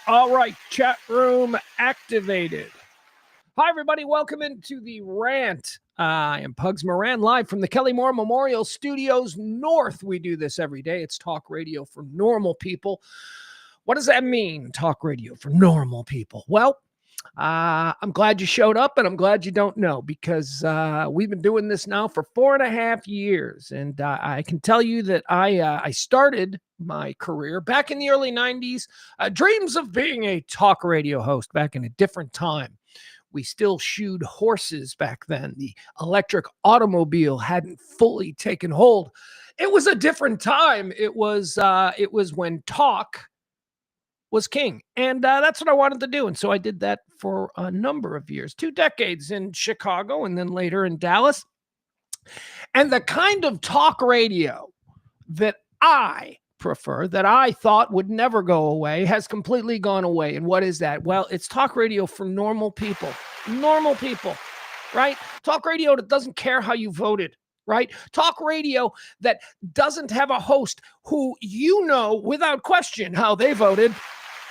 All right, chat room activated. Hi, everybody. Welcome into the rant. I am Pugs Moran, live from the Kelly Moore Memorial Studios North. We do this every day. It's talk radio for normal people. What does that mean, talk radio for normal people? Well, I'm glad you showed up, and I'm glad you don't know, because we've been doing this now for 4.5 years. And I can tell you that I started my career back in the early 90s, dreams of being a talk radio host back in a different time. We still shoed horses back then. The electric automobile hadn't fully taken hold. It was a different time. It was when talk was king. And that's what I wanted to do. And so I did that for a number of years, 2 decades in Chicago and then later in Dallas. And the kind of talk radio that I prefer, that I thought would never go away, has completely gone away. And what is that? Well, it's talk radio for normal people, right? Talk radio that doesn't care how you voted, right? Talk radio that doesn't have a host who you know without question how they voted,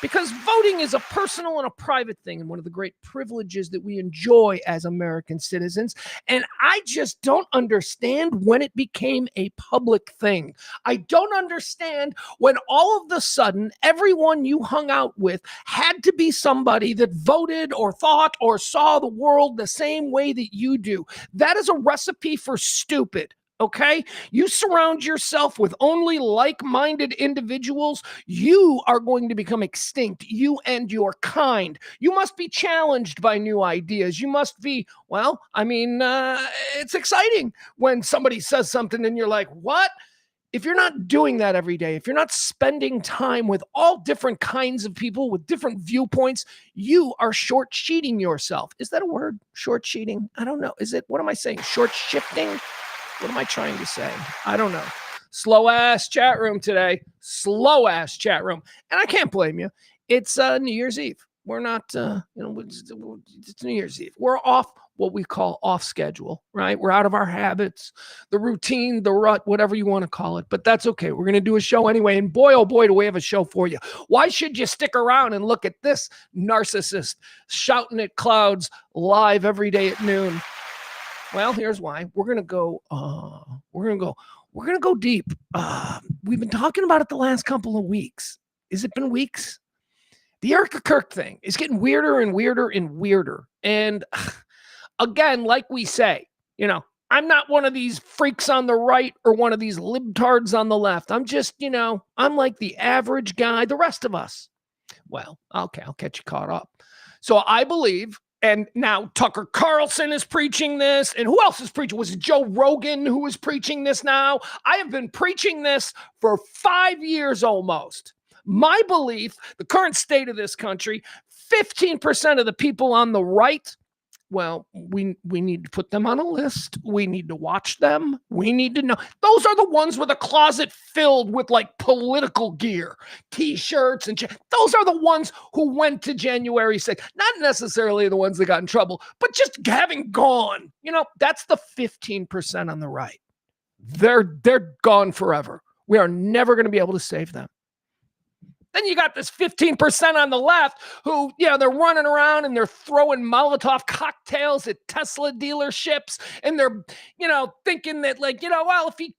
because voting is a personal and a private thing, and one of the great privileges that we enjoy as American citizens. And I just don't understand when it became a public thing. I don't understand when all of a sudden everyone you hung out with had to be somebody that voted or thought or saw the world the same way that you do. That is a recipe for stupid. Okay, you surround yourself with only like-minded individuals, you are going to become extinct, you and your kind. You must be challenged by new ideas. You must be, it's exciting when somebody says something and you're like, what? If you're not doing that every day, if you're not spending time with all different kinds of people with different viewpoints, you are short-sheeting yourself. Is that a word? Short-sheeting? I don't know. Is it? What am I saying? Short-shifting? What am I trying to say? I don't know. Slow-ass chat room today. Slow-ass chat room. And I can't blame you. It's New Year's Eve. We're not, it's New Year's Eve. We're off what we call off schedule, right? We're out of our habits, the routine, the rut, whatever you want to call it. But that's okay. We're going to do a show anyway. And boy, oh boy, do we have a show for you. Why should you stick around and look at this narcissist shouting at clouds live every day at noon? Well, here's why. We're gonna go deep. We've been talking about it the last couple of weeks. Has it been weeks? The Erika Kirk thing is getting weirder and weirder and weirder. And again, like we say, I'm not one of these freaks on the right or one of these libtards on the left. I'm just, I'm like the average guy, the rest of us. Well, okay, I'll catch you caught up. So I believe. And now Tucker Carlson is preaching this. And who else is preaching? Was it Joe Rogan who is preaching this now? I have been preaching this for 5 years almost. My belief, the current state of this country, 15% of the people on the right, well, we need to put them on a list. We need to watch them. We need to know. Those are the ones with a closet filled with like political gear, T-shirts, and those are the ones who went to January 6th. Not necessarily the ones that got in trouble, but just having gone. That's the 15% on the right. They're gone forever. We are never going to be able to save them. Then you got this 15% on the left who, they're running around and they're throwing Molotov cocktails at Tesla dealerships. And they're, thinking that if he,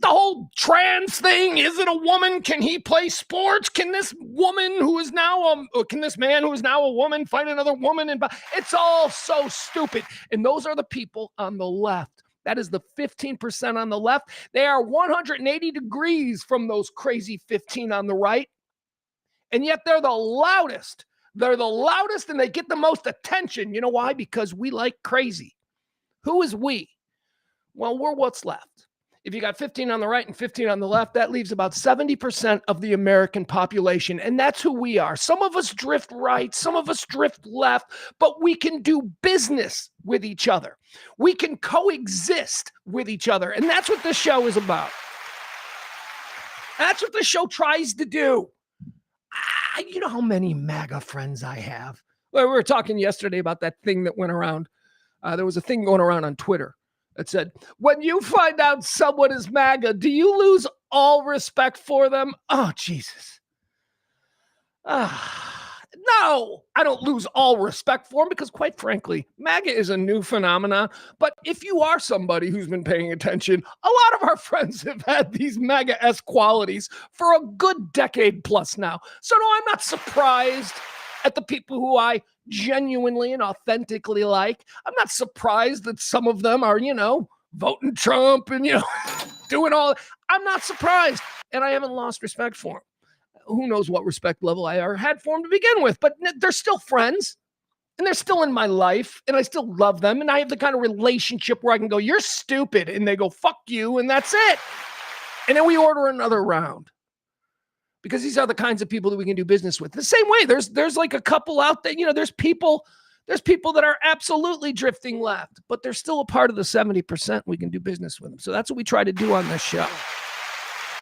the whole trans thing, is it a woman? Can he play sports? Can this woman who is now, can this man who is now a woman fight another woman? And it's all so stupid. And those are the people on the left. That is the 15% on the left. They are 180 degrees from those crazy 15 on the right. And yet they're the loudest. They're the loudest and they get the most attention. You know why? Because we like crazy. Who is we? Well, we're what's left. If you got 15 on the right and 15 on the left, that leaves about 70% of the American population. And that's who we are. Some of us drift right, some of us drift left, but we can do business with each other. We can coexist with each other. And that's what this show is about. That's what the show tries to do. You know how many MAGA friends I have? Well, we were talking yesterday about that thing that went around. There was a thing going around on Twitter. It said, when you find out someone is MAGA, do you lose all respect for them? Oh, Jesus. No, I don't lose all respect for him because, quite frankly, MAGA is a new phenomenon. But if you are somebody who's been paying attention, a lot of our friends have had these MAGA-esque qualities for a good decade plus now. So no, I'm not surprised at the people who I genuinely and authentically like. I'm not surprised that some of them are, voting Trump and, doing all. I'm not surprised. And I haven't lost respect for him. Who knows what respect level I ever had for them to begin with, but they're still friends and they're still in my life and I still love them. And I have the kind of relationship where I can go, you're stupid. And they go, fuck you. And that's it. And then we order another round because these are the kinds of people that we can do business with. The same way there's like a couple out there, there's people that are absolutely drifting left, but they're still a part of the 70% we can do business with them. So that's what we try to do on this show.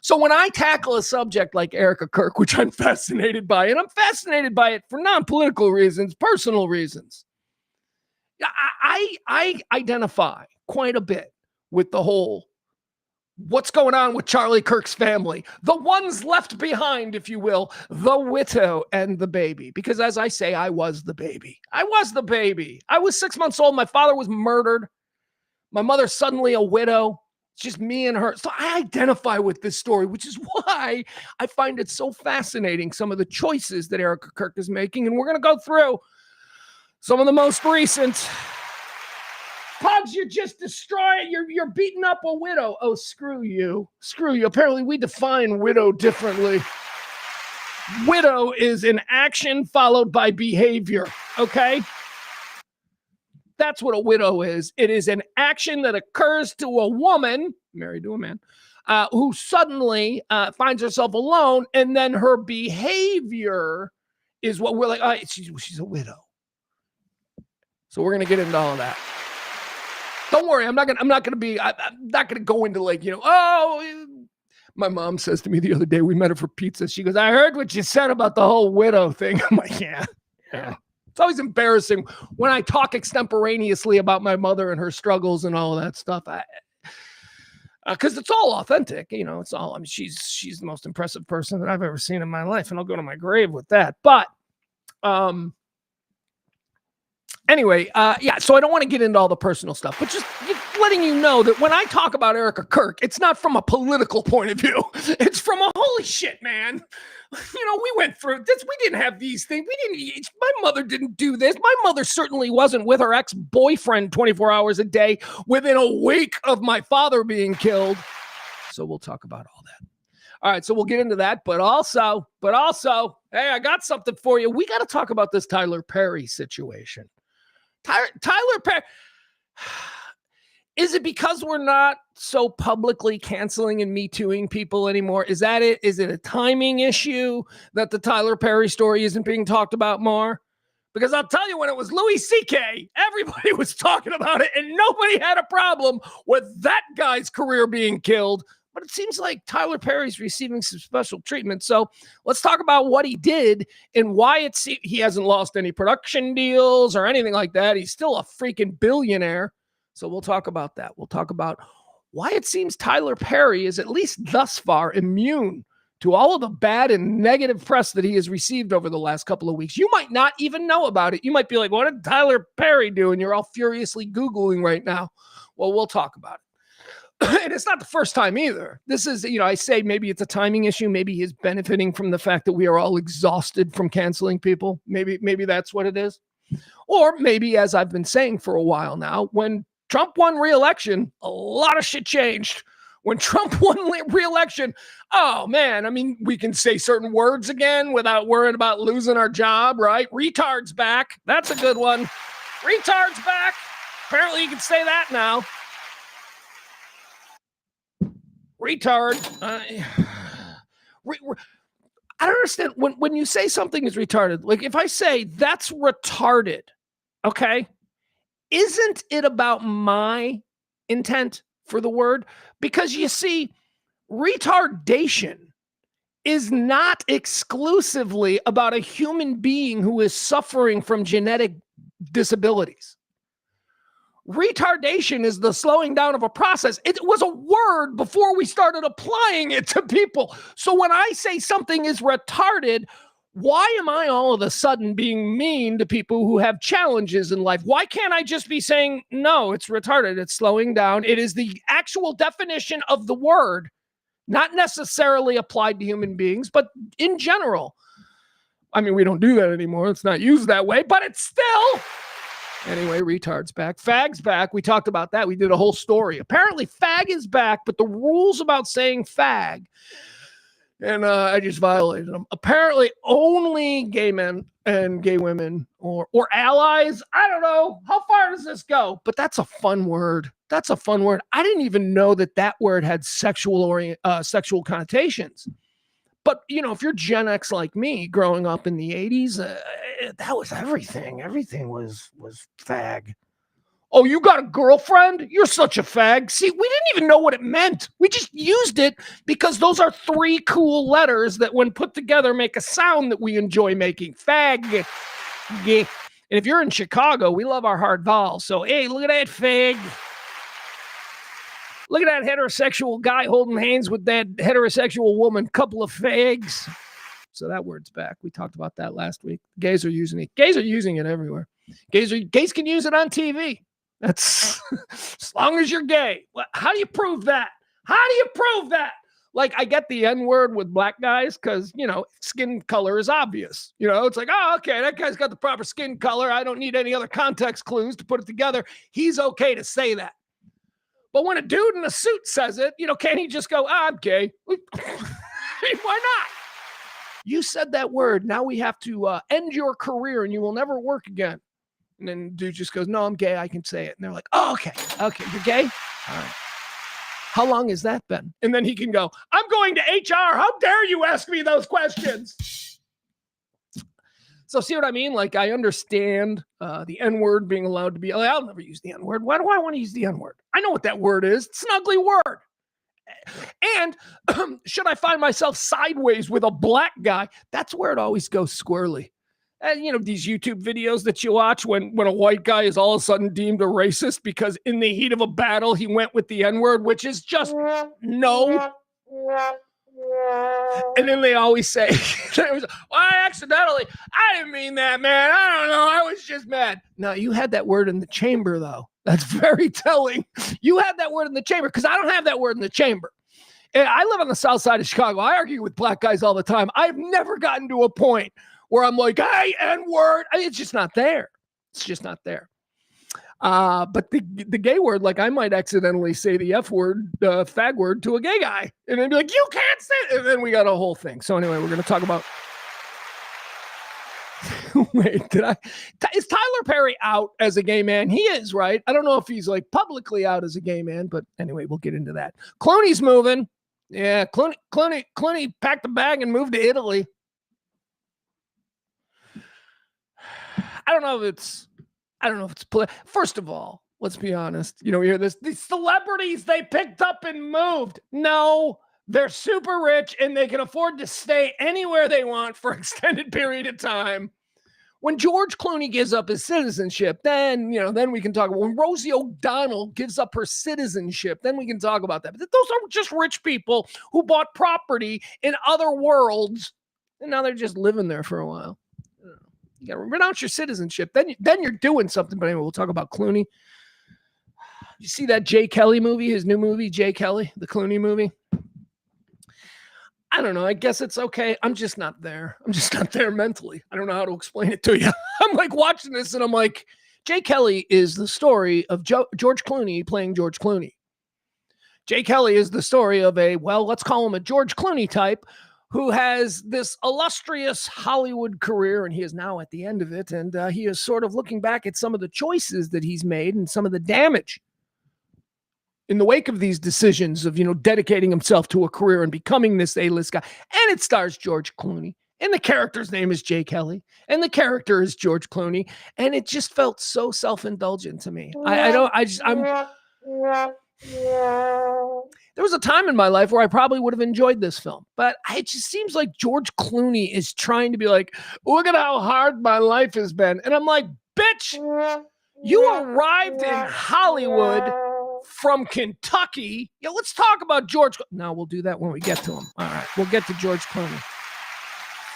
So when I tackle a subject like Erika Kirk, which I'm fascinated by, and I'm fascinated by it for non-political reasons, personal reasons, I identify quite a bit with the whole what's going on with Charlie Kirk's family, the ones left behind, if you will, the widow and the baby. Because as I say, I was the baby. I was 6 months old. My father was murdered. My mother's suddenly a widow. It's just me and her. So I identify with this story, which is why I find it so fascinating, some of the choices that Erika Kirk is making. And we're going to go through some of the most recent. Pugs, you're just destroying, you're beating up a widow. Oh, screw you. Apparently we define widow differently. Widow is an action followed by behavior, okay? That's what a widow is. It is an action that occurs to a woman, married to a man, who suddenly finds herself alone, and then her behavior is what we're like, she's a widow. So we're going to get into all of that. Don't worry, I'm not gonna go into like, my mom says to me the other day, we met her for pizza. She goes, I heard what you said about the whole widow thing. I'm like, yeah. It's always embarrassing when I talk extemporaneously about my mother and her struggles and all of that stuff. Because it's all authentic, it's all, she's the most impressive person that I've ever seen in my life. And I'll go to my grave with that. But, anyway, so I don't want to get into all the personal stuff, but just letting you know that when I talk about Erika Kirk, it's not from a political point of view. It's from a holy shit, man. We went through this. We didn't have these things. My mother didn't do this. My mother certainly wasn't with her ex-boyfriend 24 hours a day within a week of my father being killed. So we'll talk about all that. All right, so we'll get into that, but also, hey, I got something for you. We got to talk about this Tyler Perry situation. Tyler Perry, is it because we're not so publicly canceling and Me Tooing people anymore? Is that it? Is it a timing issue that the Tyler Perry story isn't being talked about more? Because I'll tell you, when it was Louis C.K., everybody was talking about it and nobody had a problem with that guy's career being killed. But it seems like Tyler Perry's receiving some special treatment. So let's talk about what he did and why he hasn't lost any production deals or anything like that. He's still a freaking billionaire. So we'll talk about that. We'll talk about why it seems Tyler Perry is, at least thus far, immune to all of the bad and negative press that he has received over the last couple of weeks. You might not even know about it. You might be like, what did Tyler Perry do? And you're all furiously Googling right now. Well, we'll talk about it. And it's not the first time either. This is, I say maybe it's a timing issue. Maybe he's benefiting from the fact that we are all exhausted from canceling people. Maybe that's what it is. Or maybe, as I've been saying for a while now, when Trump won re-election, a lot of shit changed. When Trump won re-election, oh man, we can say certain words again without worrying about losing our job, right? Retard's back. That's a good one. Retard's back. Apparently you can say that now. Retard. I don't understand when you say something is retarded. Like if I say that's retarded, okay, isn't it about my intent for the word? Because you see, retardation is not exclusively about a human being who is suffering from genetic disabilities. Retardation is the slowing down of a process. It was a word before we started applying it to people. So when I say something is retarded, Why am I all of a sudden being mean to people who have challenges in life? Why can't I just be saying, no, it's retarded, it's slowing down? It is the actual definition of the word, not necessarily applied to human beings, but in general. I mean, we don't do that anymore. It's not used that way, but it's still... Anyway, retard's back. Fag's back. We talked about that. We did a whole story. Apparently, fag is back, but the rules about saying fag... And I just violated them. Apparently, only gay men and gay women or allies. I don't know. How far does this go? But that's a fun word. That's a fun word. I didn't even know that word had sexual connotations. But, if you're Gen X like me, growing up in the 80s, that was everything. Everything was fag. Oh, you got a girlfriend? You're such a fag. See, we didn't even know what it meant. We just used it because those are 3 cool letters that when put together make a sound that we enjoy making. Fag. And if you're in Chicago, we love our hard vowels. So, hey, look at that fag. Look at that heterosexual guy holding hands with that heterosexual woman. Couple of fags. So that word's back. We talked about that last week. Gays are using it. Gays are using it everywhere. Gays can use it on TV. That's as long as you're gay. How do you prove that? Like, I get the N-word with black guys because, skin color is obvious. It's like, oh, okay, that guy's got the proper skin color. I don't need any other context clues to put it together. He's okay to say that. But when a dude in a suit says it, can't he just go, I'm gay? Why not? You said that word. Now we have to end your career and you will never work again. And then dude just goes, no, I'm gay. I can say it. And they're like, oh, okay. Okay, you're gay? All right. How long has that been? And then he can go, I'm going to HR. How dare you ask me those questions? So see what I mean? Like, I understand the N-word being allowed to be, I'll never use the N-word. Why do I want to use the N-word? I know what that word is. It's an ugly word. And should I find myself sideways with a black guy, that's where it always goes squirrely. And, these YouTube videos that you watch when a white guy is all of a sudden deemed a racist because in the heat of a battle, he went with the N-word, which is just no. And then they always say, well, I didn't mean that, man. I don't know. I was just mad. No, you had that word in the chamber, though. That's very telling. You had that word in the chamber because I don't have that word in the chamber. And I live on the south side of Chicago. I argue with black guys all the time. I've never gotten to a point where I'm like, hey, N-word. It's just not there. It's just not there. But the gay word, like I might accidentally say the F word, fag word to a gay guy. And then be like, you can't say it. And then we got a whole thing. So anyway, we're going to talk about. Wait, is Tyler Perry out as a gay man? He is, right? I don't know if he's like publicly out as a gay man, but anyway, we'll get into that. Clooney's moving. Yeah, Clooney packed a bag and moved to Italy. I don't know if it's first of all, let's be honest. You hear this, these celebrities they picked up and moved. No, they're super rich and they can afford to stay anywhere they want for an extended period of time. When George Clooney gives up his citizenship, then we can talk about when Rosie O'Donnell gives up her citizenship, then we can talk about that. But those are just rich people who bought property in other worlds and now they're just living there for a while. You got to renounce your citizenship. Then you're doing something. But anyway, we'll talk about Clooney. You see that Jay Kelly movie, his new movie, Jay Kelly, the Clooney movie? I don't know. I guess it's okay. I'm just not there. I'm just not there mentally. I don't know how to explain it to you. I'm like watching this and I'm like, Jay Kelly is the story of George Clooney playing George Clooney. Jay Kelly is the story of let's call him a George Clooney type who has this illustrious Hollywood career, and he is now at the end of it, and he is sort of looking back at some of the choices that he's made and some of the damage in the wake of these decisions of, dedicating himself to a career and becoming this A-list guy. And it stars George Clooney, and the character's name is Jay Kelly, and the character is George Clooney, and it just felt so self-indulgent to me. There was a time in my life where I probably would have enjoyed this film, but it just seems like George Clooney is trying to be like, look at how hard my life has been. And I'm like, bitch, you arrived in Hollywood from Kentucky. Yeah, let's talk about George. No, we'll do that when we get to him. All right, we'll get to George Clooney.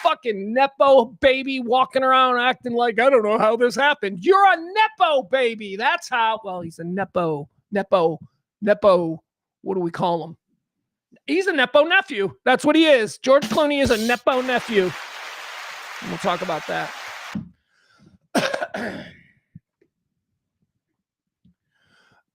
fucking Nepo baby walking around acting like, I don't know how this happened. You're a Nepo baby. That's how. Well, he's a Nepo. What do we call him? He's a Nepo nephew. That's what he is. George Clooney is a Nepo nephew. And we'll talk about that.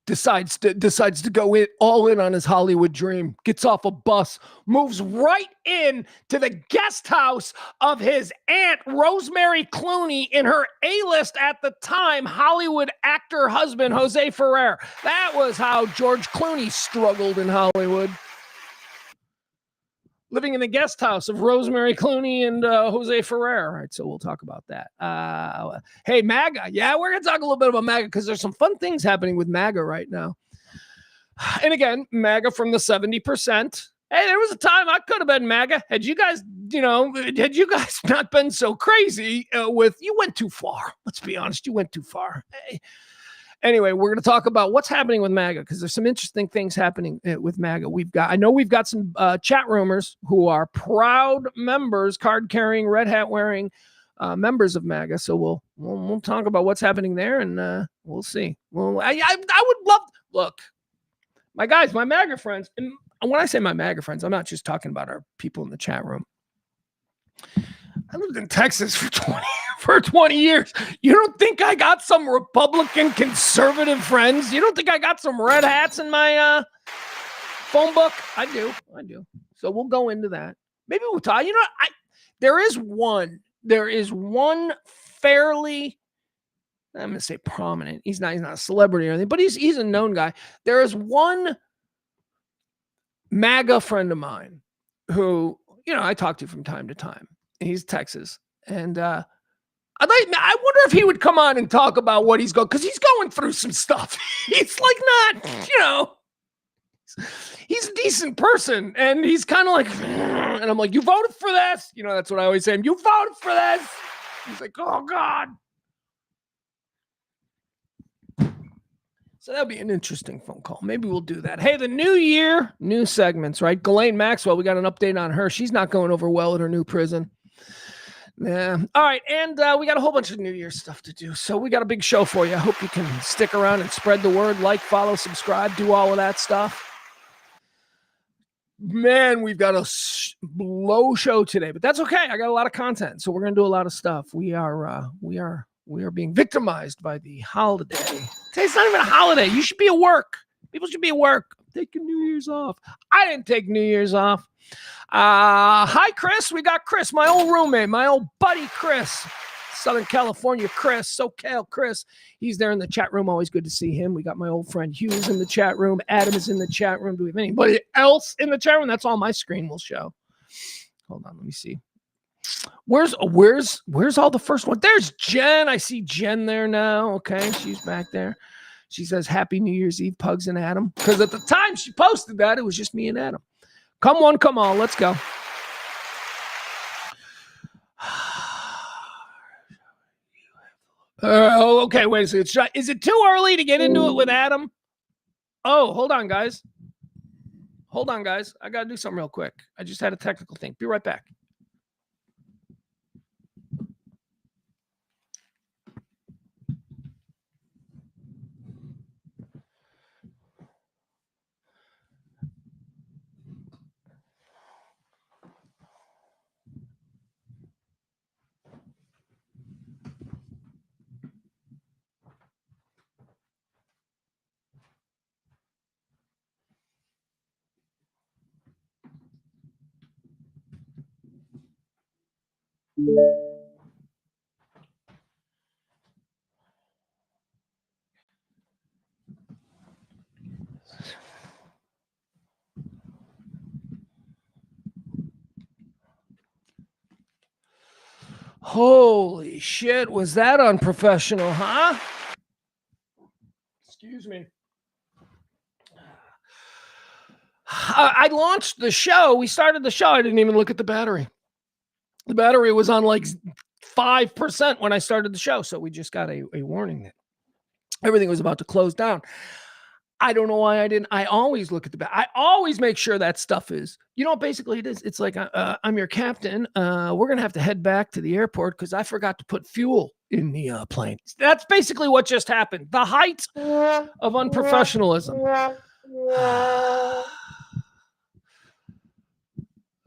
Decides to go all in on his Hollywood dream, gets off a bus, moves right in to the guest house of his aunt, Rosemary Clooney, in her A-list at the time Hollywood actor husband, Jose Ferrer. That was how George Clooney struggled in Hollywood. Living in the guest house of Rosemary Clooney and Jose Ferrer. All right, so we'll talk about that. Hey, MAGA. Yeah, we're going to talk a little bit about MAGA because there's some fun things happening with MAGA right now. And again, MAGA from the 70%. Hey, there was a time I could have been MAGA. Had you guys not been so crazy you went too far. Let's be honest, you went too far. Hey. Anyway, we're going to talk about what's happening with MAGA because there's some interesting things happening with MAGA. I know we've got some chat roomers who are proud members, card-carrying, red hat-wearing members of MAGA. So we'll talk about what's happening there, and we'll see. Well, I would love look, my guys, my MAGA friends, and when I say my MAGA friends, I'm not just talking about our people in the chat room. I lived in Texas for 20 years. You don't think I got some Republican conservative friends? You don't think I got some red hats in my phone book? I do. So we'll go into that. Maybe we'll talk. You know, there is one fairly, I'm going to say prominent. He's not a celebrity or anything, but he's a known guy. There is one MAGA friend of mine who, I talk to from time to time. He's Texas. And I wonder if he would come on and talk about what he's going, because he's going through some stuff. He's like not, he's a decent person. And he's kind of like, and I'm like, you voted for this? That's what I always say. You voted for this? He's like, oh, God. So that'll be an interesting phone call. Maybe we'll do that. Hey, the new year, new segments, right? Ghislaine Maxwell, we got an update on her. She's not going over well at her new prison. Yeah. All right. And we got a whole bunch of New Year's stuff to do. So we got a big show for you. I hope you can stick around and spread the word, follow, subscribe, do all of that stuff. Man, we've got a low show today, but that's okay. I got a lot of content. So we're going to do a lot of stuff. We are being victimized by the holiday. It's not even a holiday. You should be at work. People should be at work. I'm taking New Year's off. I didn't take New Year's off. Hi, Chris. We got Chris, my old roommate, my old buddy, Chris. Southern California, Chris. SoCal, Chris. He's there in the chat room. Always good to see him. We got my old friend Hughes in the chat room. Adam is in the chat room. Do we have anybody else in the chat room? That's all my screen will show. Hold on. Let me see. Where's all the first one? There's Jen. I see Jen there now. Okay. She's back there. She says, Happy New Year's Eve, Pugs and Adam. Because at the time she posted that, it was just me and Adam. Come on, come on. Let's go. Okay, wait a second. Is it too early to get into it with Adam? Oh, hold on, guys. I got to do something real quick. I just had a technical thing. Be right back. Holy shit, was that unprofessional, huh? Excuse me. I launched the show. We started the show. I didn't even look at the battery. The battery was on like 5% when I started the show. So we just got a warning that everything was about to close down. I don't know why I didn't. I always look at the back. I always make sure that stuff is, basically it is. It's like, I'm your captain. We're going to have to head back to the airport because I forgot to put fuel in the plane. That's basically what just happened. The height of unprofessionalism.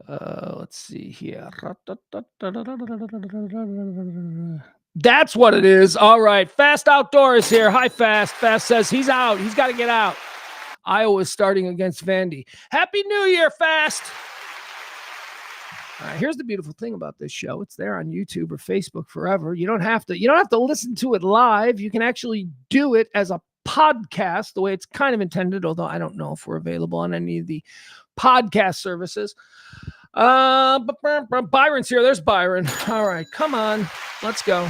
Let's see here. That's what it is. All right. Fast Outdoors here. Hi, Fast. Fast says he's out. He's got to get out. Iowa's starting against Vandy. Happy New Year, Fast. All right, here's the beautiful thing about this show. It's there on YouTube or Facebook forever. You don't have to listen to it live. You can actually do it as a podcast, the way it's kind of intended, although I don't know if we're available on any of the podcast services. But Byron's here. There's Byron. All right, come on. Let's go.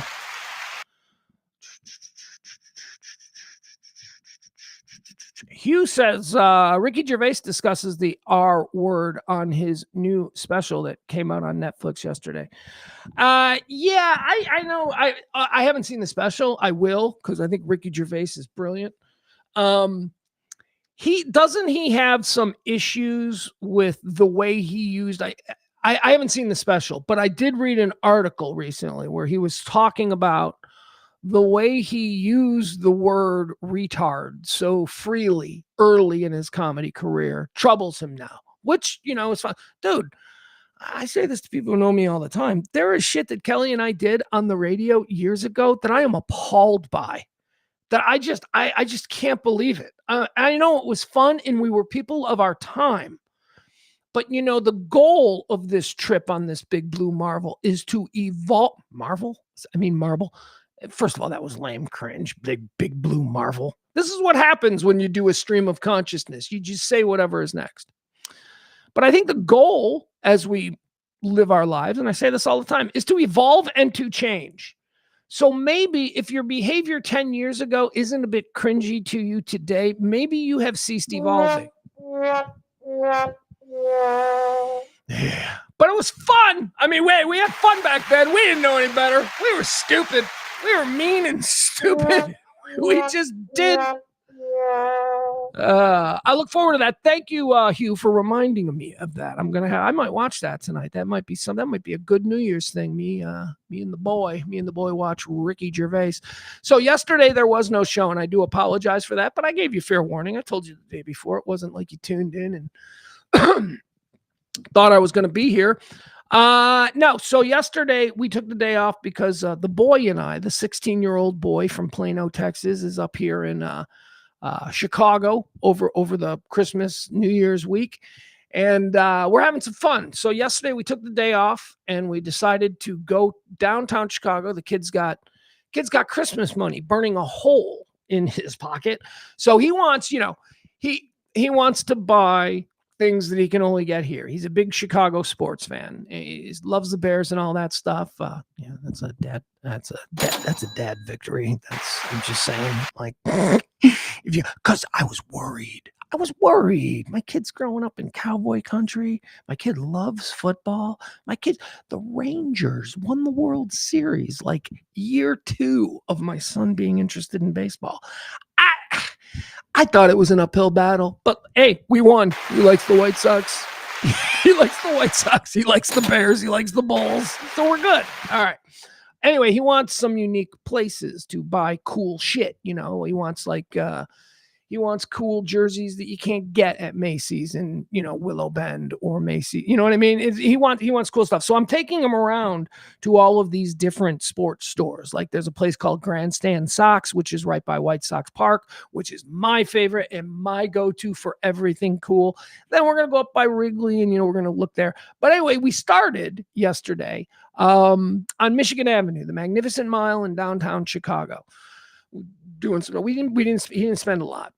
Hugh says Ricky Gervais discusses the R word on his new special that came out on Netflix yesterday. Yeah, I know. I haven't seen the special. I will, because I think Ricky Gervais is brilliant. He have some issues with the way he used. I haven't seen the special, but I did read an article recently where he was talking about the way he used the word retard so freely early in his comedy career troubles him now, which, is fine. Dude, I say this to people who know me all the time. There is shit that Kelly and I did on the radio years ago that I am appalled by, that I just can't believe it. I know it was fun and we were people of our time, but the goal of this trip on this big blue marvel is to evolve. Marvel? First of all, that was lame, cringe, big blue marvel. This is what happens when you do a stream of consciousness. You just say whatever is next. But I think the goal as we live our lives, and I say this all the time, is to evolve and to change. So maybe if your behavior 10 years ago isn't a bit cringy to you today, maybe you have ceased evolving. Yeah. But it was fun. I mean, we had fun back then. We didn't know any better. We were stupid. We were mean and stupid. We just did. I look forward to that. Thank you, Hugh, for reminding me of that. I might watch that tonight. That might be a good New Year's thing. Me and the boy watch Ricky Gervais. So yesterday there was no show, and I do apologize for that, but I gave you fair warning. I told you the day before. It wasn't like you tuned in and thought I was going to be here. No. So yesterday we took the day off because the boy and I, the 16-year-old boy from Plano, Texas, is up here in Chicago over the Christmas, New Year's week. And we're having some fun. So yesterday we took the day off and we decided to go downtown Chicago. The kid's got Christmas money burning a hole in his pocket. So he wants, he wants to buy things that he can only get here. He's a big Chicago sports fan. He loves the Bears and all that stuff. That's a dad victory. I'm just saying, like, because I was worried. My kid's growing up in cowboy country. My kid loves football. The Rangers won the World Series, like year 2 of my son being interested in baseball. I thought it was an uphill battle, but hey, we won. He likes the White Sox. He likes the Bears. He likes the Bulls. So we're good. All right. Anyway, he wants some unique places to buy cool shit. He wants he wants cool jerseys that you can't get at Macy's and, Willow Bend or Macy's. You know what I mean? He wants cool stuff. So I'm taking him around to all of these different sports stores. Like there's a place called Grandstand Socks, which is right by White Sox Park, which is my favorite and my go-to for everything cool. Then we're going to go up by Wrigley and, we're going to look there. But anyway, we started yesterday on Michigan Avenue, the Magnificent Mile in downtown Chicago. Doing some, he didn't spend a lot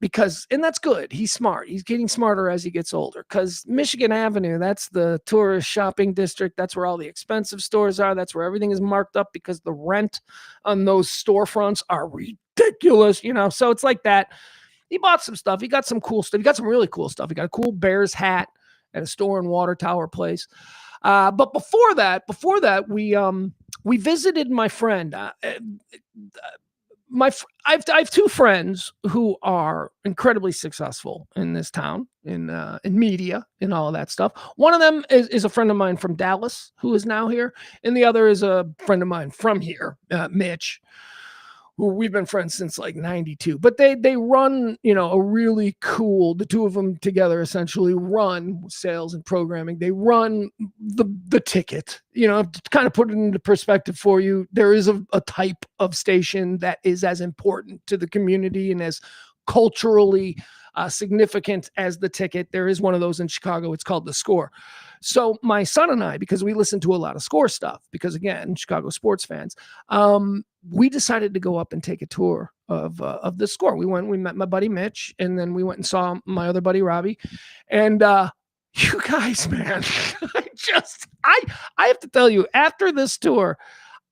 and that's good. He's smart. He's getting smarter as he gets older because Michigan Avenue, that's the tourist shopping district. That's where all the expensive stores are. That's where everything is marked up because the rent on those storefronts are ridiculous, so it's like that. He bought some stuff. He got some cool stuff. He got some really cool stuff. He got a cool Bears hat at a store in Water Tower Place. But before that, we visited my friend. I have two friends who are incredibly successful in this town, in media and all of that stuff. One of them is a friend of mine from Dallas who is now here, and the other is a friend of mine from here, Mitch, who we've been friends since like 92. But they run, a really cool, the two of them together essentially run sales and programming. They run the ticket, to kind of put it into perspective for you. There is a type of station that is as important to the community and as culturally significant as the ticket. There is one of those in Chicago. It's called The Score. So my son and I, because we listen to a lot of Score stuff, because again, Chicago sports fans, we decided to go up and take a tour of The Score. We met my buddy Mitch, and then we went and saw my other buddy Robbie. And you guys, man, I have to tell you, after this tour,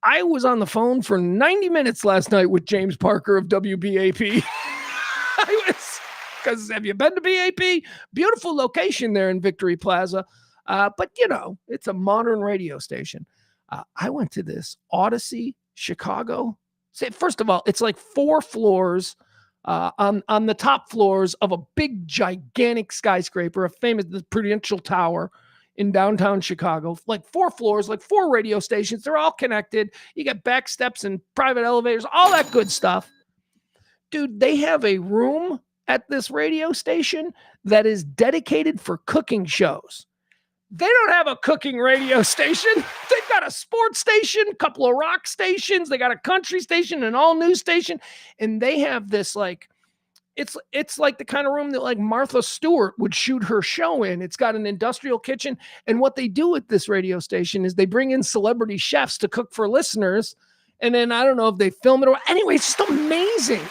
I was on the phone for 90 minutes last night with James Parker of WBAP. Because have you been to BAP? Beautiful location there in Victory Plaza. But, it's a modern radio station. I went to this Odyssey, Chicago. First of all, it's like 4 floors on the top floors of a big, gigantic skyscraper, the Prudential Tower in downtown Chicago. Like 4 floors, like 4 radio stations. They're all connected. You got back steps and private elevators, all that good stuff. Dude, they have a room at this radio station that is dedicated for cooking shows. They don't have a cooking radio station. They've got a sports station, a couple of rock stations. They got a country station, an all news station. And they have this it's like the kind of room that like Martha Stewart would shoot her show in. It's got an industrial kitchen. And what they do at this radio station is they bring in celebrity chefs to cook for listeners. And then I don't know if they film it or anyway, it's just amazing.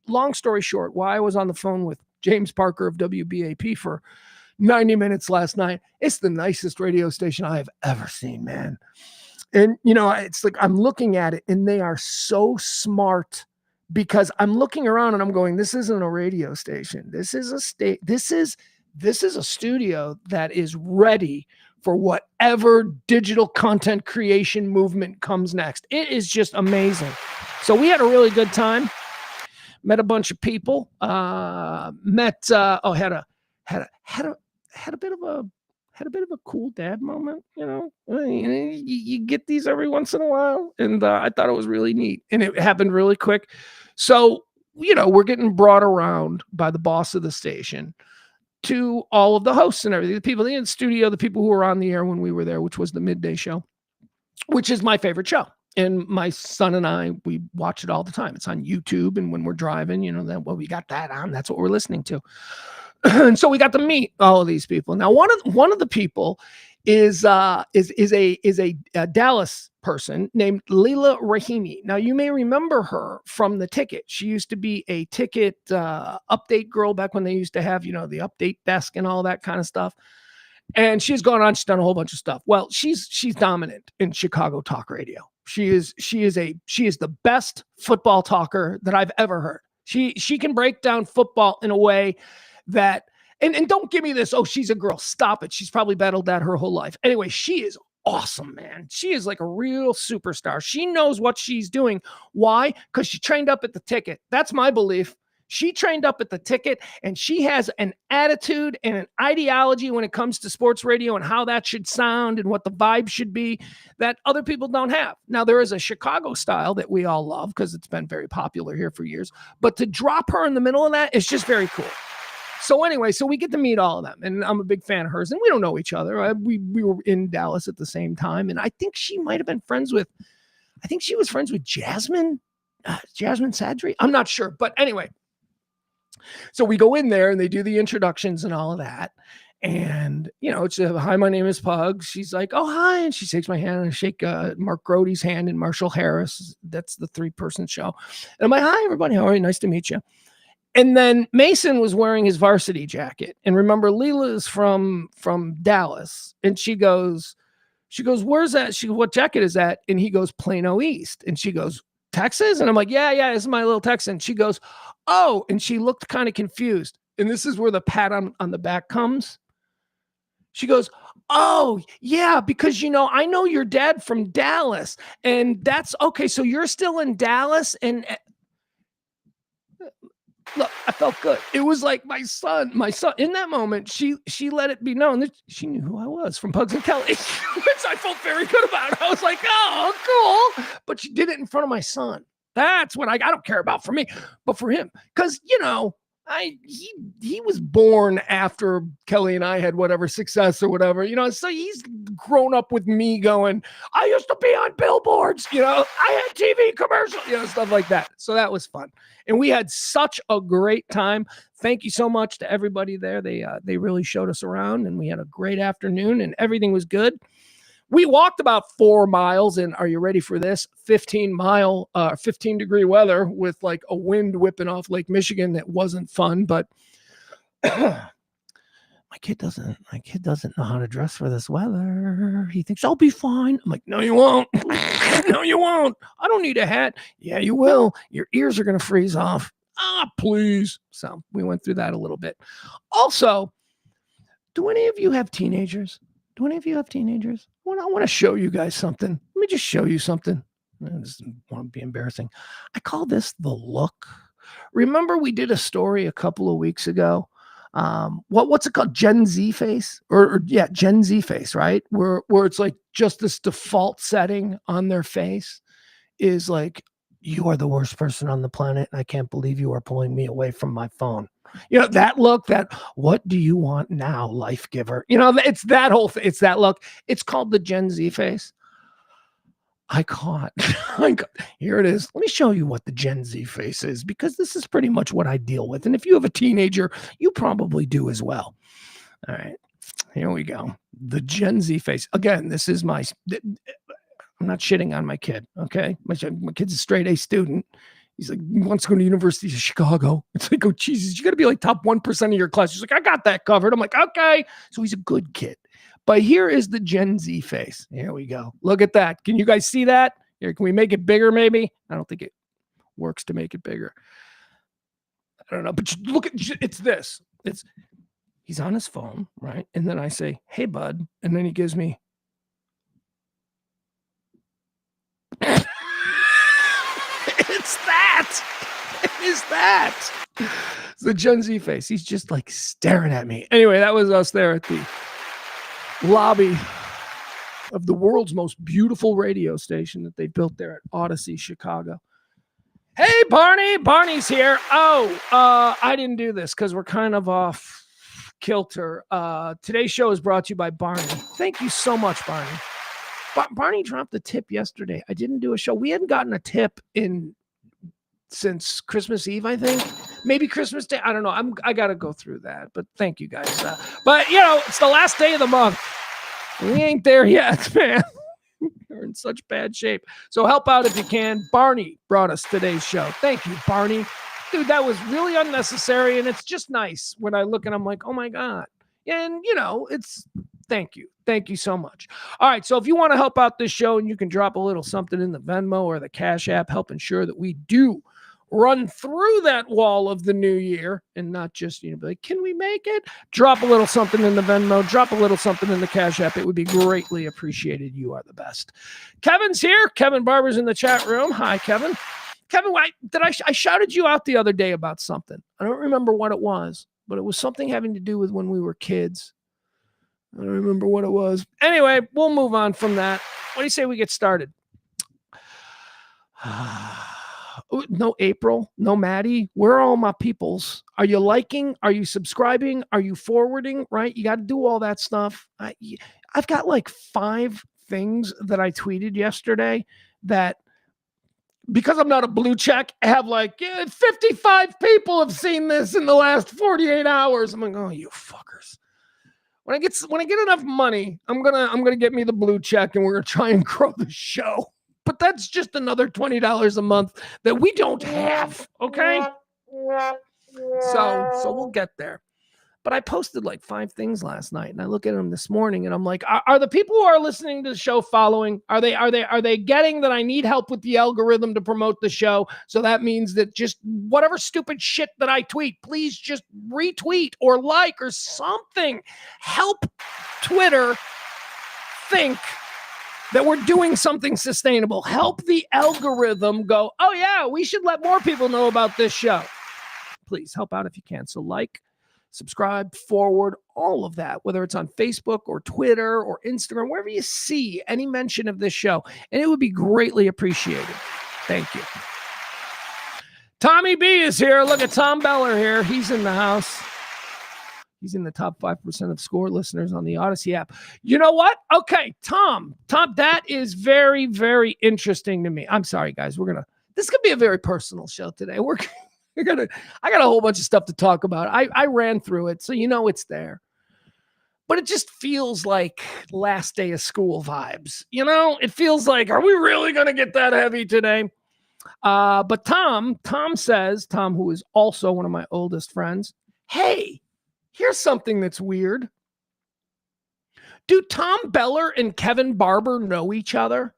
Long story short, why I was on the phone with James Parker of WBAP for 90 minutes last night. It's the nicest radio station I have ever seen, man. And, it's like I'm looking at it and they are so smart because I'm looking around and I'm going, this isn't a radio station. This is a studio that is ready for whatever digital content creation movement comes next. It is just amazing. So we had a really good time. Met a bunch of people. Had a bit of a cool dad moment. You get these every once in a while, and I thought it was really neat, and it happened really quick. So we're getting brought around by the boss of the station to all of the hosts and everything, the people in the studio, the people who were on the air when we were there, which was the midday show, which is my favorite show. And my son and I, we watch it all the time. It's on YouTube. And when we're driving, we got that on. That's what we're listening to. And so we got to meet all of these people. Now, one of the people is a Dallas person named Leila Rahimi. Now, you may remember her from The Ticket. She used to be a ticket update girl back when they used to have, the update desk and all that kind of stuff. And she's gone on. She's done a whole bunch of stuff. Well, she's dominant in Chicago talk radio. She is the best football talker that I've ever heard. She can break down football in a way that, and don't give me this, oh, she's a girl. Stop it. She's probably battled that her whole life. Anyway, she is awesome, man. She is like a real superstar. She knows what she's doing. Why? Because she trained up at The Ticket. That's my belief. She trained up at The Ticket, and she has an attitude and an ideology when it comes to sports radio and how that should sound and what the vibe should be that other people don't have. Now, there is a Chicago style that we all love because it's been very popular here for years, but to drop her in the middle of that is just very cool. So anyway, we get to meet all of them, and I'm a big fan of hers, and we don't know each other. We were in Dallas at the same time, and I think she might have been friends with Jasmine Sadri. I'm not sure, but anyway. So we go in there and they do the introductions and all of that. And, it's hi, my name is Pugs. She's like, oh, hi. And she shakes my hand, and I shake Mark Grody's hand and Marshall Harris. That's the 3-person show. And I'm like, hi, everybody. How are you? Nice to meet you. And then Mason was wearing his varsity jacket. And remember, Leila is from Dallas. And she goes, where's that? She goes, what jacket is that? And he goes, Plano East. And she goes, Texas? And I'm like, yeah, this is my little Texan. She goes, oh, and she looked kind of confused. And this is where the pat on the back comes. She goes, oh, yeah, because, I know your dad from Dallas. And that's okay. So you're still in Dallas. And look, I felt good. It was like my son, in that moment, she let it be known that she knew who I was from Pugs and Kelly, which I felt very good about. I was like, oh, cool. But she did it in front of my son. That's what I don't care about for me, but for him. Because, he was born after Kelly and I had whatever success or whatever, so he's grown up with me going, I used to be on billboards, I had TV commercials, stuff like that. So that was fun. And we had such a great time. Thank you so much to everybody there. They really showed us around, and we had a great afternoon, and everything was good. We walked about 4 miles in, are you ready for this? 15 degree weather with like a wind whipping off Lake Michigan. That wasn't fun, but my kid doesn't know how to dress for this weather. He thinks I'll be fine. I'm like, no, you won't. No, you won't. I don't need a hat. Yeah, you will. Your ears are going to freeze off. Please. So we went through that a little bit. Also, do any of you have teenagers? I want to show you guys something. Let me just show you something. I just want to be embarrassing. I call this the look. Remember we did a story a couple of weeks ago. What's it called? Gen Z face? Or Gen Z face, right? Where it's like just this default setting on their face is like, you are the worst person on the planet, and I can't believe you are pulling me away from my phone. That look, what do you want now, life giver? It's that whole thing. It's that look. It's called the Gen Z face. Here it is. Let me show you what the Gen Z face is, because this is pretty much what I deal with. And if you have a teenager, you probably do as well. All right, here we go. The Gen Z face. Again, this is I'm not shitting on my kid, okay? My kid's a straight A student. He's like, he wants to go to the University of Chicago. It's like, oh, Jesus, you got to be like top 1% of your class. He's like, I got that covered. I'm like, okay. So he's a good kid. But here is the Gen Z face. Here we go. Look at that. Can you guys see that? Here, can we make it bigger maybe? I don't think it works to make it bigger. I don't know. But look at it's this. He's on his phone, right? And then I say, hey, bud. And then he gives me. It's the Gen Z face. He's just like staring at me. Anyway, that was us there at the lobby of the world's most beautiful radio station that they built there at Odyssey, Chicago. Hey, Barney. Barney's here. I didn't do this because we're kind of off kilter. Today's show is brought to you by Barney. Thank you so much, Barney. Barney dropped a tip yesterday. I didn't do a show. We hadn't gotten a tip since Christmas Eve, I think. Maybe Christmas Day. I don't know. I got to go through that. But thank you guys. But, it's the last day of the month. We ain't there yet, man. We're in such bad shape. So help out if you can. Barney brought us today's show. Thank you, Barney. Dude, that was really unnecessary. And it's just nice when I look and I'm like, oh, my God. And, it's thank you. Thank you so much. All right. So if you want to help out this show, and you can drop a little something in the Venmo or the Cash App, help ensure that we do run through that wall of the new year and not just, be like, can we make it? Drop a little something in the Venmo, drop a little something in the Cash App. It would be greatly appreciated. You are the best. Kevin's here. Kevin Barber's in the chat room. Hi, Kevin. Kevin, I shouted you out the other day about something. I don't remember what it was, but it was something having to do with when we were kids. I don't remember what it was. Anyway, we'll move on from that. What do you say we get started? No April, no Maddie. Where are all my peoples? Are you liking? Are you subscribing? Are you forwarding? Right? You got to do all that stuff. I've got like 5 things that I tweeted yesterday that, because I'm not a blue check, have like 55 people have seen this in the last 48 hours. I'm like, oh, you fuckers. When I get enough money, I'm gonna get me the blue check, and we're gonna try and grow the show. But that's just another $20 a month that we don't have. Okay. So we'll get there. But I posted like 5 things last night, and I look at them this morning, and I'm like, are the people who are listening to the show following? Are they getting that I need help with the algorithm to promote the show? So that means that just whatever stupid shit that I tweet, please just retweet or like or something. Help Twitter think that we're doing something sustainable. Help the algorithm go, oh yeah, we should let more people know about this show. please help out if you can. So like, subscribe, forward, all of that, whether it's on Facebook or Twitter or Instagram, wherever you see any mention of this show, and it would be greatly appreciated. Thank you. Tommy B is here. Look at Tom Beller here. He's in the house. He's in the top 5% of Score listeners on the Odyssey app. You know what? Okay, Tom, that is very, very interesting to me. I'm sorry, guys. This could be a very personal show today. I got a whole bunch of stuff to talk about. I ran through it, so you know it's there. But it just feels like last day of school vibes. You know, it feels like, are we really going to get that heavy today? But Tom says, who is also one of my oldest friends, hey, here's something that's weird. Do Tom Beller and Kevin Barber know each other?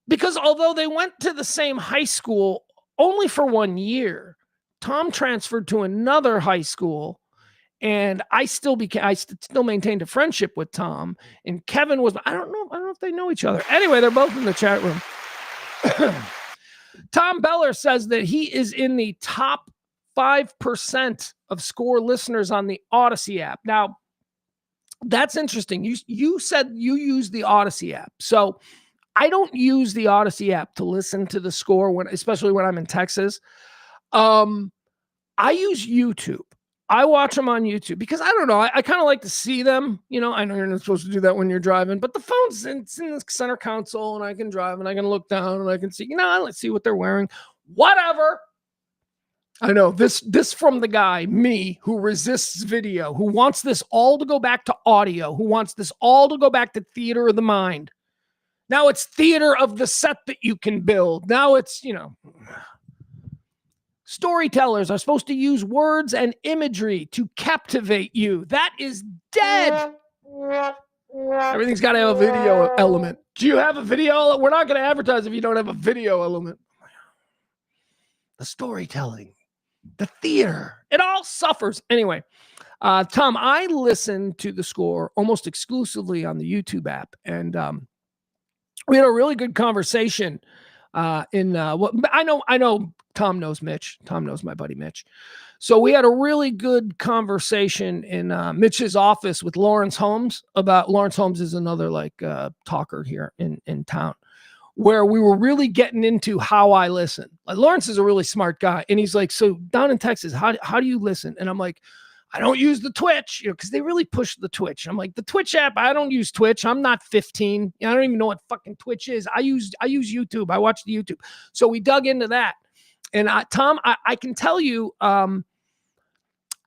Because although they went to the same high school only for 1 year, Tom transferred to another high school, and I still maintained a friendship with Tom, and Kevin was, I don't know if they know each other. Anyway, they're both in the chat room. Tom Beller says that he is in the top 5% of Score listeners on the Odyssey app. Now, that's interesting. You said you use the Odyssey app. So I don't use the Odyssey app to listen to the Score, especially when I'm in Texas. I use YouTube. I watch them on YouTube because I don't know. I kind of like to see them. You know, I know you're not supposed to do that when you're driving, but the phone's in the center console, and I can drive, and I can look down, and I can see, let's see what they're wearing. Whatever. I know this from the guy, me, who resists video, who wants this all to go back to audio, who wants this all to go back to theater of the mind. Now it's theater of the set that you can build. Now it's, storytellers are supposed to use words and imagery to captivate you. That is dead. Everything's got to have a video element. Do you have a video? We're not going to advertise if you don't have a video element. The storytelling, the theater, it all suffers. Anyway, Tom, I listen to the Score almost exclusively on the YouTube app, and we had a really good conversation. I know Tom knows Mitch. Tom knows my buddy Mitch. So we had a really good conversation in Mitch's office with Lawrence Holmes about, Lawrence Holmes is another talker here in town, where we were really getting into how I listen. Lawrence is a really smart guy. And he's like, so down in Texas, how do you listen? And I'm like, I don't use the Twitch, because they really push the Twitch. I'm like, the Twitch app, I don't use Twitch. I'm not 15. I don't even know what fucking Twitch is. I use YouTube. I watch the YouTube. So we dug into that. And Tom, I can tell you,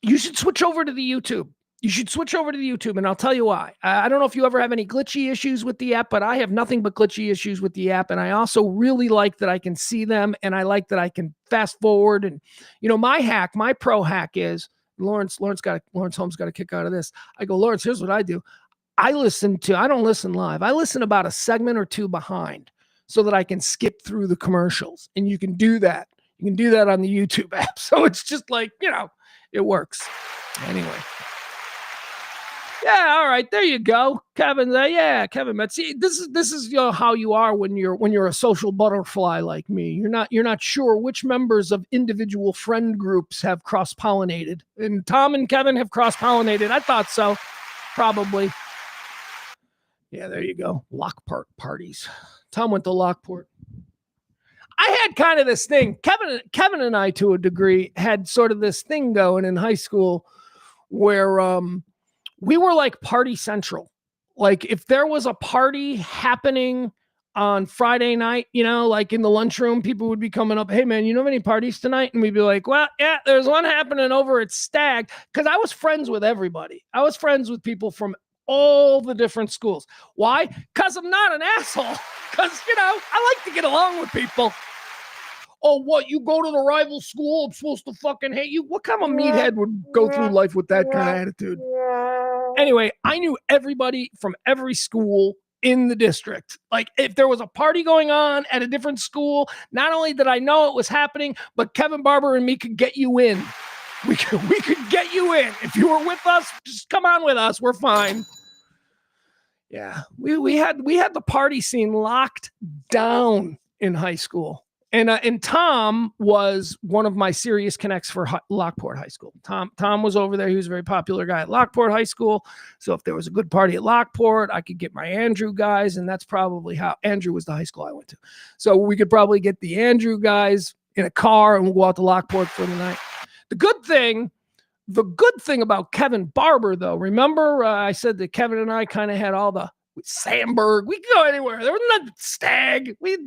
you should switch over to the YouTube. You should switch over to the YouTube, and I'll tell you why. I don't know if you ever have any glitchy issues with the app, but I have nothing but glitchy issues with the app. And I also really like that I can see them, and I like that I can fast forward. And, my pro hack is, Lawrence Holmes got a kick out of this. I go, Lawrence, here's what I do. I don't listen live. I listen about a segment or two behind so that I can skip through the commercials. And you can do that. You can do that on the YouTube app. So it's just it works. Anyway. Yeah, all right, there you go, Kevin. Kevin. See, this is how you are when you're a social butterfly like me. You're not sure which members of individual friend groups have cross-pollinated, and Tom and Kevin have cross-pollinated. I thought so, probably. Yeah, there you go. Lockport parties. Tom went to Lockport. I had kind of this thing. Kevin and I, to a degree, had sort of this thing going in high school where we were like party central. Like if there was a party happening on Friday night, in the lunchroom, people would be coming up, hey man, you know any parties tonight? And we'd be like, well, yeah, there's one happening over at Stag. Cause I was friends with everybody. I was friends with people from all the different schools. Why? Cause I'm not an asshole. Cause I like to get along with people. Oh, what? You go to the rival school? I'm supposed to fucking hate you? What kind of meathead would go through life with that kind of attitude? Anyway, I knew everybody from every school in the district. Like if there was a party going on at a different school, not only did I know it was happening, but Kevin Barber and me could get you in. We could get you in. If you were with us, just come on with us. We're fine. Yeah, we had the party scene locked down in high school. And Tom was one of my serious connects for Lockport High School. Tom was over there. He was a very popular guy at Lockport High School. So if there was a good party at Lockport, I could get my Andrew guys, and that's probably how Andrew was the high school I went to. So we could probably get the Andrew guys in a car and we'll go out to Lockport for the night. The good thing about Kevin Barber, though, remember I said that Kevin and I kind of had all the Sandberg. We could go anywhere. There was nothing Stag. We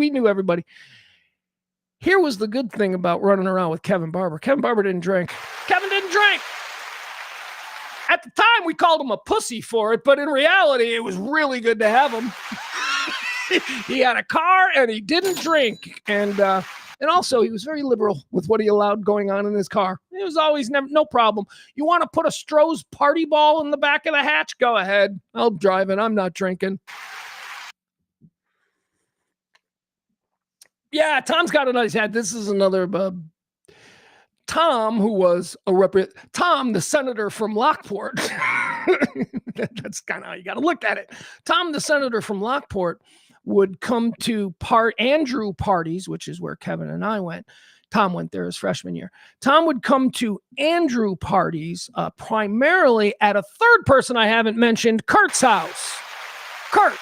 knew everybody. Here was the good thing about running around with Kevin Barber. Kevin Barber didn't drink. Kevin didn't drink. At the time, we called him a pussy for it, but in reality, it was really good to have him. He had a car and he didn't drink. And also, he was very liberal with what he allowed going on in his car. It was always no problem. You want to put a Stroh's party ball in the back of the hatch? Go ahead. I'll drive it. I'm not drinking. Yeah, Tom's got a nice hat. This is another Tom, who was Tom, the senator from Lockport. That's kind of how you got to look at it. Tom, the senator from Lockport, would come to Andrew parties, which is where Kevin and I went. Tom went there his freshman year. Tom would come to Andrew parties primarily at a third person I haven't mentioned, Kurt's house. Kurt.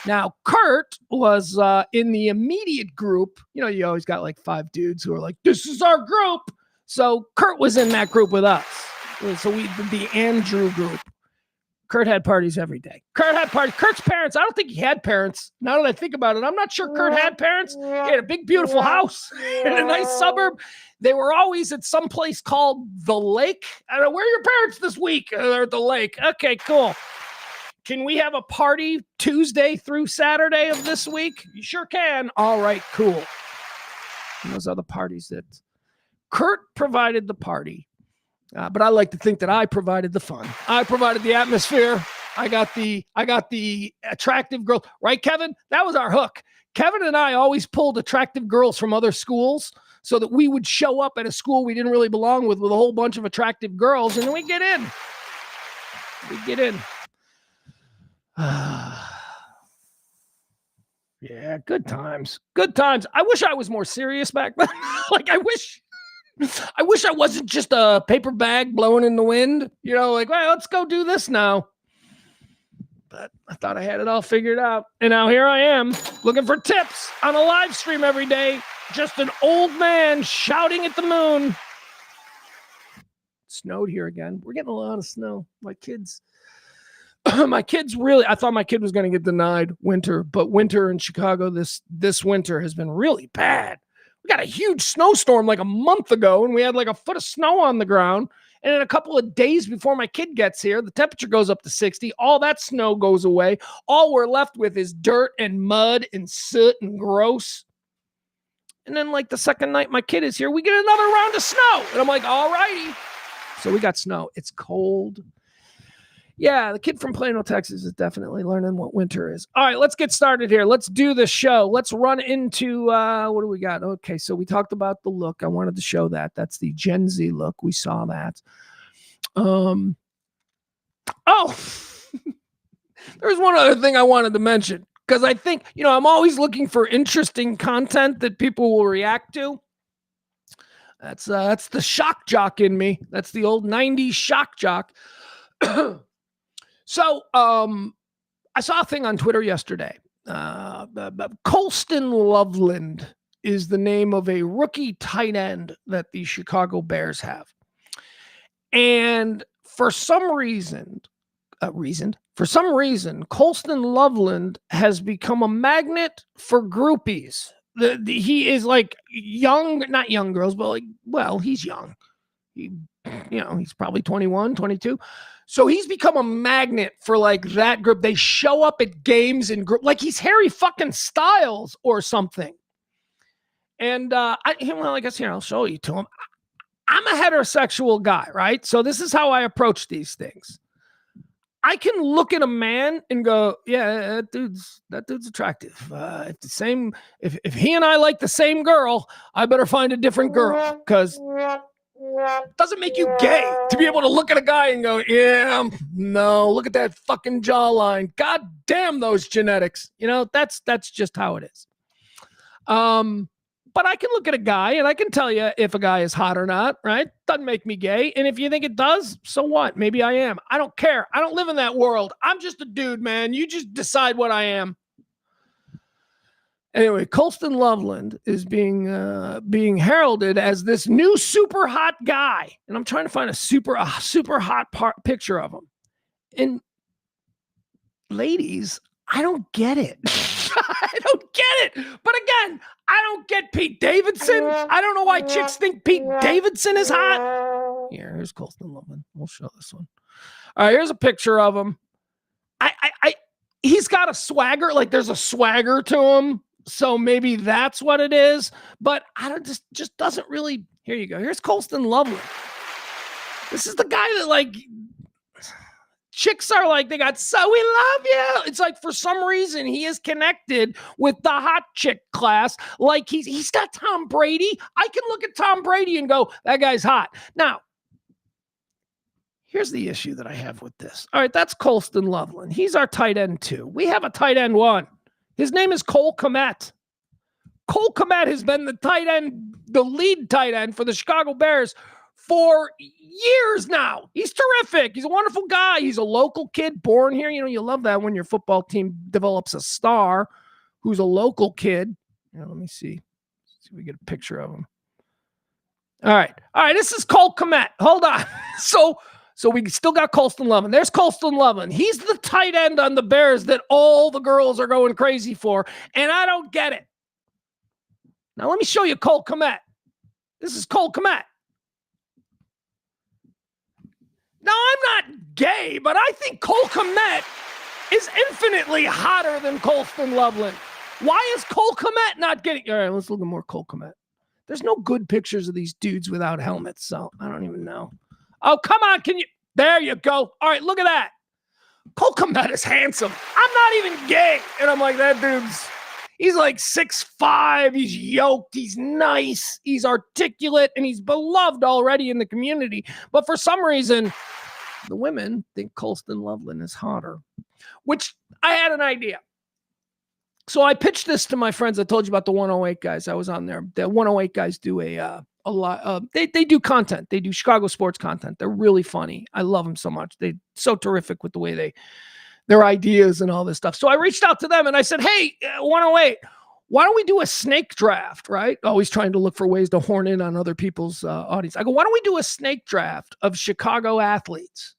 Now, Kurt was in the immediate group. You know, you always got like 5 dudes who are like, this is our group. So Kurt was in that group with us. So we did the Andrew group. Kurt had parties every day. Kurt had parties. Kurt's parents, I don't think he had parents. Now that I think about it, I'm not sure Kurt had parents. He had a big, beautiful house in a nice suburb. They were always at some place called The Lake. I don't know, where are your parents this week? They're at the lake. Okay, cool. Can we have a party Tuesday through Saturday of this week? You sure can. All right, cool. And those are the parties that Kurt provided the party. But I like to think that I provided the fun. I provided the atmosphere. I got the attractive girl. Right, Kevin? That was our hook. Kevin and I always pulled attractive girls from other schools so that we would show up at a school we didn't really belong with a whole bunch of attractive girls, and then we get in. Yeah, good times. Good times. I wish I was more serious back then. Like, I wish I wasn't just a paper bag blowing in the wind. You know, like, well, let's go do this now. But I thought I had it all figured out. And now here I am looking for tips on a live stream every day. Just an old man shouting at the moon. Snowed here again. We're getting a lot of snow. My kids really, I thought my kid was going to get denied winter, but winter in Chicago this winter has been really bad. We got a huge snowstorm like a month ago, and we had like a foot of snow on the ground. And in a couple of days before my kid gets here, the temperature goes up to 60. All that snow goes away. All we're left with is dirt and mud and soot and gross. And then like the second night my kid is here, we get another round of snow. And I'm like, all righty. So we got snow. It's cold. Yeah, the kid from Plano, Texas is definitely learning what winter is. All right, let's get started here. Let's do the show. Let's run into, what do we got? Okay, so we talked about the look. I wanted to show that. That's the Gen Z look. We saw that. There's one other thing I wanted to mention, because I think, I'm always looking for interesting content that people will react to. That's the shock jock in me. That's the old 90s shock jock. So I saw a thing on Twitter yesterday. Colston Loveland is the name of a rookie tight end that the Chicago Bears have. And for some reason, Colston Loveland has become a magnet for groupies. He is like not young girls, but he's young. He's probably 21, 22. So he's become a magnet for like that group. They show up at games in group, like he's Harry fucking Styles or something. And I guess here, I'll show you to him. I'm a heterosexual guy, right? So this is how I approach these things. I can look at a man and go, yeah, that dude's attractive. If he and I like the same girl, I better find a different girl, because it doesn't make you gay to be able to look at a guy and go, yeah, no, look at that fucking jawline. God damn those genetics. That's just how it is. But I can look at a guy and I can tell you if a guy is hot or not, right? Doesn't make me gay. And if you think it does, so what? Maybe I am. I don't care. I don't live in that world. I'm just a dude, man. You just decide what I am. Anyway, Colston Loveland is being heralded as this new super hot guy, and I'm trying to find a super hot picture of him. And ladies, I don't get it. I don't get it. But again, I don't get Pete Davidson. I don't know why chicks think Pete Davidson is hot. Here's Colston Loveland. We'll show this one. All right, here's a picture of him. He's got a swagger, like there's a swagger to him. So maybe that's what it is, but I don't just doesn't really. Here you go. Here's Colston Loveland. This is the guy that like chicks are like, they got, so we love you. It's like for some reason he is connected with the hot chick class. Like he's got Tom Brady. I can look at Tom Brady and go, that guy's hot. Now, here's the issue that I have with this. All right, that's Colston Loveland. He's our tight end 2. We have a tight end 1. His name is Cole Kmet. Cole Kmet has been the lead tight end for the Chicago Bears for years now. He's terrific. He's a wonderful guy. He's a local kid born here. You know, you love that when your football team develops a star who's a local kid. Let me see. Let's see if we get a picture of him. All right. This is Cole Kmet. Hold on. So we still got Colston Loveland. There's Colston Loveland. He's the tight end on the Bears that all the girls are going crazy for, and I don't get it. Now let me show you Cole Kmet. This is Cole Kmet. Now I'm not gay, but I think Cole Kmet is infinitely hotter than Colston Loveland. Why is Cole Kmet not getting? All right, let's look at more Cole Kmet. There's no good pictures of these dudes without helmets, so I don't even know. Oh, come on. There you go. All right, look at that. Cole Kmet is handsome. I'm not even gay. And I'm like, that dude's, he's like 6'5". He's yoked. He's nice. He's articulate. And he's beloved already in the community. But for some reason, the women think Colston Loveland is hotter, which I had an idea. So I pitched this to my friends. I told you about the 108 guys. I was on there. The 108 guys do a lot. They do content. They do Chicago sports content. They're really funny. I love them so much. They're so terrific with the way their ideas and all this stuff. So I reached out to them and I said, hey, 108, why don't we do a snake draft, right? Always trying to look for ways to horn in on other people's audience. I go, why don't we do a snake draft of Chicago athletes?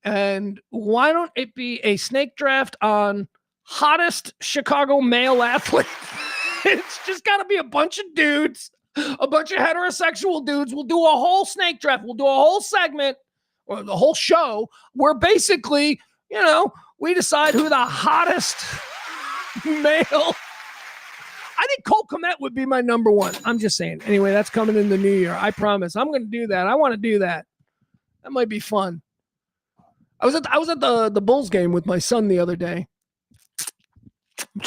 And why don't it be a snake draft on hottest Chicago male athlete? It's just got to be a bunch of dudes. A bunch of heterosexual dudes. We'll do a whole snake draft. We'll do a whole segment or the whole show where basically, we decide who the hottest male. I think Cole Kmet would be my number 1. I'm just saying. Anyway, that's coming in the new year. I promise. I'm going to do that. I want to do that. That might be fun. I was at the Bulls game with my son the other day.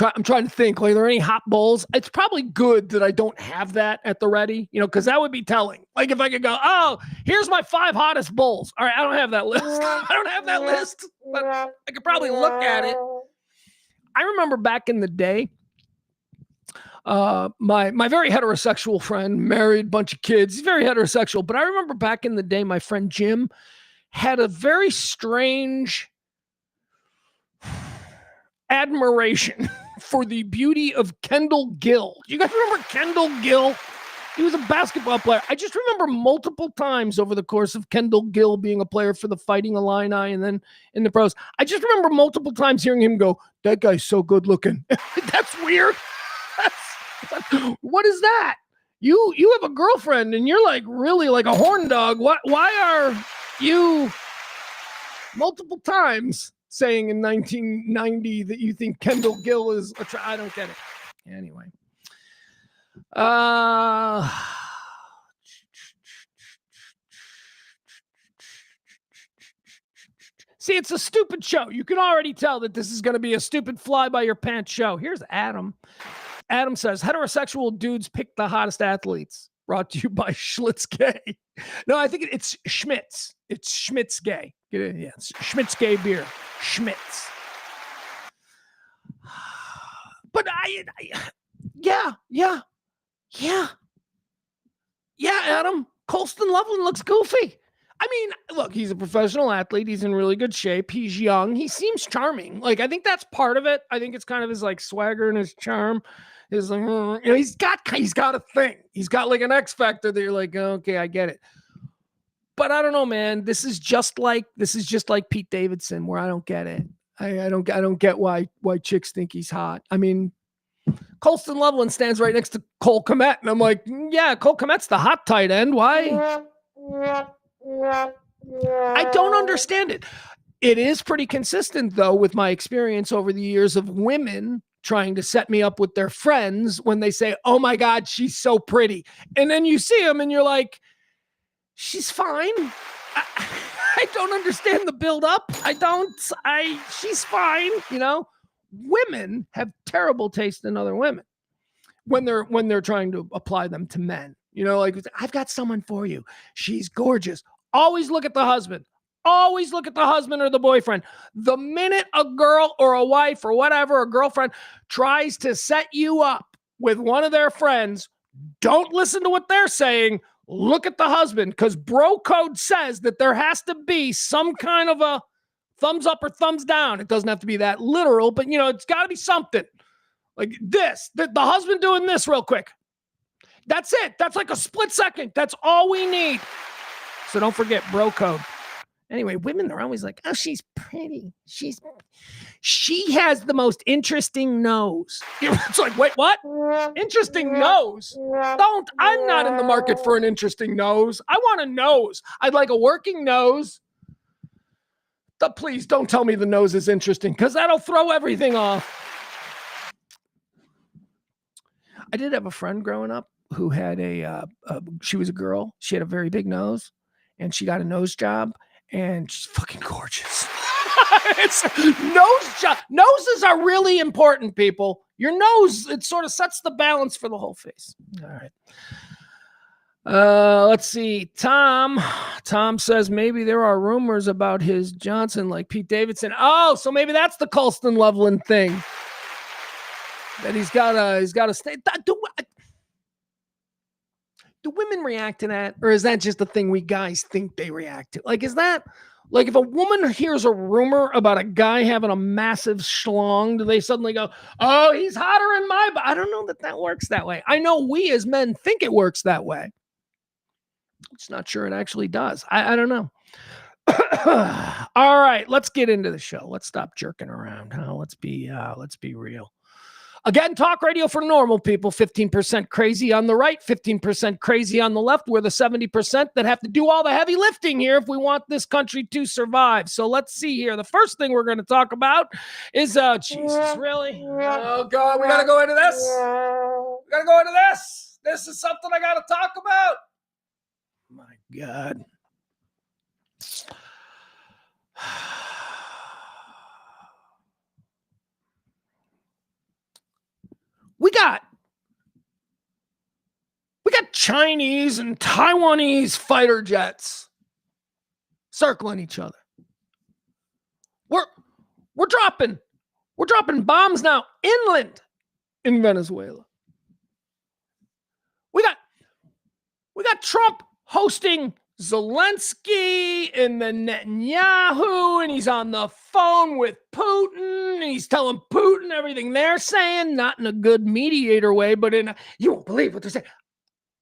I'm trying to think, are there any hot Bulls? It's probably good that I don't have that at the ready, because that would be telling. Like if I could go, oh, here's my 5 hottest Bulls. All right, I don't have that list. But I could probably look at it. I remember back in the day, my very heterosexual friend, married, bunch of kids. He's very heterosexual. But I remember back in the day, my friend Jim had a very strange admiration for the beauty of Kendall Gill. You guys remember Kendall Gill? He was a basketball player. I just remember multiple times over the course of Kendall Gill being a player for the Fighting Illini and then in the pros. I just remember multiple times hearing him go, that guy's so good looking. That's weird. What is that? You have a girlfriend and you're like really like a horn dog. Why are you multiple times saying in 1990 that you think Kendall Gill is I don't get it. Anyway. See, it's a stupid show. You can already tell that this is going to be a stupid fly by your pants show. Here's Adam. Adam says, heterosexual dudes pick the hottest athletes. Brought to you by Schlitz Gay. No, I think it's Schmitz. It's Schmitz Gay. Yeah, it's Schmitz Gay beer. Schmitz. But Yeah. Adam, Colston Loveland looks goofy. I mean, look, he's a professional athlete. He's in really good shape. He's young. He seems charming. Like, I think that's part of it. I think it's kind of his like swagger and his charm. His like, he's got a thing. He's got like an X factor that you're like, okay, I get it. But I don't know, man. This is just like Pete Davidson, where I don't get it. I don't get why chicks think he's hot. I mean, Colston Loveland stands right next to Cole Kmet, and I'm like, yeah, Cole Kmet's the hot tight end. Why? I don't understand it. It is pretty consistent, though, with my experience over the years of women trying to set me up with their friends when they say, oh my God, she's so pretty. And then you see them and you're like, she's fine. I don't understand the build up. She's fine. You know, women have terrible taste in other women when they're trying to apply them to men. You know, like, I've got someone for you. She's gorgeous. Always look at the husband. Always look at the husband or the boyfriend. The minute a girl or a wife or whatever, a girlfriend tries to set you up with one of their friends, don't listen to what they're saying. Look at the husband, because bro code says that there has to be some kind of a thumbs up or thumbs down. It doesn't have to be that literal, but, you know, it's got to be something. Like this, the husband doing this real quick. That's it. That's like a split second. That's all we need. So don't forget bro code. Anyway, women, they're always like, oh, she's pretty. She has the most interesting nose. It's like, wait, what? Interesting nose? I'm not in the market for an interesting nose. I want a nose. I'd like a working nose. But please don't tell me the nose is interesting, because that'll throw everything off. I did have a friend growing up who had she was a girl. She had a very big nose, and she got a nose job, and she's fucking gorgeous. Noses are really important, people. Your nose, it sort of sets the balance for the whole face. All right. Let's see. Tom says maybe there are rumors about his Johnson like Pete Davidson. Oh, so maybe that's the Colston Loveland thing. That he's got to stay. Do women react to that? Or is that just a thing we guys think they react to? Like, is that, like, if a woman hears a rumor about a guy having a massive schlong, do they suddenly go, oh, he's hotter in my I don't know that works that way. I know we as men think it works that way. I'm just not sure it actually does. I don't know. All right, let's get into the show. Let's stop jerking around. Huh? Let's be real. Again, talk radio for normal people. 15% crazy on the right, 15% crazy on the left. We're the 70% that have to do all the heavy lifting here if we want this country to survive. So let's see here. The first thing we're going to talk about is, Jesus, really? Oh, God, we got to go into this. We got to go into this. This is something I got to talk about. My God. We got Chinese and Taiwanese fighter jets circling each other. We're dropping bombs now inland in Venezuela. We got Trump hosting Zelensky and then Netanyahu, and he's on the phone with Putin, and he's telling Putin everything they're saying, not in a good mediator way, but you won't believe what they're saying.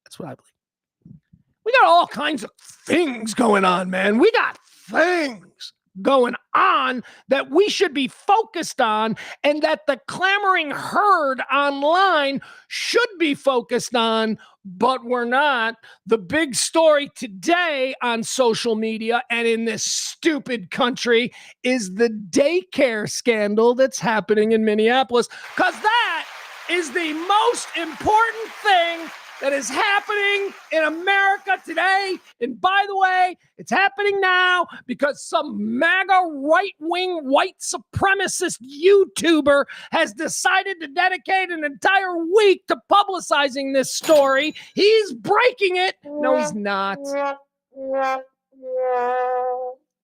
That's what I believe. We got all kinds of things going on, man. We got things going on that we should be focused on, and that the clamoring herd online should be focused on, but we're not. The big story today on social media and in this stupid country is the daycare scandal that's happening in Minneapolis, because that is the most important thing that is happening in America today. And by the way, it's happening now because some MAGA right-wing white supremacist YouTuber has decided to dedicate an entire week to publicizing this story. He's breaking it. No, he's not.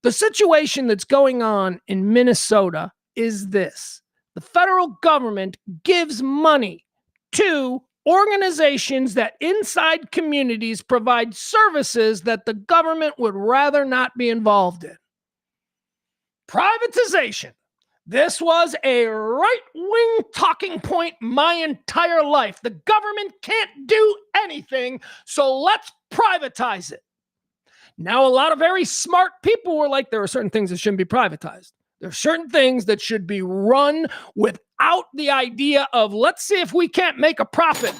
The situation that's going on in Minnesota is this. The federal government gives money 2, organizations that inside communities provide services that the government would rather not be involved in. Privatization. This was a right-wing talking point my entire life. The government can't do anything, so let's privatize it. Now, a lot of very smart people were like, there are certain things that shouldn't be privatized. There are certain things that should be run without the idea of, let's see if we can't make a profit.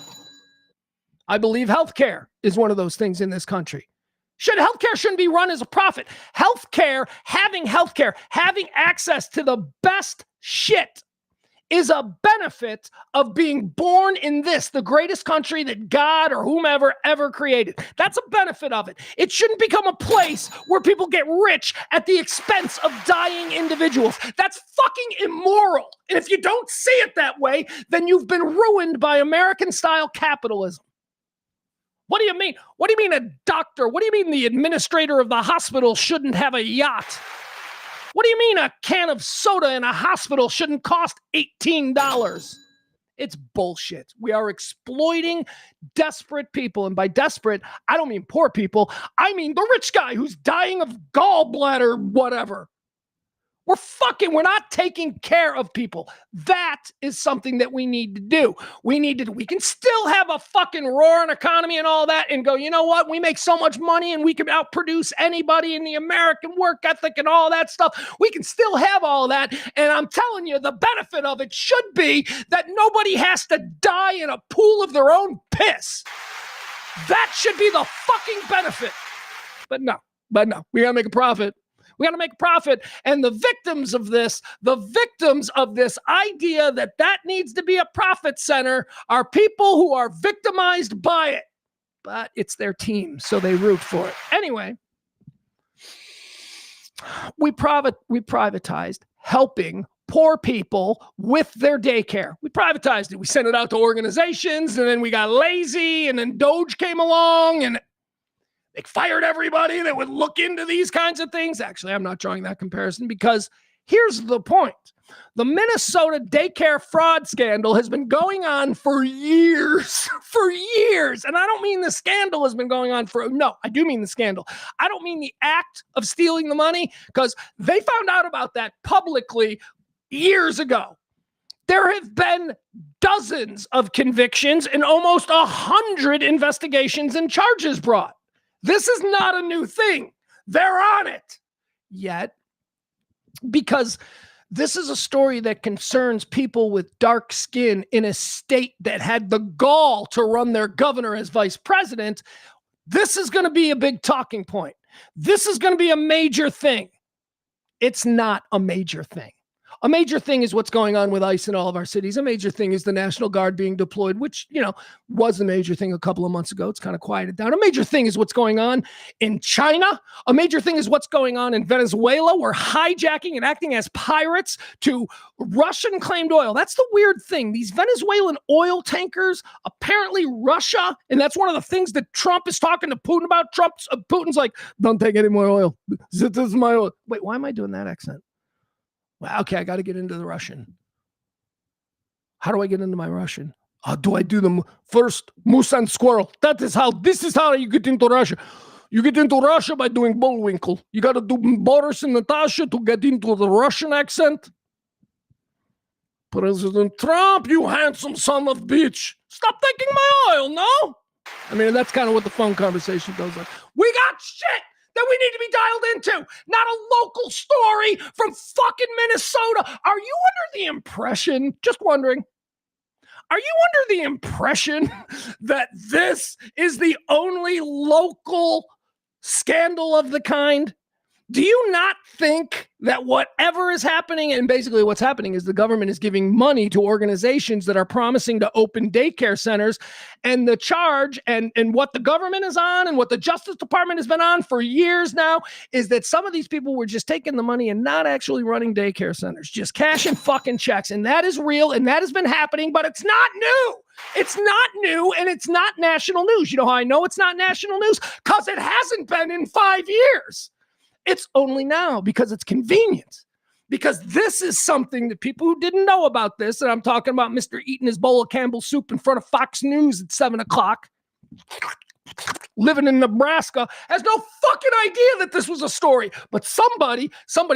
I believe healthcare is one of those things in this country. Healthcare shouldn't be run as a profit. Healthcare, having access to the best shit is a benefit of being born in the greatest country that God or whomever ever created. That's a benefit of it. It shouldn't become a place where people get rich at the expense of dying individuals. That's fucking immoral. And if you don't see it that way, then you've been ruined by American-style capitalism. What do you mean? What do you mean a doctor? What do you mean the administrator of the hospital shouldn't have a yacht? What do you mean a can of soda in a hospital shouldn't cost $18? It's bullshit. We are exploiting desperate people. And by desperate, I don't mean poor people. I mean the rich guy who's dying of gallbladder, whatever. We're not taking care of people. That is something that we need to do. We can still have a fucking roaring economy and all that and go, you know what? We make so much money and we can outproduce anybody in the American work ethic and all that stuff. We can still have all that. And I'm telling you, the benefit of it should be that nobody has to die in a pool of their own piss. That should be the fucking benefit. But no, we gotta make a profit. We got to make a profit. And the victims of this idea that needs to be a profit center are people who are victimized by it. But it's their team, so they root for it. Anyway, we privatized helping poor people with their daycare. We privatized it. We sent it out to organizations, and then we got lazy, and then Doge came along, and they fired everybody that would look into these kinds of things. Actually, I'm not drawing that comparison because here's the point. The Minnesota daycare fraud scandal has been going on for years. And I don't mean the scandal has been going on no, I do mean the scandal. I don't mean the act of stealing the money because they found out about that publicly years ago. There have been dozens of convictions and almost 100 investigations and charges brought. This is not a new thing. They're on it. Yet, because this is a story that concerns people with dark skin in a state that had the gall to run their governor as vice president, this is going to be a big talking point. This is going to be a major thing. It's not a major thing. A major thing is what's going on with ICE in all of our cities. A major thing is the National Guard being deployed, which, was a major thing a couple of months ago. It's kind of quieted down. A major thing is what's going on in China. A major thing is what's going on in Venezuela. We're hijacking and acting as pirates to Russian claimed oil. That's the weird thing. These Venezuelan oil tankers, apparently Russia, and that's one of the things that Trump is talking to Putin about. Putin's like, don't take any more oil. This is my oil. Wait, why am I doing that accent? Well, okay, I got to get into the Russian. How do I get into my Russian? Do I do them first? Moose and squirrel. This is how you get into Russia. You get into Russia by doing Bullwinkle. You got to do Boris and Natasha to get into the Russian accent. President Trump, you handsome son of a bitch. Stop taking my oil, no? I mean, that's kind of what the phone conversation goes like. We got shit that we need to be dialed into, not a local story from fucking Minnesota. Are you under the impression, just wondering, are you under the impression that this is the only local scandal of the kind? Do you not think that whatever is happening, and basically what's happening is the government is giving money to organizations that are promising to open daycare centers, and the charge and what the government is on and what the Justice Department has been on for years now is that some of these people were just taking the money and not actually running daycare centers, just cashing fucking checks. And that is real and that has been happening, but it's not new. It's not new and it's not national news. You know how I know it's not national news? Because it hasn't been in 5 years. It's only now because it's convenient. because this is something that people who didn't know about this, and I'm talking about Mr. eating his bowl of Campbell's soup in front of Fox News at 7 o'clock, living in Nebraska, has no fucking idea that this was a story. But somebody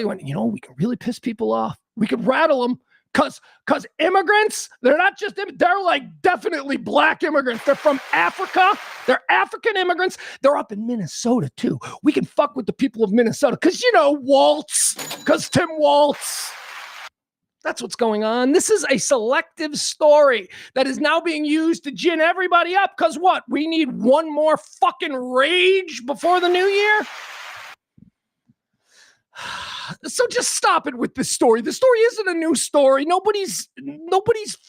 went, you know, we can really piss people off. We could rattle them because immigrants, they're not just, they're like definitely black immigrants. They're from Africa. They're African immigrants. They're up in Minnesota too. We can fuck with the people of Minnesota because, you know, because Tim Waltz. That's what's going on. This is a selective story that is now being used to gin everybody up because what? We need one more fucking rage before the new year? So just stop it with this story. The story isn't a new story. Nobody's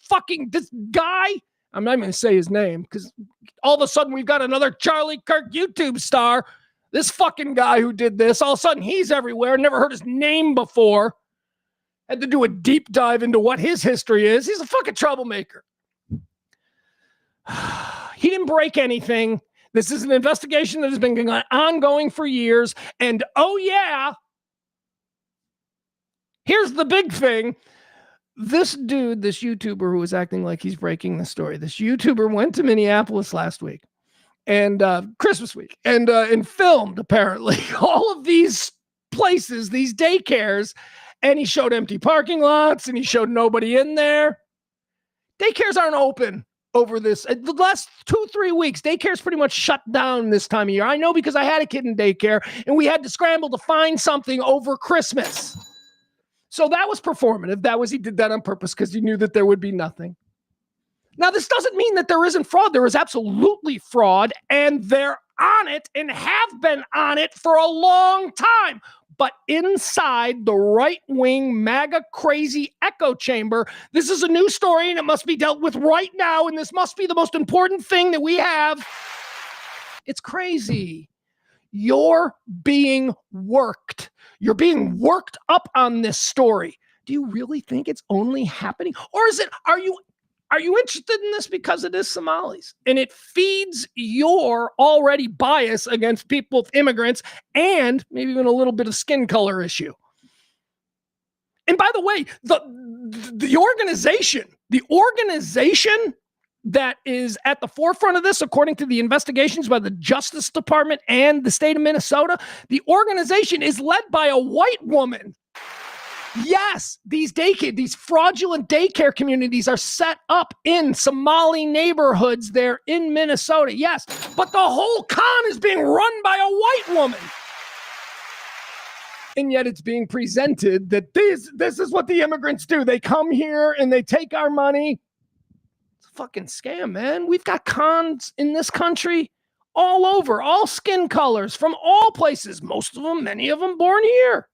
fucking, this guy, I'm not even going to say his name because all of a sudden we've got another Charlie Kirk YouTube star. This fucking guy who did this, all of a sudden he's everywhere. Never heard his name before. Had to do a deep dive into what his history is. He's a fucking troublemaker. He didn't break anything. This is an investigation that has been ongoing for years. And oh yeah, here's the big thing. This dude, this YouTuber who was acting like he's breaking the story, this YouTuber went to Minneapolis last week and Christmas week and filmed apparently all of these places, these daycares. And he showed empty parking lots and he showed nobody in there. Daycares aren't open over this. The last 2-3 weeks, daycare's pretty much shut down this time of year. I know because I had a kid in daycare and we had to scramble to find something over Christmas. So that was performative. He did that on purpose because he knew that there would be nothing. Now, this doesn't mean that there isn't fraud. There is absolutely fraud, and they're on it and have been on it for a long time. But inside the right-wing MAGA crazy echo chamber, this is a new story and it must be dealt with right now. And this must be the most important thing that we have. It's crazy. You're being worked. You're being worked up on this story. Do you really think it's only happening? Or are you interested in this because it is Somalis? And it feeds your already bias against people, immigrants, and maybe even a little bit of skin color issue. And by the way, the organization that is at the forefront of this, according to the investigations by the Justice Department and the state of Minnesota, the organization is led by a white woman. Yes, these fraudulent daycare communities are set up in Somali neighborhoods there in Minnesota. Yes, but the whole con is being run by a white woman. And yet it's being presented that this is what the immigrants do. They come here and they take our money. It's a fucking scam, man. We've got cons in this country all over, all skin colors, from all places. Most of them, many of them born here.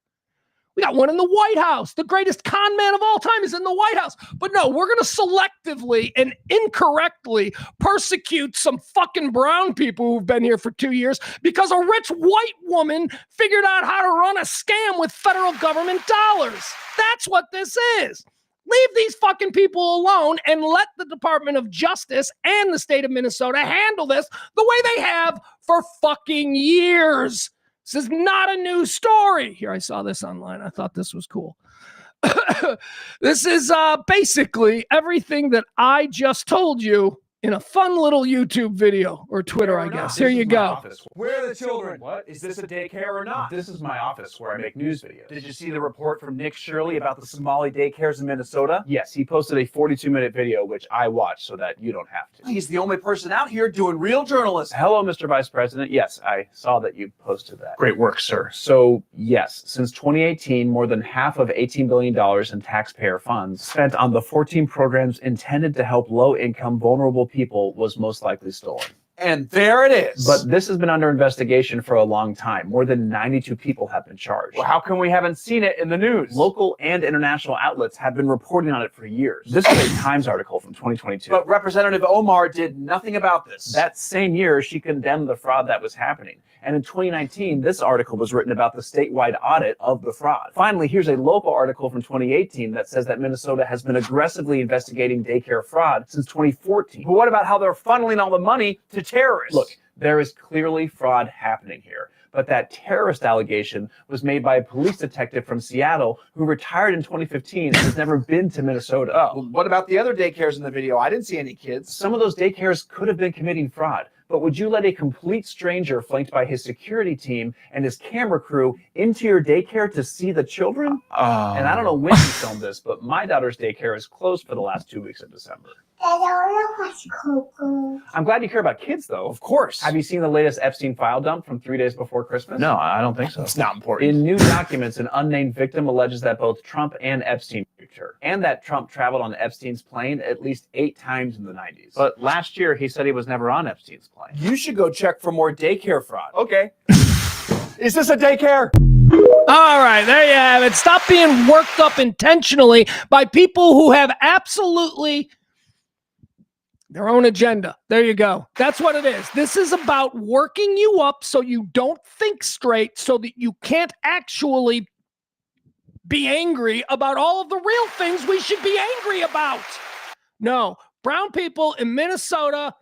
We got one in the White House. The greatest con man of all time is in the White House. But no, we're going to selectively and incorrectly persecute some fucking brown people who've been here for 2 years because a rich white woman figured out how to run a scam with federal government dollars. That's what this is. Leave these fucking people alone and let the Department of Justice and the state of Minnesota handle this the way they have for fucking years. This is not a new story. Here, I saw this online. I thought this was cool. This is basically everything that I just told you in a fun little YouTube video or Twitter, I guess. Here you go. Office. Where are the children? What? Is this a daycare or not? This is my office where I make news videos. Did you see the report from Nick Shirley about the Somali daycares in Minnesota? Yes, he posted a 42-minute video, which I watched so that you don't have to. He's the only person out here doing real journalism. Hello, Mr. Vice President. Yes, I saw that you posted that. Great work, sir. So, yes, since 2018, more than half of $18 billion in taxpayer funds spent on the 14 programs intended to help low-income, vulnerable people was most likely stolen. And there it is. But this has been under investigation for a long time. More than 92 people have been charged. Well, how come we haven't seen it in the news? Local and international outlets have been reporting on it for years. This is a Times article from 2022. But Representative Omar did nothing about this. That same year, she condemned the fraud that was happening. And in 2019, this article was written about the statewide audit of the fraud. Finally, here's a local article from 2018 that says that Minnesota has been aggressively investigating daycare fraud since 2014. But what about how they're funneling all the money to terrorists? Look, there is clearly fraud happening here. but that terrorist allegation was made by a police detective from Seattle who retired in 2015 and has never been to Minnesota. Well, what about the other daycares in the video? I didn't see any kids. Some of those daycares could have been committing fraud, but would you let a complete stranger flanked by his security team and his camera crew into your daycare to see the children? And I don't know when you filmed this, but my daughter's daycare is closed for the last 2 weeks of December. I'm glad you care about kids, though. Of course. Have you seen the latest Epstein file dump from 3 days before Christmas? No, I don't think so. It's not important. In new documents, an unnamed victim alleges that both Trump and Epstein raped her, and that Trump traveled on Epstein's plane at least 8 times in the 90s. But last year, he said he was never on Epstein's plane. You should go check for more daycare fraud. Okay. Is this a daycare? All right, there you have it. Stop being worked up intentionally by people who have absolutely their own agenda. There you go. That's what it is. This is about working you up so you don't think straight, so that you can't actually be angry about all of the real things we should be angry about. No, brown people in Minnesota,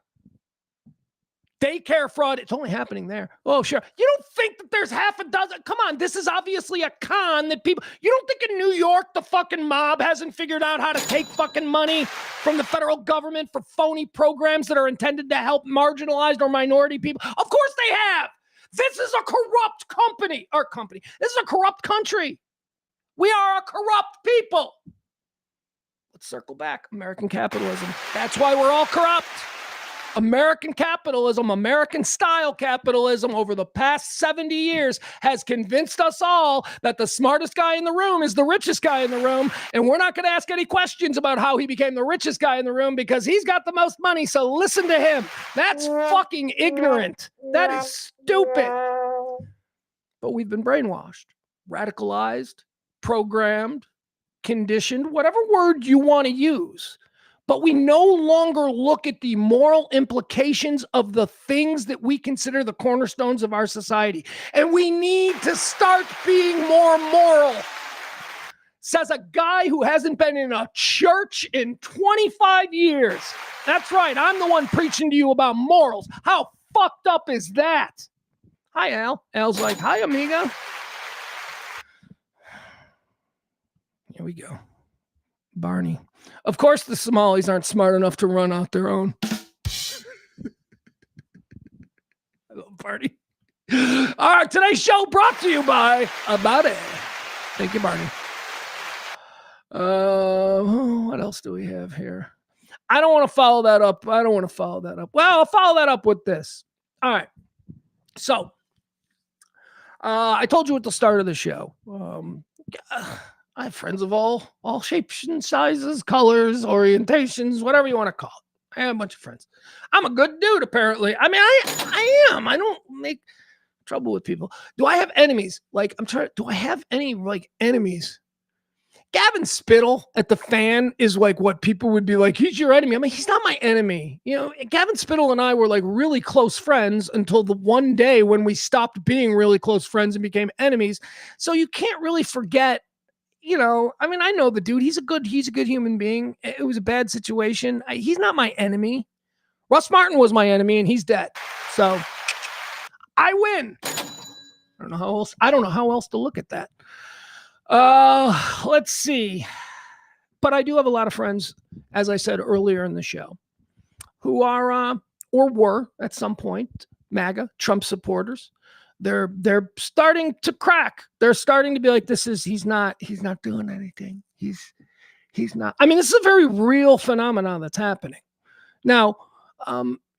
daycare fraud, it's only happening there. Oh, sure. You don't think that there's half a dozen? Come on, this is obviously a con that people, you don't think in New York the fucking mob hasn't figured out how to take fucking money from the federal government for phony programs that are intended to help marginalized or minority people? Of course they have. This is a corrupt company. This is a corrupt country. We are a corrupt people. Let's circle back. American capitalism. That's why we're all corrupt. American capitalism, American style capitalism over the past 70 years has convinced us all that the smartest guy in the room is the richest guy in the room. And we're not going to ask any questions about how he became the richest guy in the room because he's got the most money. So listen to him. That's fucking ignorant. That is stupid. But we've been brainwashed, radicalized, programmed, conditioned, whatever word you want to use. But we no longer look at the moral implications of the things that we consider the cornerstones of our society. And we need to start being more moral. Says a guy who hasn't been in a church in 25 years. That's right. I'm the one preaching to you about morals. How fucked up is that? Hi, Al. Al's like, hi, amiga. Here we go. Barney. Of course, the Somalis aren't smart enough to run out their own. I love Barney. All right, today's show brought to you by About It. Thank you, Barney. What else do we have here? I don't want to follow that up. Well, I'll follow that up with this. All right. So, I told you at the start of the show, I have friends of all shapes and sizes, colors, orientations, whatever you want to call it. I have a bunch of friends. I'm a good dude, apparently. I mean, I am. I don't make trouble with people. Do I have enemies? Like, do I have any, like, enemies? Gavin Spittle at the Fan is like what people would be like, he's your enemy. I mean, he's not my enemy. You know, Gavin Spittle and I were like really close friends until the one day when we stopped being really close friends and became enemies. So you can't really forget. You know, I mean, I know the dude. He's a good human being. It was a bad situation. He's not my enemy. Russ Martin was my enemy, and he's dead. So I win. I don't know how else to look at that. Let's see. But I do have a lot of friends, as I said earlier in the show, who are or were at some point MAGA, Trump supporters. They're starting to crack. They're starting to be like, he's not doing anything. He's not. I mean, this is a very real phenomenon that's happening. Now,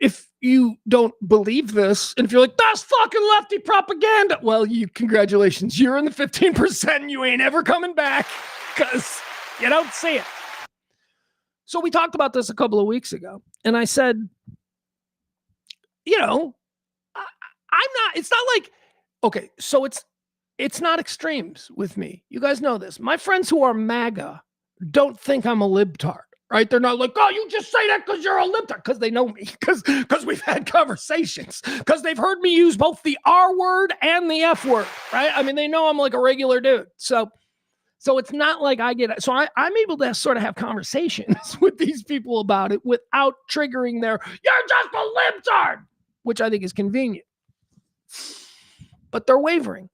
if you don't believe this, and if you're like, that's fucking lefty propaganda, well, congratulations. You're in the 15% and you ain't ever coming back because you don't see it. So we talked about this a couple of weeks ago, and I said, you know, it's not like, okay, so it's not extremes with me. You guys know this. My friends who are MAGA don't think I'm a libtard, right? They're not like, oh, you just say that because you're a libtard, because they know me, because we've had conversations, because they've heard me use both the R word and the F word, right? I mean, they know I'm like a regular dude. So it's not like I'm able to sort of have conversations with these people about it without triggering you're just a libtard, which I think is convenient. but they're wavering.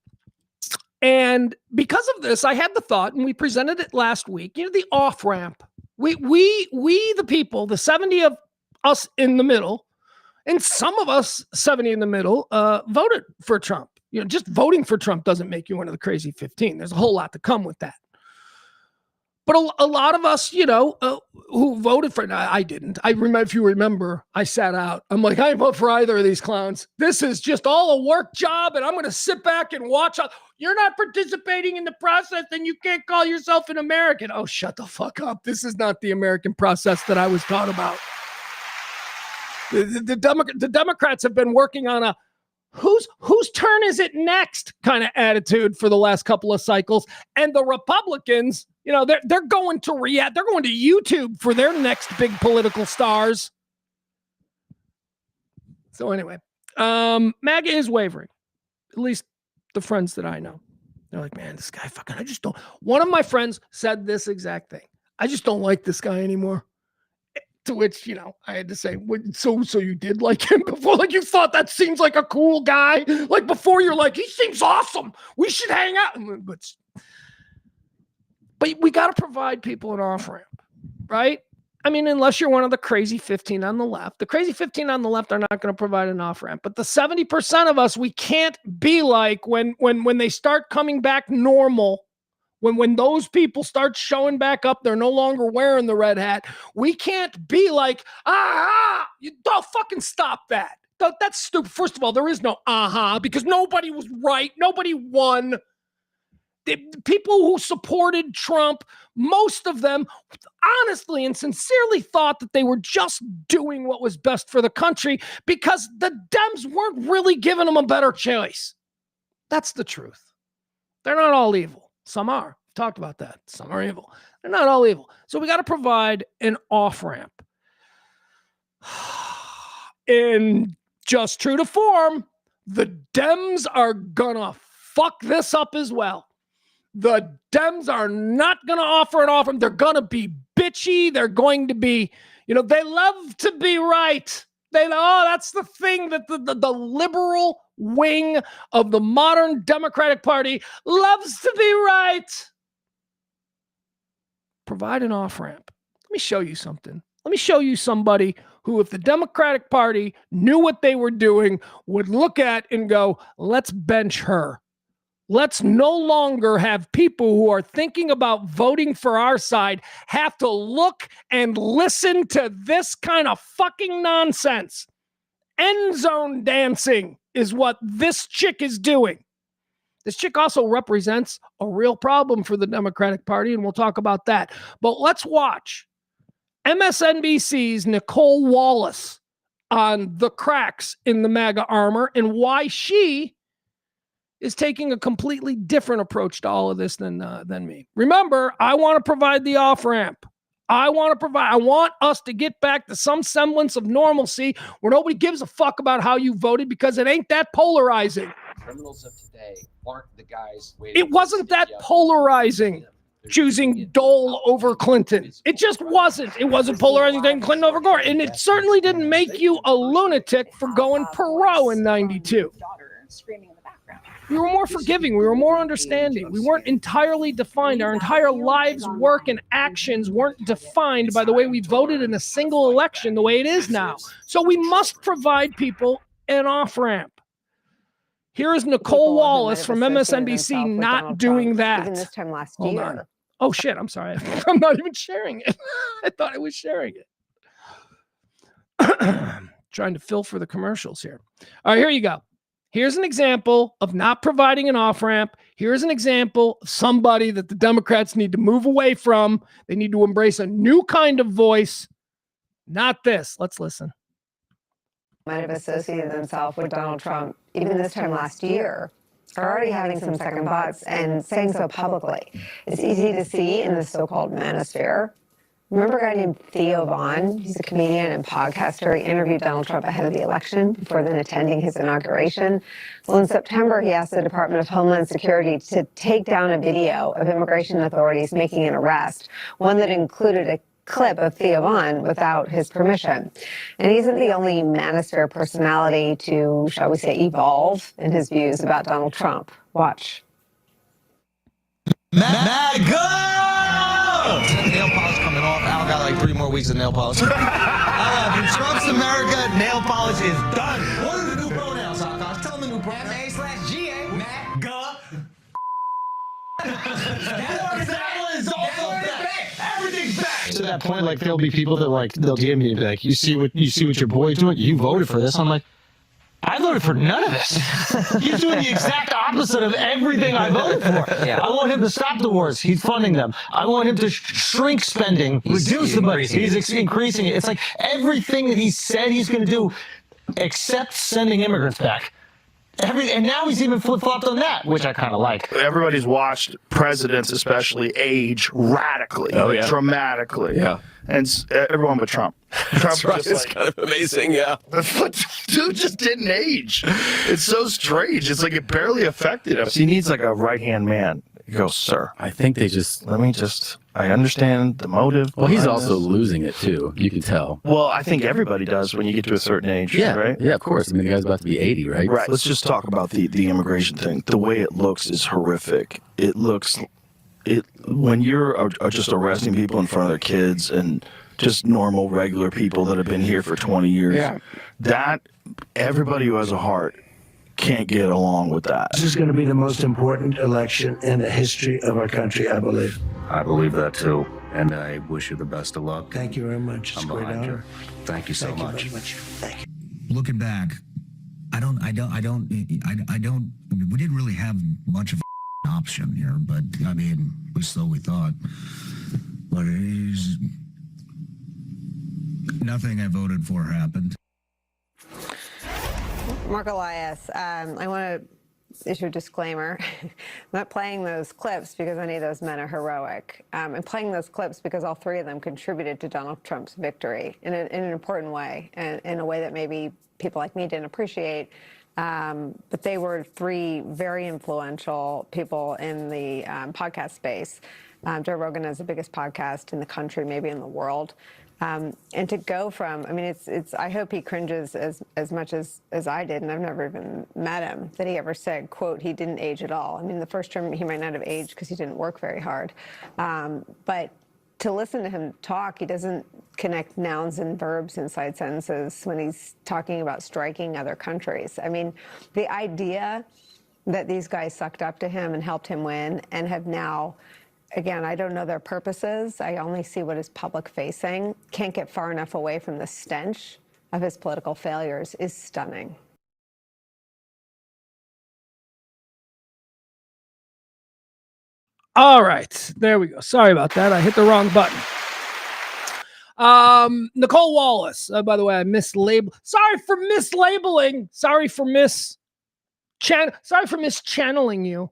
And because of this, I had the thought, and we presented it last week, the off-ramp. We the people, the 70 of us in the middle, and some of us 70 in the middle, voted for Trump. Just voting for Trump doesn't make you one of the crazy 15. There's a whole lot to come with that. But a lot of us, who voted for it, I didn't. I remember, if you remember, I sat out. I'm like, I ain't vote for either of these clowns. This is just all a work job, and I'm going to sit back and watch. You're not participating in the process, then you can't call yourself an American. Oh, shut the fuck up. This is not the American process that I was taught about. The Democrats have been working on a whose turn is it next kind of attitude for the last couple of cycles. And the Republicans, they're going to react. They're going to YouTube for their next big political stars. So anyway, MAGA is wavering. At least the friends that I know. They're like, man, this guy I just don't. One of my friends said this exact thing. I just don't like this guy anymore. To which, I had to say, so you did like him before? Like, you thought that seems like a cool guy? Like, before you're like, he seems awesome. We should hang out. But we got to provide people an off-ramp, right? I mean, unless you're one of the crazy 15 on the left. The crazy 15 on the left are not going to provide an off-ramp. But the 70% of us, we can't be like when they start coming back normal. When those people start showing back up, they're no longer wearing the red hat. We can't be like, you don't fucking stop that. That's stupid. First of all, there is no because nobody was right. Nobody won. The people who supported Trump, most of them honestly and sincerely thought that they were just doing what was best for the country because the Dems weren't really giving them a better choice. That's the truth. They're not all evil. Some are. We've talked about that. Some are evil. They're not all evil. So we got to provide an off-ramp. And just true to form, the Dems are gonna fuck this up as well. The Dems are not gonna offer an off-ramp. They're gonna be bitchy. They're going to be, they love to be right. That's the thing that the liberal wing of the modern Democratic Party loves to be right. Provide an off-ramp. Let me show you something. Let me show you somebody who, if the Democratic Party knew what they were doing, would look at and go, let's bench her. Let's no longer have people who are thinking about voting for our side have to look and listen to this kind of fucking nonsense. End zone dancing is what this chick is doing. This chick also represents a real problem for the Democratic Party, and we'll talk about that. But let's watch MSNBC's Nicole Wallace on the cracks in the MAGA armor and why she is taking a completely different approach to all of this than me. Remember, I want to provide the off-ramp. I want us to get back to some semblance of normalcy where nobody gives a fuck about how you voted because it ain't that polarizing. Criminals of today aren't the guys waiting. It wasn't that polarizing. Choosing Dole over Clinton. It just wasn't. It wasn't polarizing than Clinton over Gore. And it certainly didn't make you a lunatic for going Perot in 92. We were more forgiving. We were more understanding. We weren't entirely defined. Our entire lives, work, and actions weren't defined by the way we voted in a single election the way it is now. So we must provide people an off-ramp. Here is Nicole Wallace from MSNBC not doing that. Even this time last Hold year. on. Oh, shit. I'm sorry. I'm not even sharing it. I thought I was sharing it. Trying to fill for the commercials here. All right, here you go. Here's an example of not providing an off-ramp. Here's an example of somebody that the Democrats need to move away from. They need to embrace a new kind of voice. Not this. Let's listen. Might have associated themselves with Donald Trump, even this time last year, are already having some second thoughts and saying so publicly. It's easy to see in the so-called manosphere. Remember a guy named Theo Vaughn? He's a comedian and podcaster. He interviewed Donald Trump ahead of the election before then attending his inauguration. Well, in September, he asked the Department of Homeland Security to take down a video of immigration authorities making an arrest, one that included a clip of Theo Von without his permission. And he isn't the only manosphere personality to, shall we say, evolve in his views about Donald Trump. Watch. MAGA! Nail polish coming off. Al got like 3 more weeks of nail polish. Trump's America, nail polish is done. What are the new pronouns, Akash? Tell them the new pronouns. MA/GA. MAGA. That one is also back. Everything's back. To that point, like there'll be people that like they'll DM me and be like, you see what your boy's doing? You voted for this. I'm like, I voted for none of this. He's doing the exact opposite of everything I voted for. Yeah. I want him to stop the wars. He's funding them. I want him to shrink spending, reduce the budget. He's increasing it. It's like everything that he said he's going to do, except sending immigrants back. And now he's even flip-flopped on that, which I kind of like. Everybody's watched presidents, especially, age radically, dramatically. Yeah. And everyone but Trump. Trump Right. It's kind of amazing, yeah. Dude just didn't age. It's so strange. It's like it barely affected him. He needs like a right-hand man. He goes, sir, I think they just... I understand the motive. Well, he's also losing it, too. You can tell. Well, I think everybody does when you get to a certain age, right? Yeah, of course. I mean, the guy's about to be 80, right? Right. Let's just talk about the immigration thing. The way it looks is horrific. When you're just arresting people in front of their kids and just normal, regular people that have been here for 20 years, that everybody who has a heart can't get along with that. This is going to be the most important election in the history of our country, I believe. I believe that too, and I wish you the best of luck. Thank you very much. It's a great honor. Thank you so much. Thank you. Looking back, we didn't really have much of an option here, but I mean, at least so we thought. But nothing I voted for happened. Mark Elias, I want to issue a disclaimer. I'm not playing those clips because any of those men are heroic. I'm playing those clips because all 3 of them contributed to Donald Trump's victory in an important way, and in a way that maybe people like me didn't appreciate. But they were 3 very influential people in the podcast space. Joe Rogan has the biggest podcast in the country, maybe in the world. And to go from, I mean, it's. I hope he cringes as much as I did, and I've never even met him, that he ever said, quote, he didn't age at all. I mean, the first term he might not have aged because he didn't work very hard. But to listen to him talk, he doesn't connect nouns and verbs inside sentences when he's talking about striking other countries. I mean, the idea that these guys sucked up to him and helped him win and have now... Again, I don't know their purposes. I only see what is public facing. Can't get far enough away from the stench of his political failures is stunning. All right, there we go. Sorry about that. I hit the wrong button. Nicole Wallace. By the way, I mislabeled. Sorry for mislabeling. Sorry for mischanneling you.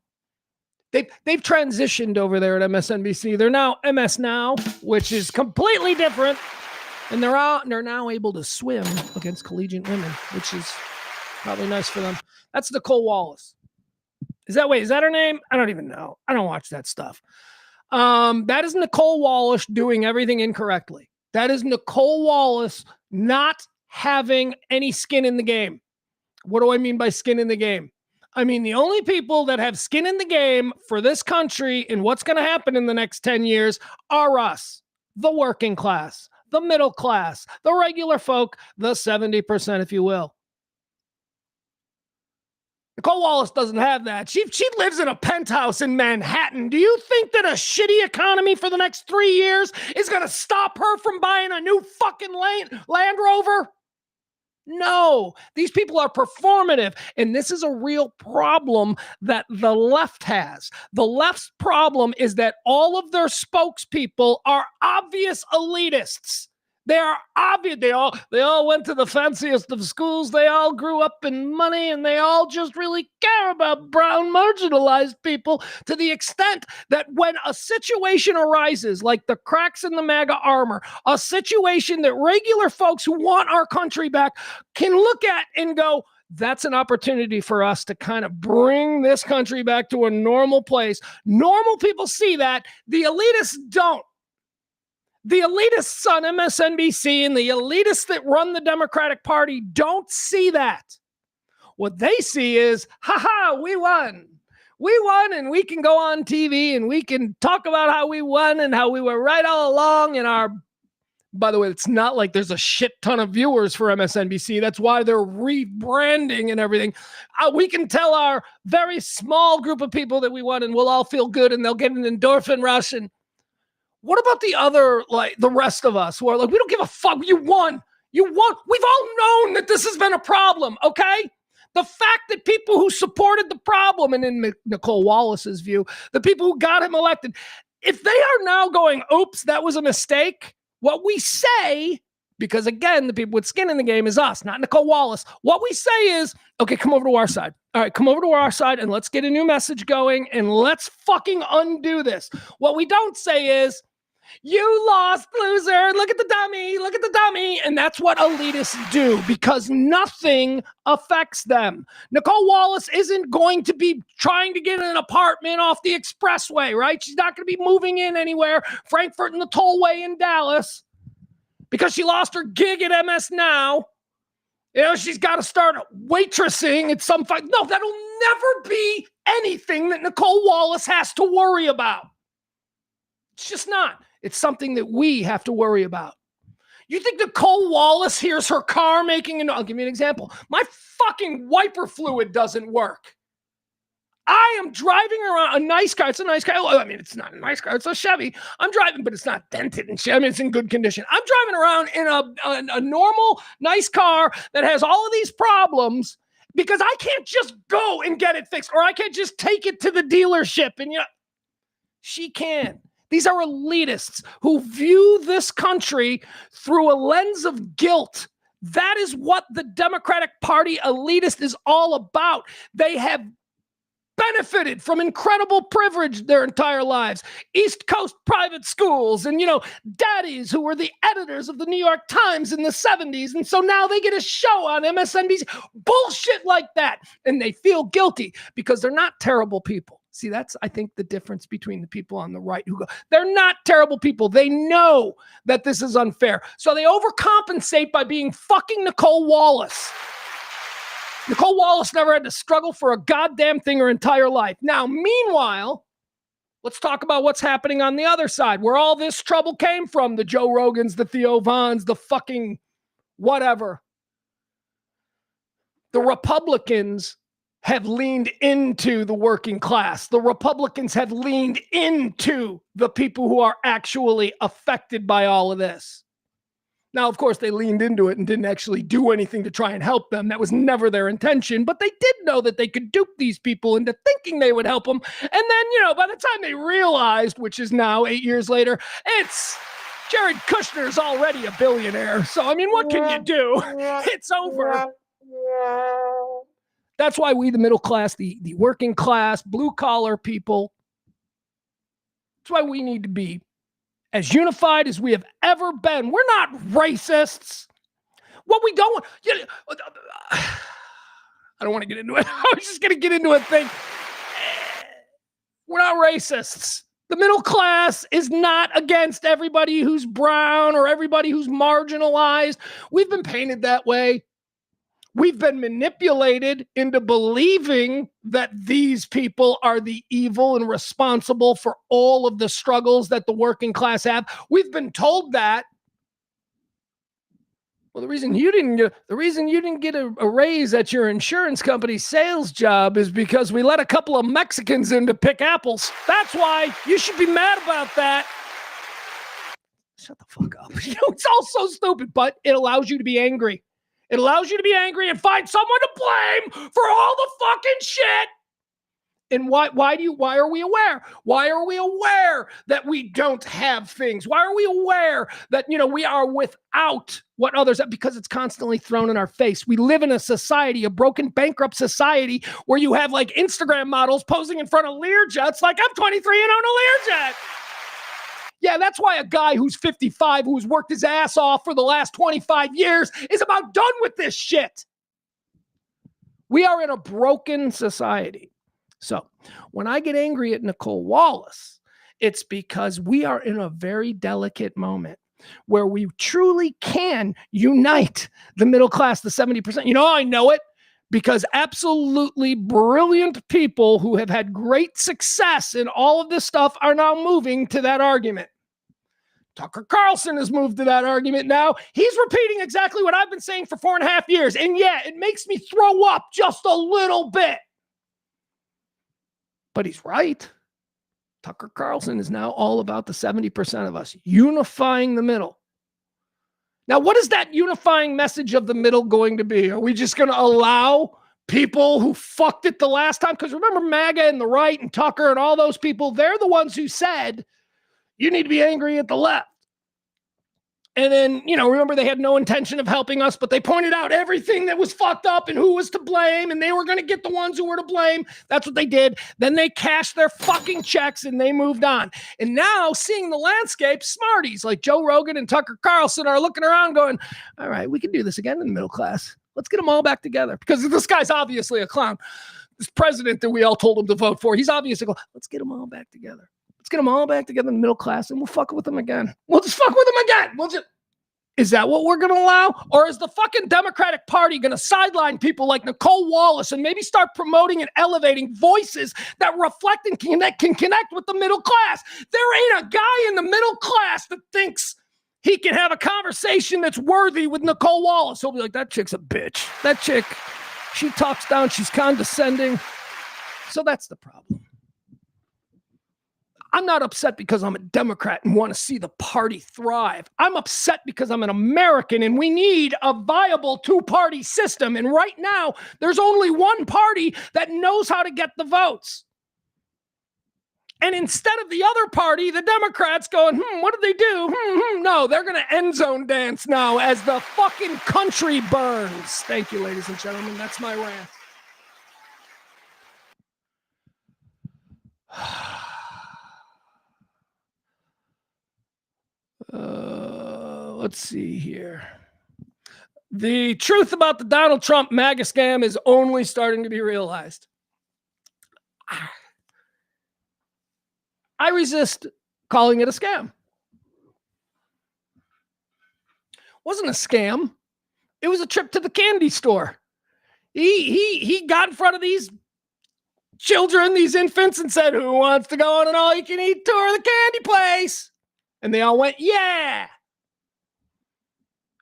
They've transitioned over there at MSNBC. They're now MS Now, which is completely different, and they're now able to swim against collegiate women, which is probably nice for them. That's Nicole Wallace. Is that her name? I don't even know. I don't watch that stuff. That is Nicole Wallace doing everything incorrectly. That is Nicole Wallace not having any skin in the game. What do I mean by skin in the game? I mean, the only people that have skin in the game for this country and what's going to happen in the next 10 years are us, the working class, the middle class, the regular folk, the 70%, if you will. Nicole Wallace doesn't have that. She lives in a penthouse in Manhattan. Do you think that a shitty economy for the next 3 years is going to stop her from buying a new fucking Land Rover? No, these people are performative, and this is a real problem that the left has. The left's problem is that all of their spokespeople are obvious elitists. They are obvious. They all went to the fanciest of schools. They all grew up in money, and they all just really care about brown marginalized people to the extent that when a situation arises, like the cracks in the MAGA armor, a situation that regular folks who want our country back can look at and go, that's an opportunity for us to kind of bring this country back to a normal place. Normal people see that. The elitists don't. The elitists on MSNBC and the elitists that run the Democratic Party don't see that. What they see is, haha, we won. We won, and we can go on TV and we can talk about how we won and how we were right all along in our... By the way, it's not like there's a shit ton of viewers for MSNBC. That's why they're rebranding and everything. We can tell our very small group of people that we won, and we'll all feel good, and they'll get an endorphin rush. And what about the other, like the rest of us who are like, we don't give a fuck. You won. You won. We've all known that this has been a problem, okay? The fact that people who supported the problem, and in Nicole Wallace's view, the people who got him elected, if they are now going, oops, that was a mistake, what we say, because again, the people with skin in the game is us, not Nicole Wallace. What we say is, okay, come over to our side. All right, come over to our side and let's get a new message going and let's fucking undo this. What we don't say is, you lost, loser. Look at the dummy. Look at the dummy. And that's what elitists do because nothing affects them. Nicole Wallace isn't going to be trying to get an apartment off the expressway, right? She's not going to be moving in anywhere, Frankfurt and the tollway in Dallas, because she lost her gig at MS Now. You know, she's got to start waitressing at some fight. No, that'll never be anything that Nicole Wallace has to worry about. It's just not. It's something that we have to worry about. You think Nicole Wallace hears her car making an... I'll give you an example. My fucking wiper fluid doesn't work. I am driving around a nice car. It's a nice car. I mean, it's not a nice car. It's a Chevy. I'm driving, but it's not dented and shit. I mean, it's in good condition. I'm driving around in a normal, nice car that has all of these problems because I can't just go and get it fixed, or I can't just take it to the dealership. And you know, she can. These are elitists who view this country through a lens of guilt. That is what the Democratic Party elitist is all about. They have benefited from incredible privilege their entire lives. East Coast private schools and, you know, daddies who were the editors of the New York Times in the 70s. And so now they get a show on MSNBC. Bullshit like that. And they feel guilty because they're not terrible people. See, that's, I think, the difference between the people on the right who go, they're not terrible people. They know that this is unfair. So they overcompensate by being fucking Nicole Wallace. Nicole Wallace never had to struggle for a goddamn thing her entire life. Now, meanwhile, let's talk about what's happening on the other side, where all this trouble came from. The Joe Rogans, the Theo Vons, the fucking whatever. The Republicans have leaned into the working class. The Republicans have leaned into the people who are actually affected by all of this. Now, of course, they leaned into it and didn't actually do anything to try and help them. That was never their intention, but they did know that they could dupe these people into thinking they would help them. And then, you know, by the time they realized, which is now 8 years later, it's Jared Kushner's already a billionaire. So, I mean, what can you do? It's over. That's why we, the middle class, the working class, blue collar people, that's why we need to be as unified as we have ever been. We're not racists. What we don't want, I don't want to get into it. I was just going to get into a thing. We're not racists. The middle class is not against everybody who's brown or everybody who's marginalized. We've been painted that way. We've been manipulated into believing that these people are the evil and responsible for all of the struggles that the working class have. We've been told that. Well, the reason you didn't get a raise at your insurance company's sales job is because we let a couple of Mexicans in to pick apples. That's why. You should be mad about that. Shut the fuck up. You know, it's all so stupid, but it allows you to be angry. It allows you to be angry and find someone to blame for all the fucking shit. And why are we aware? Why are we aware that we don't have things? Why are we aware that, you know, we are without what others have? Because it's constantly thrown in our face. We live in a society, a broken, bankrupt society where you have like Instagram models posing in front of Learjets like, I'm 23 and own a Learjet. Yeah, that's why a guy who's 55, who's worked his ass off for the last 25 years, is about done with this shit. We are in a broken society. So when I get angry at Nicole Wallace It's because we are in a very delicate moment where we truly can unite the middle class, the 70%. You know, I know it because absolutely brilliant people who have had great success in all of this stuff are now moving to that argument. Tucker Carlson has moved to that argument now. He's repeating exactly what I've been saying for 4.5 years. And yeah, it makes me throw up just a little bit. But he's right. Tucker Carlson is now all about the 70% of us, unifying the middle. Now, what is that unifying message of the middle going to be? Are we just going to allow people who fucked it the last time? Because remember, MAGA and the right and Tucker and all those people, they're the ones who said, you need to be angry at the left. And then, you know, remember they had no intention of helping us, but they pointed out everything that was fucked up and who was to blame, and they were going to get the ones who were to blame. That's what they did. Then they cashed their fucking checks and they moved on. And now, seeing the landscape, smarties like Joe Rogan and Tucker Carlson are looking around going, all right, we can do this again in the middle class. Let's get them all back together. Because this guy's obviously a clown. This president that we all told him to vote for, he's obviously going, let's get them all back together. Let's get them all back together in the middle class and we'll fuck with them again. We'll just fuck with them again. Is that what we're going to allow? Or is the fucking Democratic Party going to sideline people like Nicole Wallace and maybe start promoting and elevating voices that reflect and can connect with the middle class? There ain't a guy in the middle class that thinks he can have a conversation that's worthy with Nicole Wallace. He'll be like, that chick's a bitch. That chick, she talks down, she's condescending. So that's the problem. I'm not upset because I'm a Democrat and want to see the party thrive. I'm upset because I'm an American and we need a viable two-party system. And right now, there's only one party that knows how to get the votes. And instead of the other party, the Democrats going, what did they do? No, they're going to end zone dance now as the fucking country burns. Thank you, ladies and gentlemen. That's my rant. Let's see here. The truth about the Donald Trump MAGA scam is only starting to be realized. I resist calling it a scam. It wasn't a scam. It was a trip to the candy store. He got in front of these children, these infants, and said, who wants to go on an all-you-can-eat tour of the candy place? And they all went, yeah.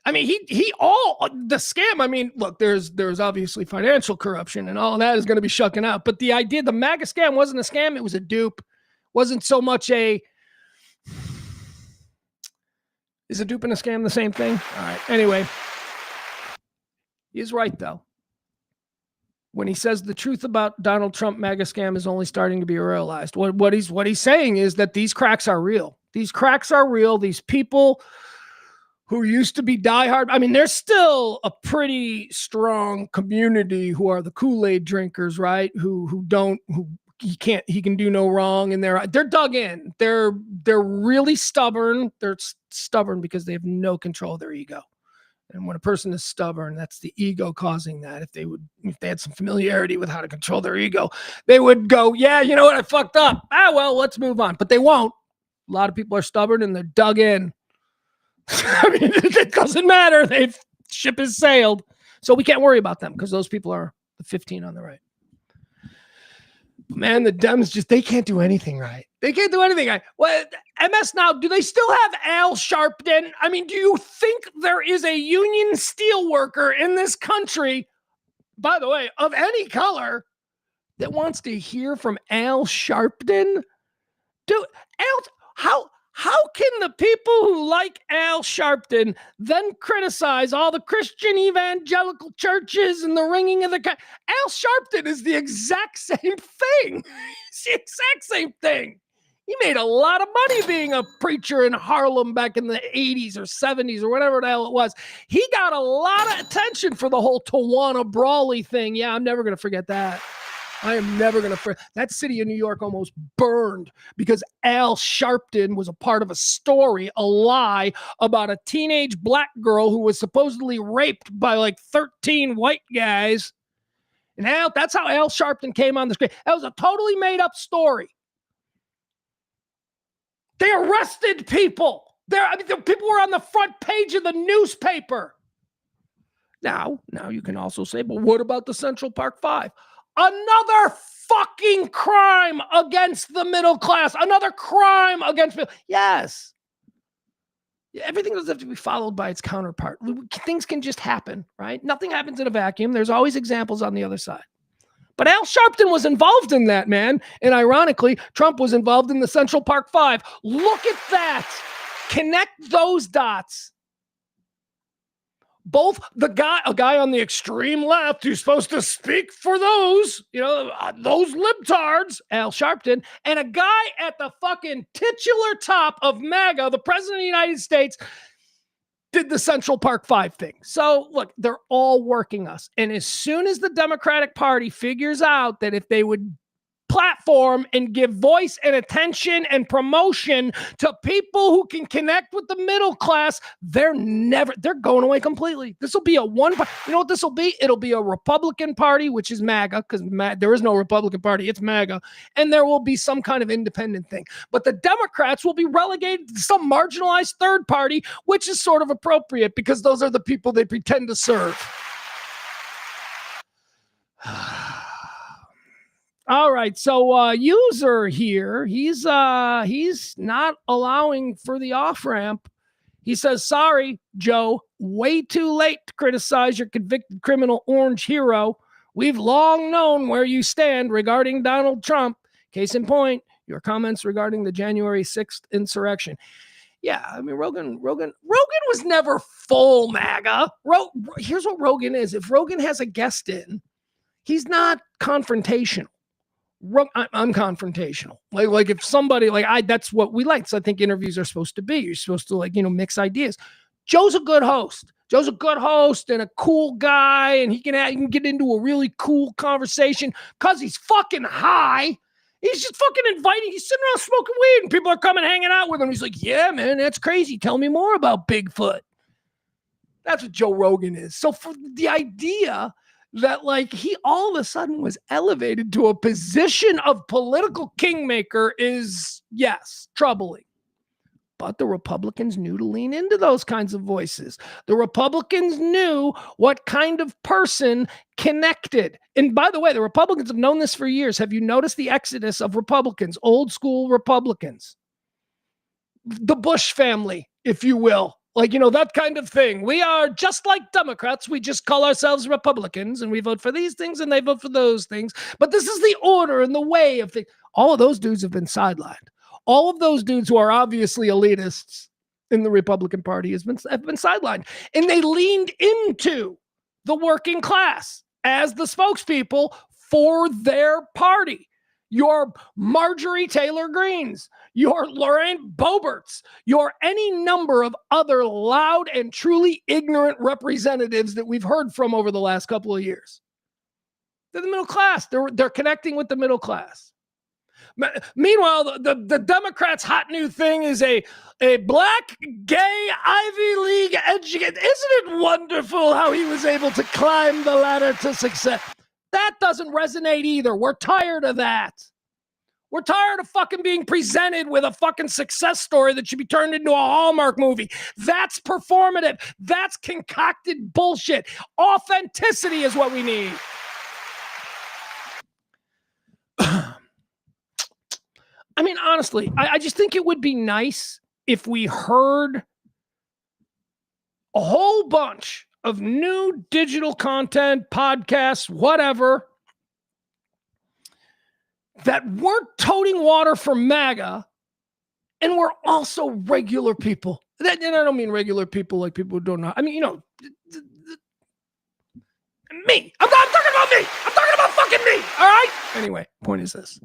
I mean, the scam, I mean, look, there's obviously financial corruption and all of that is going to be shucking out. But the idea, the MAGA scam wasn't a scam. It was a dupe. Wasn't so much is a dupe and a scam the same thing? All right. Anyway, he's right, though. When he says the truth about Donald Trump MAGA scam is only starting to be realized. What he's saying is that these cracks are real. These cracks are real. These people who used to be diehard. I mean, there's still a pretty strong community who are the Kool-Aid drinkers, right? Who he can do no wrong, and they're dug in. They're really stubborn. They're stubborn because they have no control of their ego. And when a person is stubborn, that's the ego causing that. If they had some familiarity with how to control their ego, they would go, yeah, you know what, I fucked up. Well, let's move on. But they won't. A lot of people are stubborn and they're dug in. I mean, it doesn't matter. Ship has sailed. So we can't worry about them because those people are the 15 on the right. Man, the Dems they can't do anything right. They can't do anything right. Well, MS Now, do they still have Al Sharpton? I mean, do you think there is a union steelworker in this country, by the way, of any color, that wants to hear from Al Sharpton? How can the people who like Al Sharpton then criticize all the Christian evangelical churches and the ringing of the... Al Sharpton is the exact same thing. It's the exact same thing. He made a lot of money being a preacher in Harlem back in the 80s or 70s or whatever the hell it was. He got a lot of attention for the whole Tawana Brawley thing. Yeah, I'm never going to forget that. I am never going to forget. That city of New York almost burned because Al Sharpton was a part of a story, a lie about a teenage black girl who was supposedly raped by like 13 white guys. And that's how Al Sharpton came on the screen. That was a totally made up story. They arrested people. The people were on the front page of the newspaper. Now you can also say, but what about the Central Park Five? Another fucking crime against the middle class. Another crime against yes. Everything doesn't have to be followed by its counterpart. Things can just happen, right? Nothing happens in a vacuum. There's always examples on the other side. But Al Sharpton was involved in that, man. And ironically, Trump was involved in the Central Park Five. Look at that. Connect those dots. Both a guy on the extreme left who's supposed to speak for those, those libtards, Al Sharpton, and a guy at the fucking titular top of MAGA, the president of the United States, did the Central Park Five thing. So look, they're all working us. And as soon as the Democratic Party figures out that if they would platform and give voice and attention and promotion to people who can connect with the middle class, they're going away completely. This will be you know what this will be? It'll be a Republican Party, which is MAGA, because there is no Republican Party, it's MAGA, and there will be some kind of independent thing. But the Democrats will be relegated to some marginalized third party, which is sort of appropriate because those are the people they pretend to serve. All right, so user here, he's not allowing for the off-ramp. He says, sorry, Joe, way too late to criticize your convicted criminal orange hero. We've long known where you stand regarding Donald Trump. Case in point, your comments regarding the January 6th insurrection. Yeah, I mean, Rogan was never full MAGA. Here's what Rogan is. If Rogan has a guest in, he's not confrontational. I'm confrontational. Like if somebody that's what we like. So I think interviews are supposed to be. You're supposed to mix ideas. Joe's a good host. Joe's a good host and a cool guy, and he can get into a really cool conversation because he's fucking high. He's just fucking inviting. He's sitting around smoking weed, and people are coming hanging out with him. He's like, yeah, man, that's crazy. Tell me more about Bigfoot. That's what Joe Rogan is. So for the idea that he all of a sudden was elevated to a position of political kingmaker is, yes, troubling. But the Republicans knew to lean into those kinds of voices. The Republicans knew what kind of person connected. And by the way, the Republicans have known this for years. Have you noticed the exodus of Republicans, old school Republicans? The Bush family, if you will. That kind of thing. We are just like Democrats. We just call ourselves Republicans, and we vote for these things, and they vote for those things. But this is the order and the way of things. All of those dudes have been sidelined. All of those dudes who are obviously elitists in the Republican Party have been sidelined. And they leaned into the working class as the spokespeople for their party. Your Marjorie Taylor Greens, your Lorraine Boeberts, your any number of other loud and truly ignorant representatives that we've heard from over the last couple of years. They're the middle class. They're connecting with the middle class. Meanwhile, the Democrats' hot new thing is a black, gay, Ivy League educated. Isn't it wonderful how he was able to climb the ladder to success? That doesn't resonate either. We're tired of that. We're tired of fucking being presented with a fucking success story that should be turned into a Hallmark movie. That's performative. That's concocted bullshit. Authenticity is what we need. I mean, honestly, I just think it would be nice if we heard a whole bunch of new digital content, podcasts, whatever, that weren't toting water for MAGA and were also regular people. And I don't mean regular people like people who don't know. I mean, me. I'm talking about me. I'm talking about fucking me. All right? Anyway, point is this.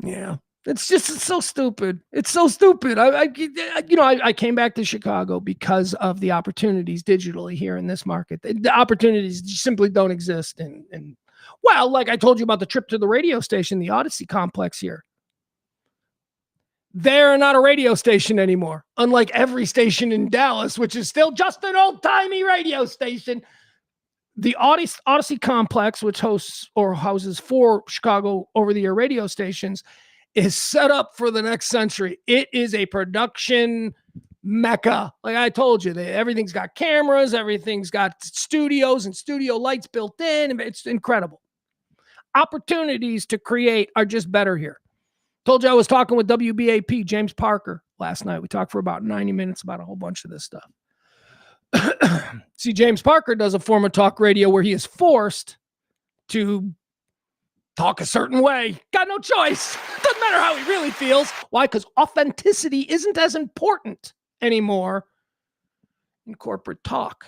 Yeah. It's so stupid. It's so stupid. I came back to Chicago because of the opportunities digitally here in this market. The opportunities simply don't exist. And well, like I told you about the trip to the radio station, the Odyssey complex here. They're not a radio station anymore. Unlike every station in Dallas, which is still just an old-timey radio station. the Odyssey Complex, which hosts or houses 4 Chicago over-the-air radio stations, is set up for the next century. It is a production mecca. Like I told you, everything's got cameras, everything's got studios and studio lights built in. It's incredible. Opportunities to create are just better here. Told you I was talking with WBAP, James Parker, last night. We talked for about 90 minutes about a whole bunch of this stuff. See, James Parker does a form of talk radio where he is forced to talk a certain way. Got no choice. Doesn't matter how he really feels. Why? Because authenticity isn't as important anymore in corporate talk.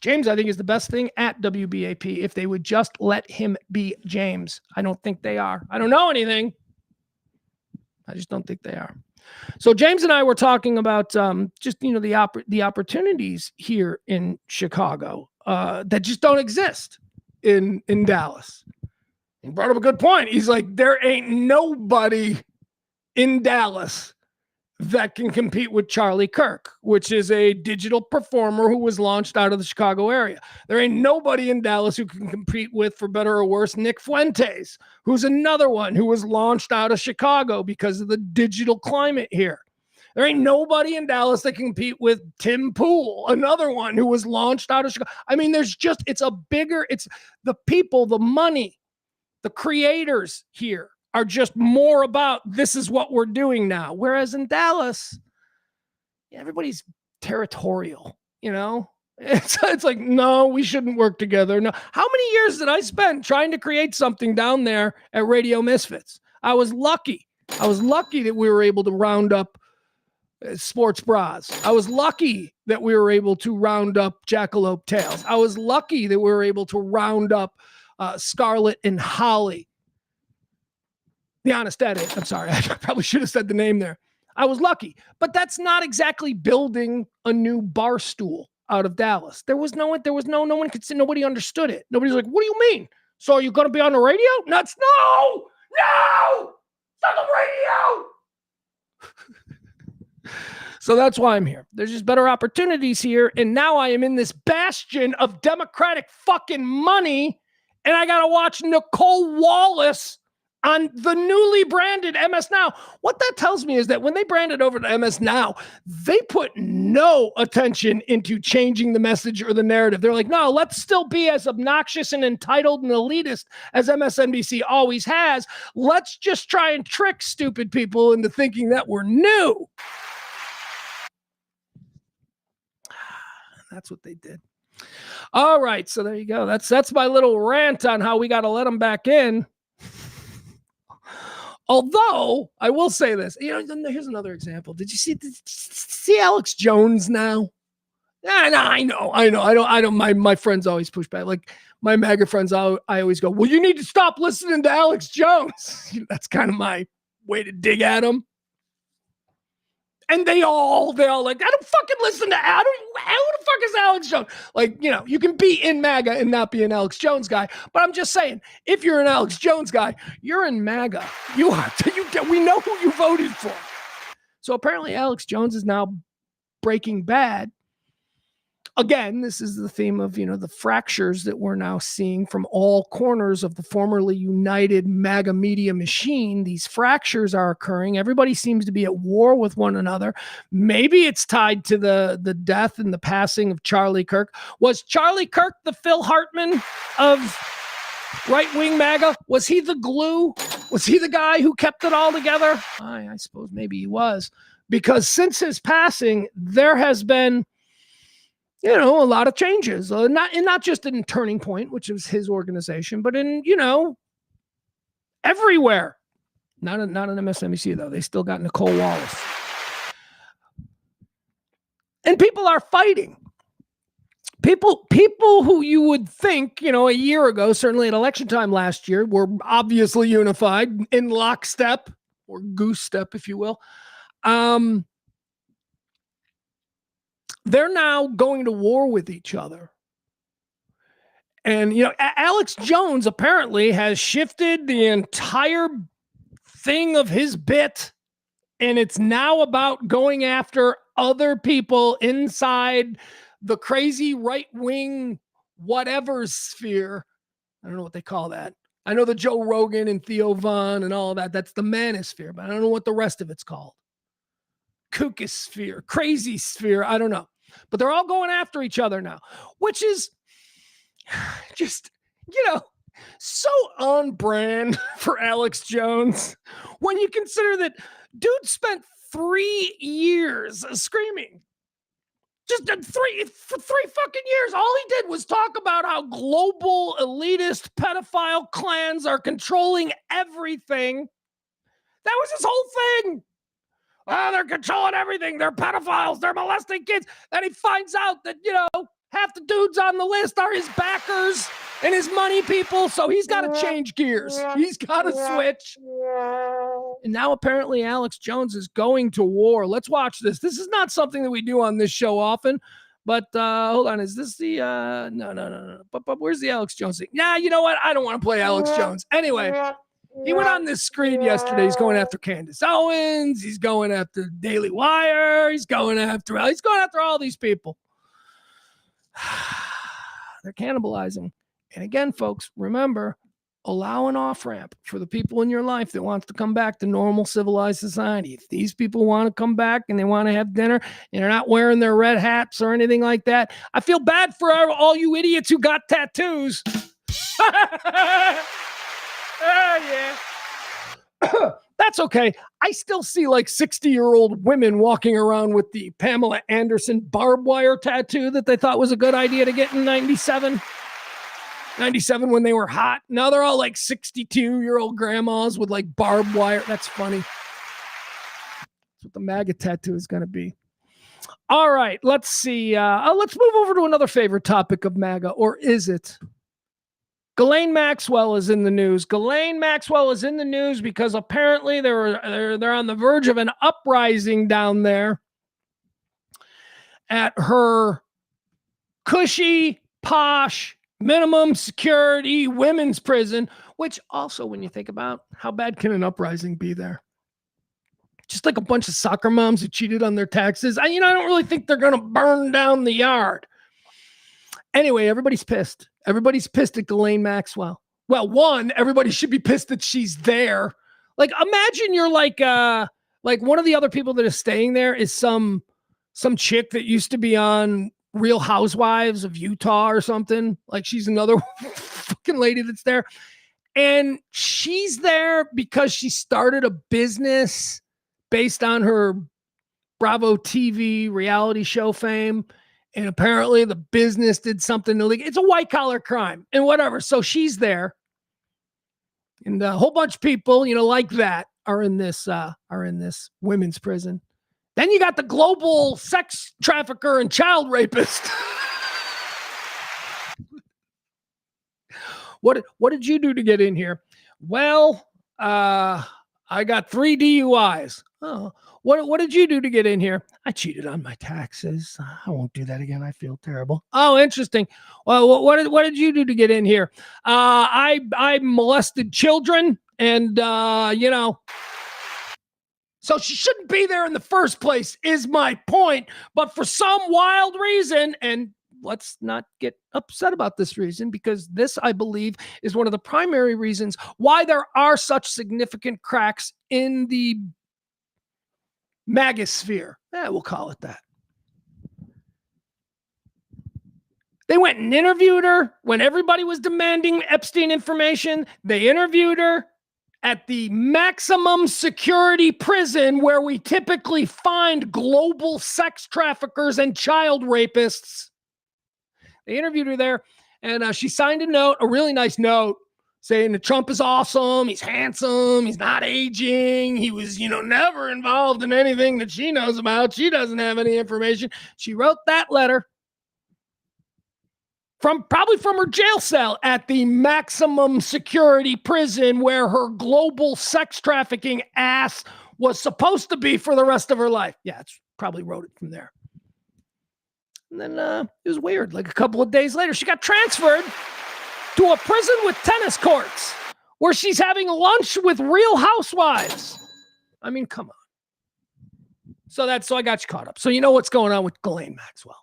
James, I think, is the best thing at WBAP if they would just let him be James. I don't think they are. I don't know anything. I just don't think they are. So James and I were talking about just, the opportunities here in Chicago that just don't exist in Dallas. He brought up a good point. He's like, there ain't nobody in Dallas that can compete with Charlie Kirk, which is a digital performer who was launched out of the Chicago area. There ain't nobody in Dallas who can compete with, for better or worse, Nick Fuentes, who's another one who was launched out of Chicago because of the digital climate here. There ain't nobody in Dallas that can compete with Tim Pool, another one who was launched out of Chicago. I mean, it's the people, the money, the creators here are just more about this is what we're doing now. Whereas in Dallas, everybody's territorial, It's like, no, we shouldn't work together. No. How many years did I spend trying to create something down there at Radio Misfits? I was lucky that we were able to round up Sports Bras. I was lucky that we were able to round up Jackalope Tales. I was lucky that we were able to round up Scarlet and Holly. The Honest Edit. I'm sorry. I probably should have said the name there. I was lucky. But that's not exactly building a new bar stool out of Dallas. No one could say, nobody understood it. Nobody's like, what do you mean? So are you going to be on the radio? No! It's not the radio! So that's why I'm here. There's just better opportunities here. And now I am in this bastion of Democratic fucking money. And I got to watch Nicole Wallace on the newly branded MS Now. What that tells me is that when they branded over to MS Now, they put no attention into changing the message or the narrative. They're like, no, let's still be as obnoxious and entitled and elitist as MSNBC always has. Let's just try and trick stupid people into thinking that we're new. That's what they did. All right, so there you go. That's my little rant on how we got to let them back in. Although I will say this, here's another example. Did you see Alex Jones now? Yeah, no, I know. I don't. My friends always push back. Like my MAGA friends, I always go, well, you need to stop listening to Alex Jones. That's kind of my way to dig at him. And they all like, I don't fucking listen to Adam. Who the fuck is Alex Jones? Like, you can be in MAGA and not be an Alex Jones guy. But I'm just saying, if you're an Alex Jones guy, you're in MAGA. You are. We know who you voted for. So apparently Alex Jones is now Breaking Bad. Again, this is the theme of, the fractures that we're now seeing from all corners of the formerly united MAGA media machine. These fractures are occurring. Everybody seems to be at war with one another. Maybe it's tied to the death and the passing of Charlie Kirk. Was Charlie Kirk the Phil Hartman of right-wing MAGA? Was he the glue? Was he the guy who kept it all together? I suppose maybe he was. Because since his passing, there has been a lot of changes, not just in Turning Point, which was his organization, but in, everywhere. Not in MSNBC, though. They still got Nicole Wallace. And people are fighting. People who you would think, a year ago, certainly at election time last year, were obviously unified in lockstep, or goose step, if you will. They're now going to war with each other. And, Alex Jones apparently has shifted the entire thing of his bit. And it's now about going after other people inside the crazy right-wing whatever sphere. I don't know what they call that. I know the Joe Rogan and Theo Von and all of that. That's the manosphere, but I don't know what the rest of it's called. Kookosphere, crazy sphere. I don't know. But they're all going after each other now, which is just, so on brand for Alex Jones when you consider that dude spent 3 years screaming. Just for 3 fucking years. All he did was talk about how global elitist pedophile clans are controlling everything. That was his whole thing. Oh, they're controlling everything. They're pedophiles. They're molesting kids. Then he finds out that, half the dudes on the list are his backers and his money people. So he's got to change gears. He's got to switch. And now apparently Alex Jones is going to war. Let's watch this. This is not something that we do on this show often. But hold on. Is this the... No. But where's the Alex Jones thing? Nah, you know what? I don't want to play Alex Jones. Anyway... He went on this screen yesterday. He's going after Candace Owens. He's going after Daily Wire. He's going after all these people. They're cannibalizing. And again, folks, remember, allow an off-ramp for the people in your life that wants to come back to normal civilized society. If these people want to come back and they want to have dinner and they're not wearing their red hats or anything like that, I feel bad for all you idiots who got tattoos. Yeah. That's okay. I still see like 60-year-old women walking around with the Pamela Anderson barbed wire tattoo that they thought was a good idea to get in 97 when they were hot. Now they're all like 62-year-old grandmas with like barbed wire. That's funny. That's what the MAGA tattoo is going to be. All right, let's see. Let's move over to another favorite topic of MAGA, or is it? Ghislaine Maxwell is in the news. Ghislaine Maxwell is in the news because apparently they're on the verge of an uprising down there at her cushy, posh, minimum security women's prison, which also, when you think about how bad can an uprising be there? Just like a bunch of soccer moms who cheated on their taxes. I don't really think they're going to burn down the yard. Anyway, everybody's pissed. Everybody's pissed at Ghislaine Maxwell. Well, one, everybody should be pissed that she's there. Like, imagine you're like one of the other people that is staying there is some chick that used to be on Real Housewives of Utah or something. Like, she's another fucking lady that's there. And she's there because she started a business based on her Bravo TV reality show fame. And apparently the business did something illegal. It's a white collar crime and whatever. So she's there. And a whole bunch of people, like that are in this women's prison. Then you got the global sex trafficker and child rapist. What did you do to get in here? Well, I got 3 DUIs. Oh, what did you do to get in here? I cheated on my taxes. I won't do that again. I feel terrible. Oh, interesting. Well, what did you do to get in here? I molested children, and so she shouldn't be there in the first place, is my point. But for some wild reason, and let's not get upset about this reason, because this, I believe, is one of the primary reasons why there are such significant cracks in the Magosphere. We'll call it that. They went and interviewed her when everybody was demanding Epstein information. They interviewed her at the maximum security prison where we typically find global sex traffickers and child rapists. They interviewed her there, and she signed a really nice note, saying that Trump is awesome, he's handsome, he's not aging, he was, never involved in anything that she knows about. She doesn't have any information. She wrote that letter probably from her jail cell at the maximum security prison where her global sex trafficking ass was supposed to be for the rest of her life. Yeah, it's probably wrote it from there. And then it was weird. Like a couple of days later, she got transferred to a prison with tennis courts where she's having lunch with Real Housewives. I mean, come on. So I got you caught up. So you know what's going on with Ghislaine Maxwell.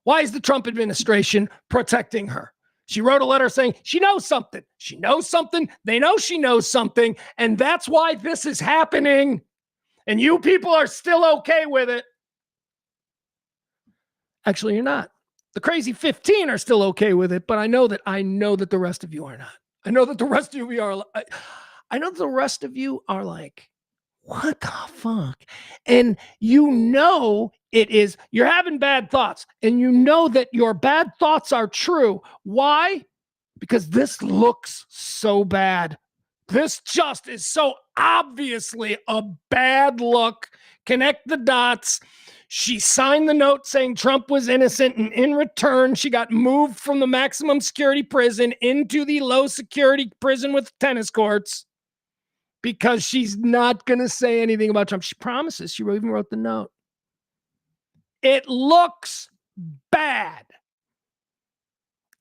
Why is the Trump administration protecting her? She wrote a letter saying she knows something. She knows something. They know she knows something. And that's why this is happening. And you people are still okay with it. Actually, you're not. The crazy 15 are still okay with it, but I know that the rest of you are not. I know that the rest of you are. I know the rest of you are like, what the fuck? And you know it is, you're having bad thoughts, and you know that your bad thoughts are true. Why? Because this looks so bad. This just is so obviously a bad look. Connect the dots. She signed the note saying Trump was innocent, and in return, she got moved from the maximum security prison into the low security prison with tennis courts because she's not going to say anything about Trump. She promises. She even wrote the note. It looks bad.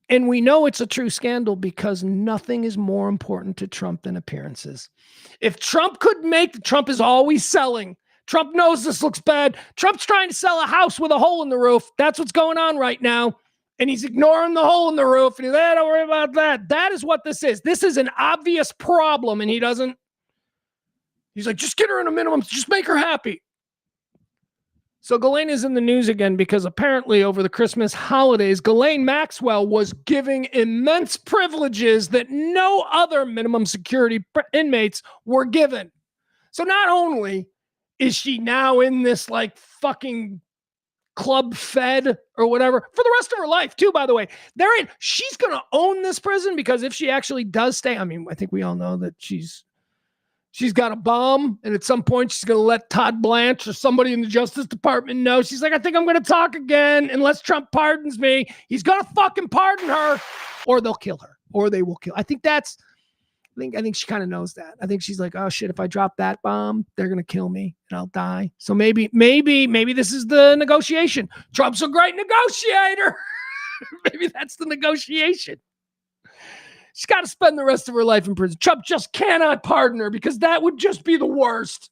And we know it's a true scandal because nothing is more important to Trump than appearances. If Trump Trump is always selling. Trump knows this looks bad. Trump's trying to sell a house with a hole in the roof. That's what's going on right now. And he's ignoring the hole in the roof. And he's like, don't worry about that. That is what this is. This is an obvious problem. And he's like, just get her in a minimum. Just make her happy. So Ghislaine is in the news again because apparently over the Christmas holidays, Ghislaine Maxwell was giving immense privileges that no other minimum security inmates were given. So not only is she now in this like fucking club fed or whatever for the rest of her life too, by the way, she's going to own this prison because if she actually does stay, I mean, I think we all know that she's got a bomb, and at some point she's going to let Todd Blanche or somebody in the Justice Department know. She's like, I think I'm going to talk again unless Trump pardons me. He's going to fucking pardon her, or they'll kill her, or they will kill. I think she kind of knows that. I think she's like, oh shit, if I drop that bomb, they're going to kill me and I'll die. So maybe this is the negotiation. Trump's a great negotiator. Maybe that's the negotiation. She's got to spend the rest of her life in prison. Trump just cannot pardon her because that would just be the worst.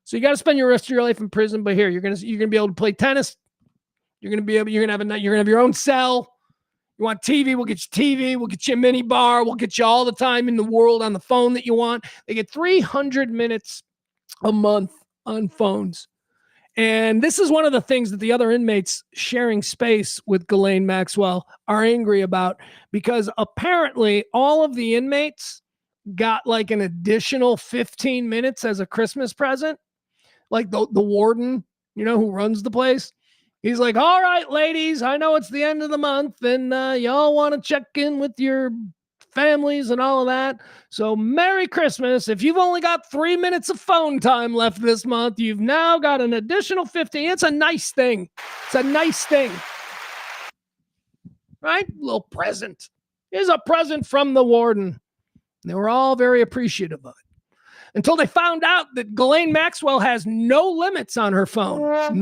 So you got to spend your rest of your life in prison. But here, you're gonna be able to play tennis. You're gonna have your own cell. You want TV? We'll get you TV. We'll get you a mini bar. We'll get you all the time in the world on the phone that you want. They get 300 minutes a month on phones. And this is one of the things that the other inmates sharing space with Ghislaine Maxwell are angry about because apparently all of the inmates got like an additional 15 minutes as a Christmas present. Like the warden, who runs the place. He's like, all right, ladies, I know it's the end of the month and y'all want to check in with your families and all of that. So Merry Christmas. If you've only got 3 minutes of phone time left this month, you've now got an additional 15. It's a nice thing. It's a nice thing. Right? A little present. Here's a present from the warden. They were all very appreciative of it. Until they found out that Ghislaine Maxwell has no limits on her phone.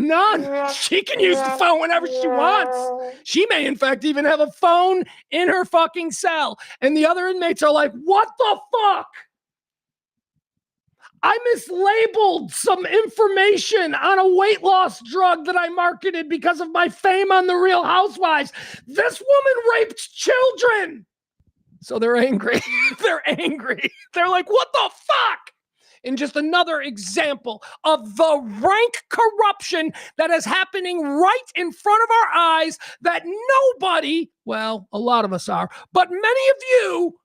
None. She can use the phone whenever she wants. She may, in fact, even have a phone in her fucking cell. And the other inmates are like, what the fuck? I mislabeled some information on a weight loss drug that I marketed because of my fame on The Real Housewives. This woman raped children. So they're angry. They're angry. They're like, what the fuck? And just another example of the rank corruption that is happening right in front of our eyes that nobody, well, a lot of us are, but many of you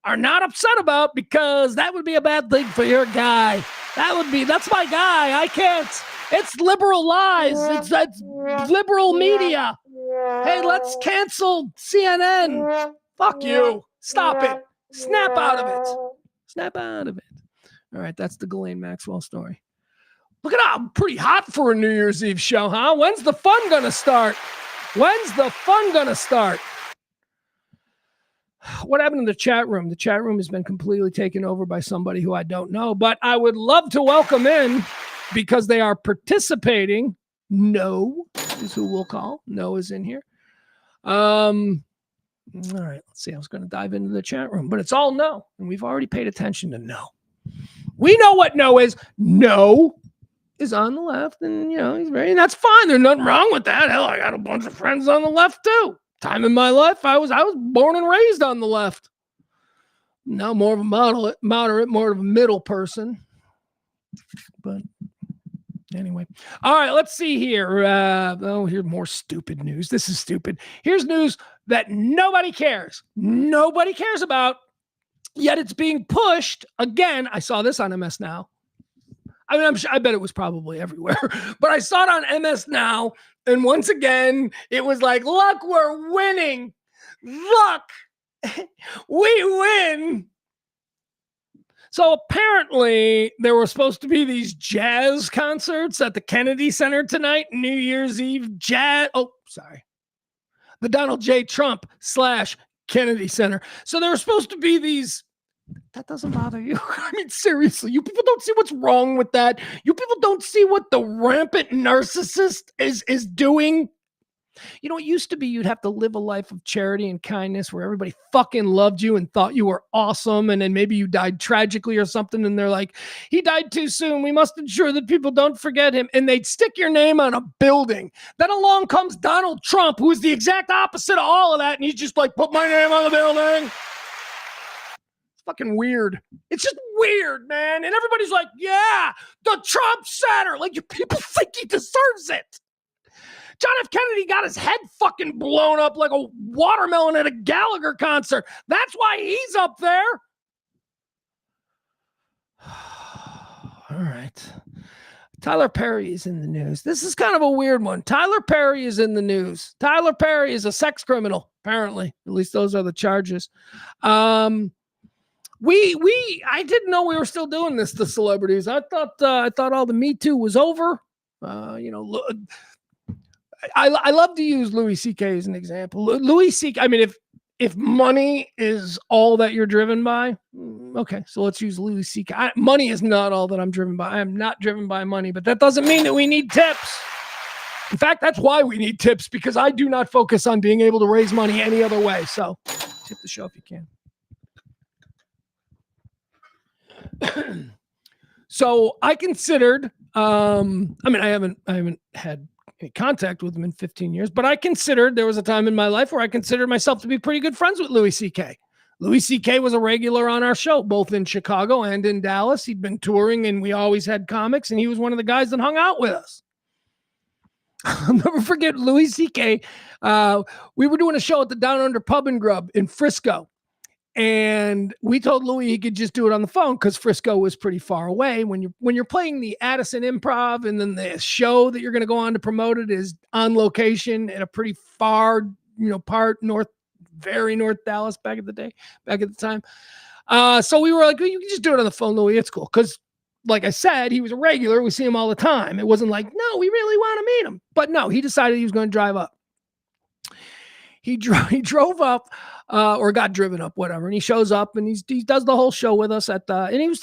are not upset about because that would be a bad thing for your guy. That's my guy. I can't. It's liberal lies. It's liberal media. Hey, let's cancel CNN. Fuck you. Stop it. Snap out of it. Snap out of it. All right, that's the Ghislaine Maxwell story. Look at how I'm pretty hot for a New Year's Eve show, huh? When's the fun gonna start? When's the fun gonna start? What happened in the chat room? The chat room has been completely taken over by somebody who I don't know, but I would love to welcome in because they are participating. No is who we'll call. No is in here. All right, let's see. I was going to dive into the chat room, but it's all no, and we've already paid attention to no. We know what no is. No. is on the left, and and that's fine. There's nothing wrong with that. Hell, I got a bunch of friends on the left too. Time in my life, I was born and raised on the left. Now more of a moderate, more of a middle person. But anyway, all right, let's see here. Here's more stupid news. This is stupid. Here's news that nobody cares. Nobody cares about, yet it's being pushed. Again, I saw this on MS Now. I mean, I bet it was probably everywhere, but I saw it on MS Now. And once again, it was like, look, we're winning. Look, we win. So apparently there were supposed to be these jazz concerts at the Kennedy Center tonight, New Year's Eve jazz. Oh, sorry. The Donald J. Trump / Kennedy Center. So there were supposed to be these. That doesn't bother you. I mean, seriously, you people don't see what's wrong with that. You people don't see what the rampant narcissist is doing. It used to be you'd have to live a life of charity and kindness where everybody fucking loved you and thought you were awesome. And then maybe you died tragically or something. And they're like, he died too soon. We must ensure that people don't forget him. And they'd stick your name on a building. Then along comes Donald Trump, who is the exact opposite of all of that. And he's just like, put my name on the building. Fucking weird. It's just weird, man. And everybody's like, yeah, the Trump Center. Like, you people think he deserves it. John F. Kennedy got his head fucking blown up like a watermelon at a Gallagher concert. That's why he's up there. All right. Tyler Perry is in the news. This is kind of a weird one. Tyler Perry is in the news. Tyler Perry is a sex criminal, apparently. At least those are the charges. I didn't know we were still doing this to celebrities. I thought all the Me Too was over. I love to use Louis C.K. as an example. Louis C.K. I mean, if money is all that you're driven by, okay, so let's use Louis C.K. Money is not all that I'm driven by. I am not driven by money, but that doesn't mean that we need tips. In fact, that's why we need tips, because I do not focus on being able to raise money any other way. So tip the show if you can. So I considered, I haven't had any contact with him in 15 years, but there was a time in my life where I considered myself to be pretty good friends with Louis C.K. Louis C.K. was a regular on our show, both in Chicago and in Dallas. He'd been touring and we always had comics, and he was one of the guys that hung out with us. I'll never forget Louis C.K. We were doing a show at the Down Under Pub and Grub in Frisco. And we told Louis he could just do it on the phone because Frisco was pretty far away. When you're playing the Addison Improv, and then the show that you're going to go on to promote it is on location at a pretty far, part north, very north Dallas back at the time. So we were like, well, you can just do it on the phone, Louis. It's cool. Because like I said, he was a regular. We see him all the time. It wasn't like, no, we really want to meet him. But no, he decided he was going to drive up. He drove up, or got driven up, whatever. And he shows up and he does the whole show with us and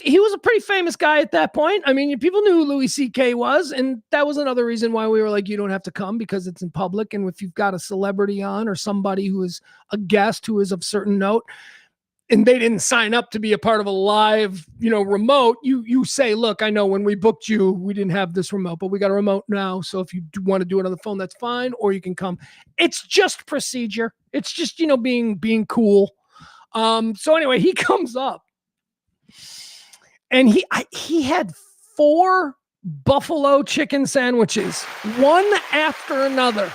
he was a pretty famous guy at that point. I mean, people knew who Louis C.K. was. And that was another reason why we were like, you don't have to come because it's in public. And if you've got a celebrity on or somebody who is a guest who is of certain note, and they didn't sign up to be a part of a live, remote, you say, look, I know when we booked you, we didn't have this remote, but we got a remote now. So if you want to do it on the phone, that's fine. Or you can come. It's just procedure. It's just, being cool. So anyway, he comes up and he had 4 buffalo chicken sandwiches, one after another.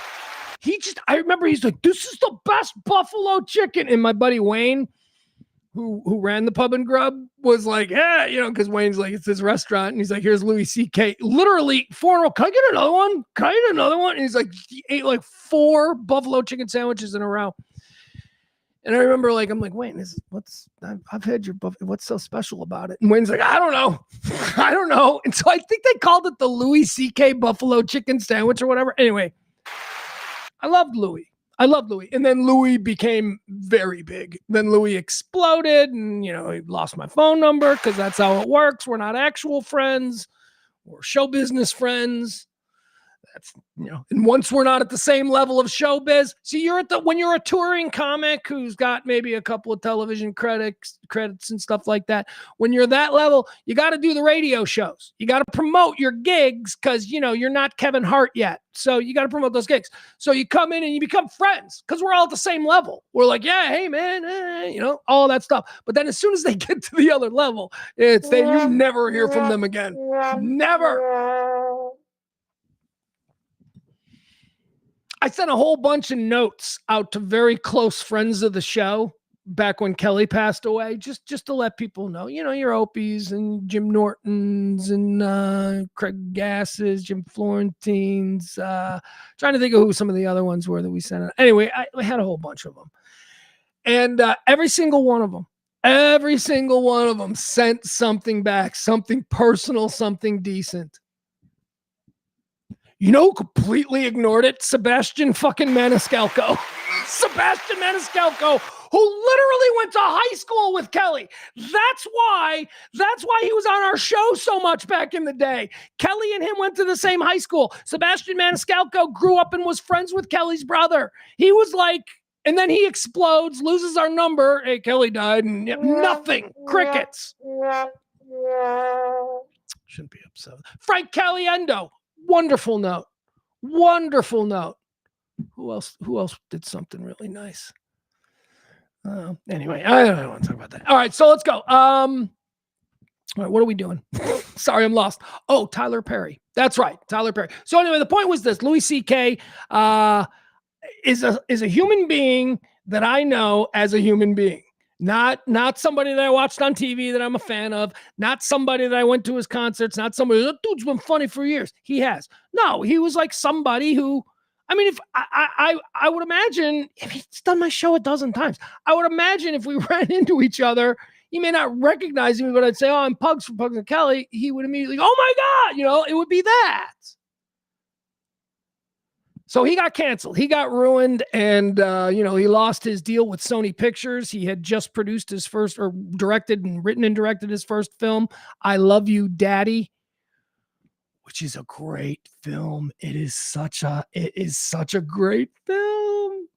I remember he's like, this is the best buffalo chicken. And my buddy Wayne, who ran the Pub and Grub, was like, yeah, because Wayne's like, it's this restaurant. And he's like, here's Louis C.K. Literally 4 in a row. Can I get another one? Can I get another one? And he's like, he ate like 4 buffalo chicken sandwiches in a row. And I remember I'm like, Wayne, I've had your buffalo. What's so special about it? And Wayne's like, I don't know. I don't know. And so I think they called it the Louis C.K. buffalo chicken sandwich or whatever. Anyway, I loved Louis. And then Louis became very big. Then Louis exploded and, he lost my phone number because that's how it works. We're not actual friends. We're show business friends. That's, and once we're not at the same level of showbiz, see, when you're a touring comic who's got maybe a couple of television credits and stuff like that, when you're that level, you got to do the radio shows. You got to promote your gigs because, you're not Kevin Hart yet. So you got to promote those gigs. So you come in and you become friends because we're all at the same level. We're like, yeah, hey, man, all that stuff. But then as soon as they get to the other level, it's that you never hear from them again. Never. I sent a whole bunch of notes out to very close friends of the show back when Kelly passed away, just to let people know, your Opies and Jim Nortons and Craig Gasses, Jim Florentines, trying to think of who some of the other ones were that we sent out. Anyway, I had a whole bunch of them. And every single one of them sent something back, something personal, something decent. Who completely ignored it? Sebastian fucking Maniscalco. Sebastian Maniscalco, who literally went to high school with Kelly. That's why he was on our show so much back in the day. Kelly and him went to the same high school. Sebastian Maniscalco grew up and was friends with Kelly's brother. He was like, and then he explodes, loses our number. Hey, Kelly died, and nothing. Crickets. Shouldn't be upset. Frank Caliendo. Wonderful note. Who else did something really nice? Anyway, I don't want to talk about that. All right, so let's go. All right, what are we doing? Sorry, I'm lost. Oh, Tyler Perry. That's right, Tyler Perry. So anyway, the point was this: Louis C.K. Is a human being that I know as a human being. Not somebody that I watched on TV that I'm a fan of, not somebody that I went to his concerts, not somebody that dude's been funny for years. He has. No, he was like somebody who, if I would imagine, if he's done my show a dozen times, I would imagine if we ran into each other, he may not recognize me, but I'd say, oh, I'm Pugs from Pugs and Kelly. He would immediately go, oh my God, it would be that. So he got canceled. He got ruined, and he lost his deal with Sony Pictures. He had just produced his first, or written and directed his first film, I Love You, Daddy, which is a great film. It is such a great film.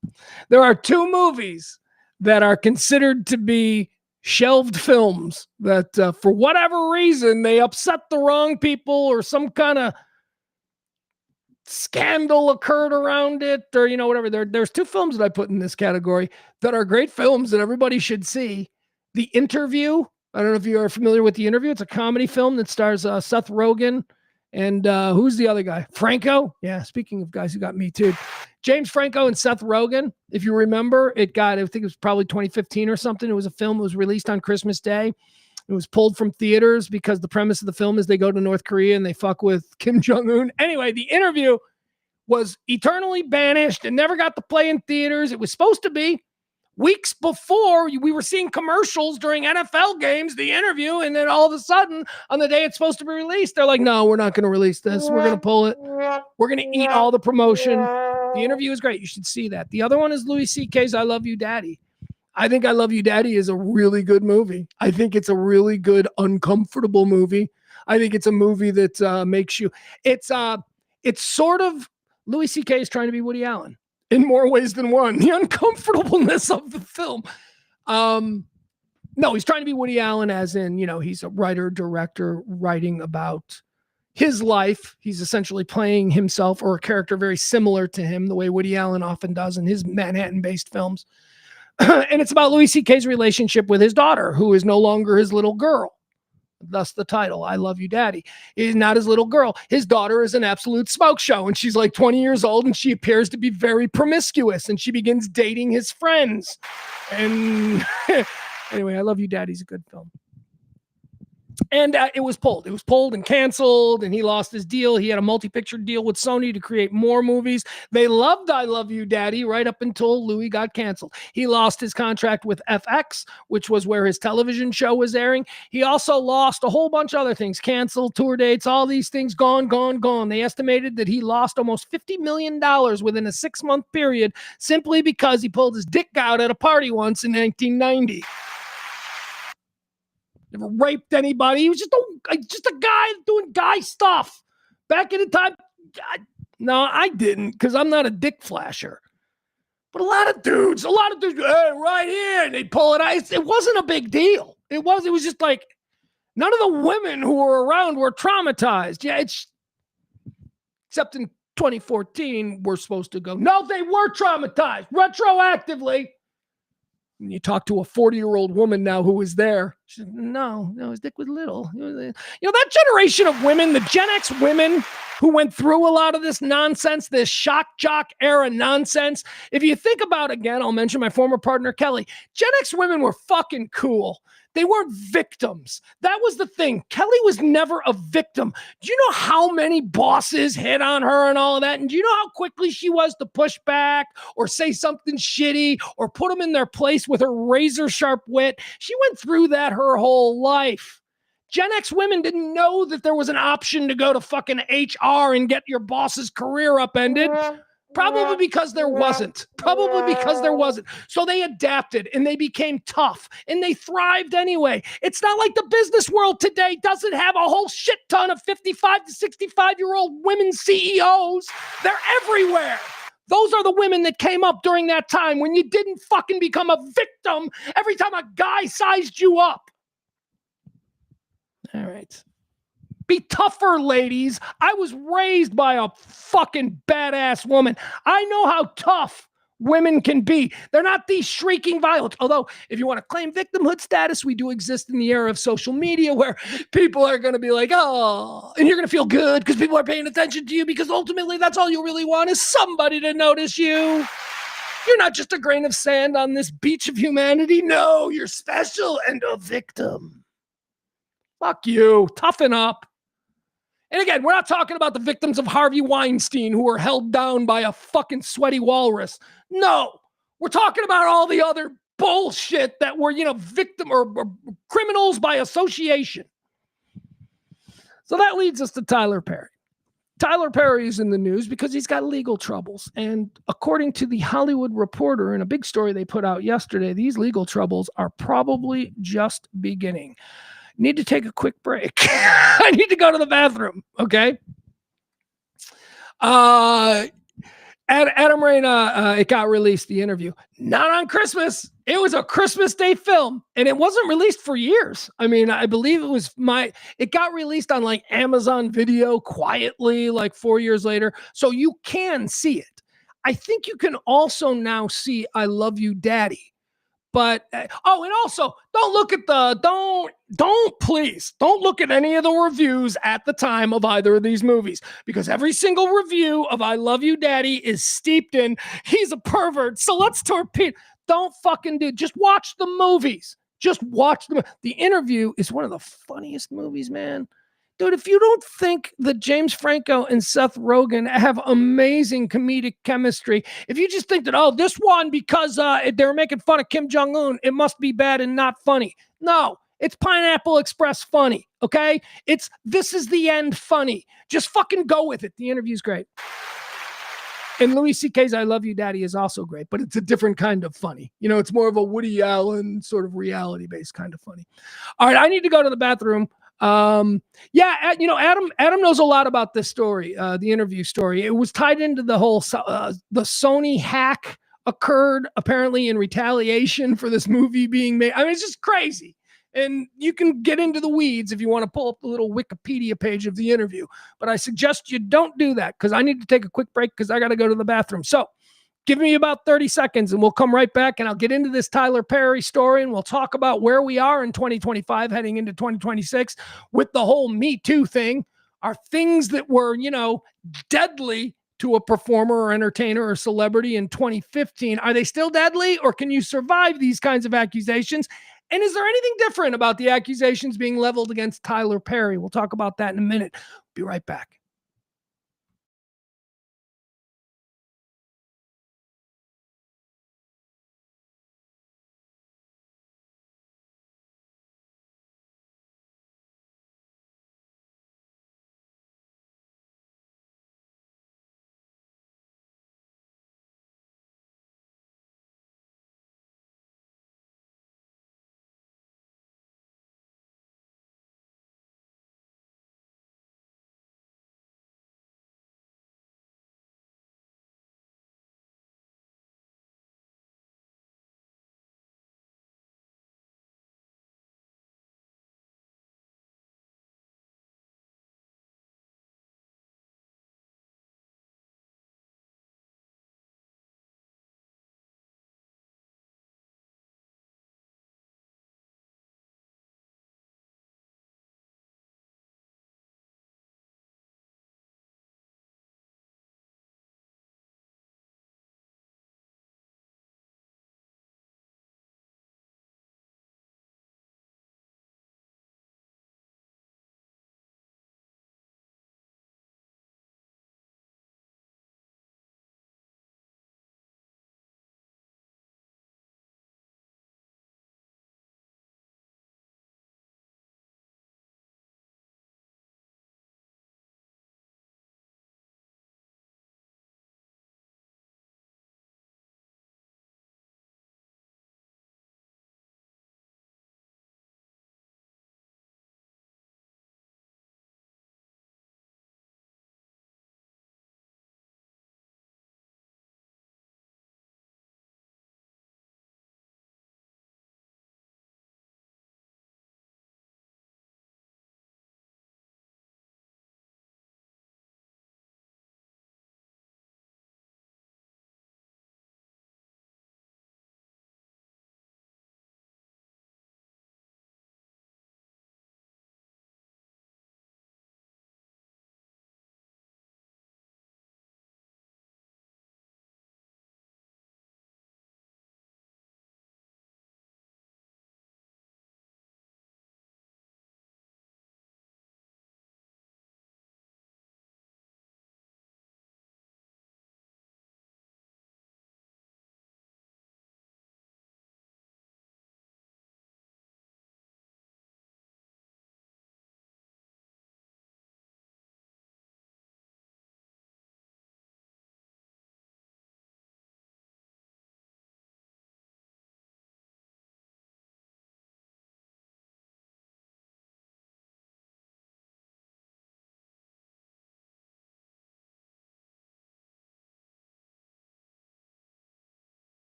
There are two movies that are considered to be shelved films that, for whatever reason, they upset the wrong people or some kind of scandal occurred around it, or whatever. There's two films that I put in this category that are great films that everybody should see. The Interview. I don't know if you are familiar with The Interview. It's a comedy film that stars Seth Rogen and who's the other guy? Franco. Yeah. Speaking of guys who got me too, James Franco and Seth Rogen. If you remember, I think it was probably 2015 or something. It was a film that was released on Christmas Day. It was pulled from theaters because the premise of the film is they go to North Korea and they fuck with Kim Jong-un. Anyway, The Interview was eternally banished and never got to play in theaters. It was supposed to be weeks before we were seeing commercials during NFL games, The Interview, and then all of a sudden, on the day it's supposed to be released, they're like, no, we're not going to release this. We're going to pull it. We're going to eat all the promotion. The Interview is great. You should see that. The other one is Louis C.K.'s I Love You, Daddy. I think I Love You, Daddy is a really good movie. I think it's a really good, uncomfortable movie. I think it's a movie that makes you, it's sort of, Louis C.K. is trying to be Woody Allen in more ways than one. The uncomfortableness of the film. No, he's trying to be Woody Allen as in, he's a writer, director, writing about his life. He's essentially playing himself or a character very similar to him, the way Woody Allen often does in his Manhattan-based films. And it's about Louis C.K.'s relationship with his daughter, who is no longer his little girl. Thus the title, I Love You, Daddy. Is not his little girl. His daughter is an absolute smoke show, and she's like 20 years old, and she appears to be very promiscuous, and she begins dating his friends. And anyway, I Love You, Daddy's a good film. And it was pulled. It was pulled and canceled, and he lost his deal. He had a multi-picture deal with Sony to create more movies. They loved I Love You, Daddy, right up until Louis got canceled. He lost his contract with FX, which was where his television show was airing. He also lost a whole bunch of other things, canceled, tour dates, all these things gone. They estimated that he lost almost $50 million within a 6-month period simply because he pulled his dick out at a party once in 1990. Never raped anybody. He was just a guy doing guy stuff. Back in the time, No, I didn't, because I'm not a dick flasher. But a lot of dudes, hey, right here, and they pull it out. It wasn't a big deal. It was just like, none of the women who were around were traumatized. Yeah, except in 2014, we're supposed to go, no, they were traumatized retroactively. And you talk to a 40-year-old woman now who was there. She said, no, his dick was little. That generation of women, the Gen X women who went through a lot of this nonsense, this shock jock era nonsense. If you think about, again, I'll mention my former partner, Kelly. Gen X women were fucking cool. They weren't victims. That was the thing. Kelly was never a victim. Do you know how many bosses hit on her and all of that? And do you know how quickly she was to push back or say something shitty or put them in their place with her razor sharp wit? She went through that her whole life. Gen X women didn't know that there was an option to go to fucking HR and get your boss's career upended. Probably because there wasn't. So they adapted and they became tough and they thrived anyway. It's not like the business world today doesn't have a whole shit ton of 55 to 65-year-old women CEOs. They're everywhere. Those are the women that came up during that time when you didn't fucking become a victim every time a guy sized you up. All right. Be tougher, ladies. I was raised by a fucking badass woman. I know how tough women can be. They're not these shrieking violets. Although, if you want to claim victimhood status, we do exist in the era of social media where people are going to be like, oh, and you're going to feel good because people are paying attention to you because ultimately that's all you really want is somebody to notice you. You're not just a grain of sand on this beach of humanity. No, you're special and a victim. Fuck you. Toughen up. And again, we're not talking about the victims of Harvey Weinstein who were held down by a fucking sweaty walrus. No, we're talking about all the other bullshit that were, victim or criminals by association. So that leads us to Tyler Perry. Tyler Perry is in the news because he's got legal troubles. And according to the Hollywood Reporter in a big story they put out yesterday, these legal troubles are probably just beginning. Need to take a quick break. I need to go to the bathroom. Okay. Adam Reyna, it got released, the interview. Not on Christmas. It was a Christmas Day film, and it wasn't released for years. I mean, I believe it got released on like Amazon Video quietly, like 4 years later. So you can see it. I think you can also now see I Love You, Daddy. But, and also don't look at please don't look at any of the reviews at the time of either of these movies, because every single review of I Love You, Daddy is steeped in, he's a pervert. So let's torpedo. Don't fucking just watch the movies. Just watch them. The Interview is one of the funniest movies, man. Dude, if you don't think that James Franco and Seth Rogen have amazing comedic chemistry, if you just think that, this one, because they were making fun of Kim Jong-un, it must be bad and not funny. No, it's Pineapple Express funny, okay? It's This Is the End funny. Just fucking go with it. The Interview's great. And Louis C.K.'s I Love You, Daddy is also great, but it's a different kind of funny. It's more of a Woody Allen sort of reality-based kind of funny. All right, I need to go to the bathroom. Adam knows a lot about this story, the Interview story. It was tied into the whole the Sony hack occurred apparently in retaliation for this movie being made. I mean, it's just crazy. And you can get into the weeds if you want to pull up the little Wikipedia page of the Interview. But I suggest you don't do that because I need to take a quick break because I got to go to the bathroom. So give me about 30 seconds and we'll come right back and I'll get into this Tyler Perry story and we'll talk about where we are in 2025 heading into 2026 with the whole Me Too thing. Are things that were, deadly to a performer or entertainer or celebrity in 2015, are they still deadly or can you survive these kinds of accusations? And is there anything different about the accusations being leveled against Tyler Perry? We'll talk about that in a minute. Be right back.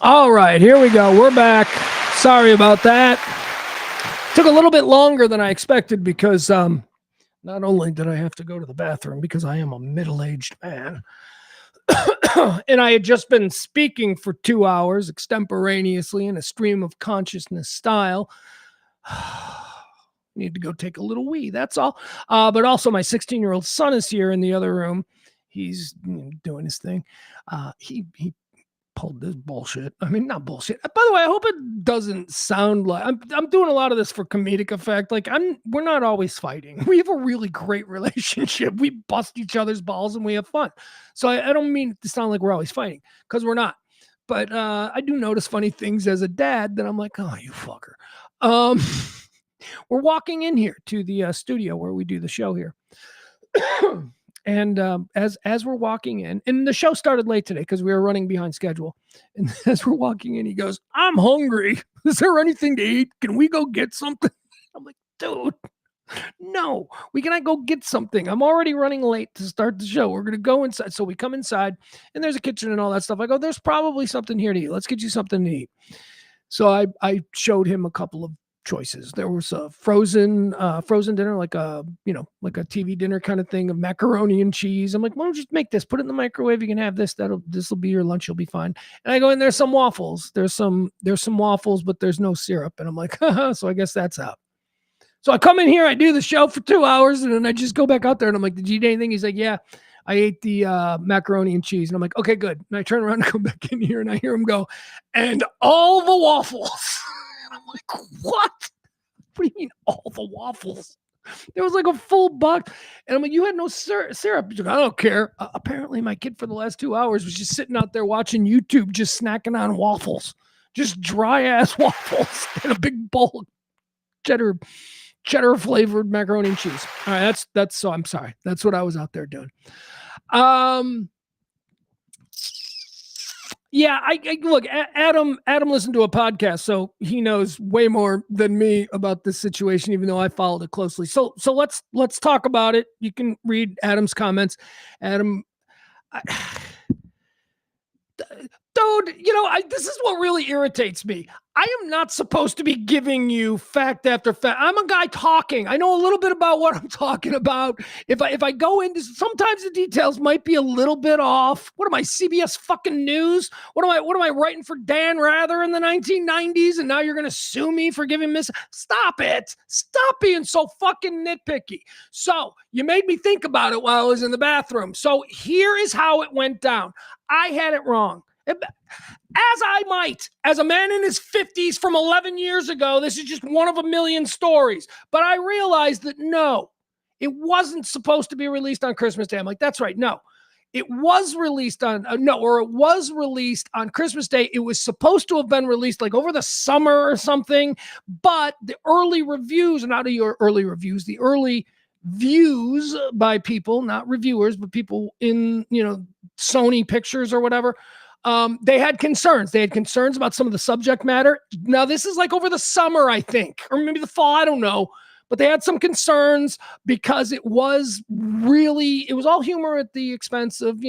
All right, here we go. We're back. Sorry about that. Took a little bit longer than I expected because not only did I have to go to the bathroom because I am a middle-aged man, and I had just been speaking for 2 hours extemporaneously in a stream of consciousness style. Need to go take a little wee, that's all. But also my 16-year-old son is here in the other room. He's doing his thing. He pulled this bullshit. I mean, not bullshit. By the way, I hope it doesn't sound like I'm doing a lot of this for comedic effect. Like we're not always fighting. We have a really great relationship. We bust each other's balls and we have fun. So I don't mean it to sound like we're always fighting because we're not. But I do notice funny things as a dad that I'm like, oh, you fucker. We're walking in here to the studio where we do the show here. And as we're walking in, and the show started late today because we were running behind schedule. And as we're walking in, he goes, I'm hungry. Is there anything to eat? Can we go get something? I'm like, dude, no, we cannot go get something. I'm already running late to start the show. We're going to go inside. So we come inside and there's a kitchen and all that stuff. I go, there's probably something here to eat. Let's get you something to eat. So I showed him a couple of choices. There was a frozen dinner, like a TV dinner kind of thing of macaroni and cheese. I'm like, why don't you just make this, put it in the microwave. You can have this. This will be your lunch. You'll be fine. And I go in, there's some waffles. There's some waffles, but there's no syrup. And I'm like, so I guess that's out. So I come in here, I do the show for 2 hours, and then I just go back out there and I'm like, did you eat anything? He's like, yeah, I ate the macaroni and cheese. And I'm like, okay, good. And I turn around and come back in here and I hear him go, and all the waffles. I'm like, what? What do you mean all the waffles? There was like a full box. And I'm like, you had no syrup. He's like, I don't care. Apparently my kid for the last 2 hours was just sitting out there watching YouTube, just snacking on waffles. Just dry ass waffles and a big bowl of cheddar flavored macaroni and cheese. All right, that's so I'm sorry. That's what I was out there doing. Yeah, I look, Adam listened to a podcast, so he knows way more than me about this situation, even though I followed it closely. So let's talk about it. You can read Adam's comments. Adam, dude, this is what really irritates me. I am not supposed to be giving you fact after fact. I'm a guy talking. I know a little bit about what I'm talking about. If I go into, sometimes the details might be a little bit off. What am I, CBS fucking News? What am I writing for Dan Rather in the 1990s? And now you're going to sue me for giving Stop it. Stop being so fucking nitpicky. So you made me think about it while I was in the bathroom. So here is how it went down. I had it wrong. As I might, as a man in his 50s from 11 years ago, this is just one of a million stories. But I realized that no, it wasn't supposed to be released on Christmas Day. I'm like, that's right. No, it was released on, it was released on Christmas Day. It was supposed to have been released like over the summer or something. But the early reviews, and out of your early reviews, the early views by people, not reviewers, but people in, Sony Pictures or whatever, they had concerns. They had concerns about some of the subject matter. Now, this is like over the summer, I think, or maybe the fall. I don't know. But they had some concerns because it was all humor at the expense of,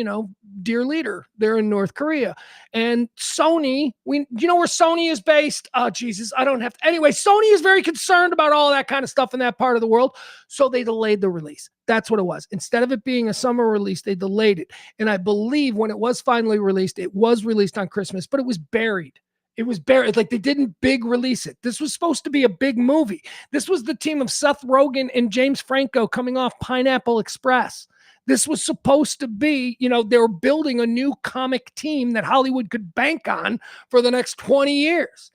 dear leader there in North Korea. And Sony, where Sony is based? Oh, Jesus, I don't have to. Anyway, Sony is very concerned about all that kind of stuff in that part of the world. So they delayed the release. That's what it was. Instead of it being a summer release, they delayed it. And I believe when it was finally released, it was released on Christmas, but it was buried. It was buried. Like they didn't big release it. This was supposed to be a big movie. This was the team of Seth Rogen and James Franco coming off Pineapple Express. This was supposed to be, they were building a new comic team that Hollywood could bank on for the next 20 years.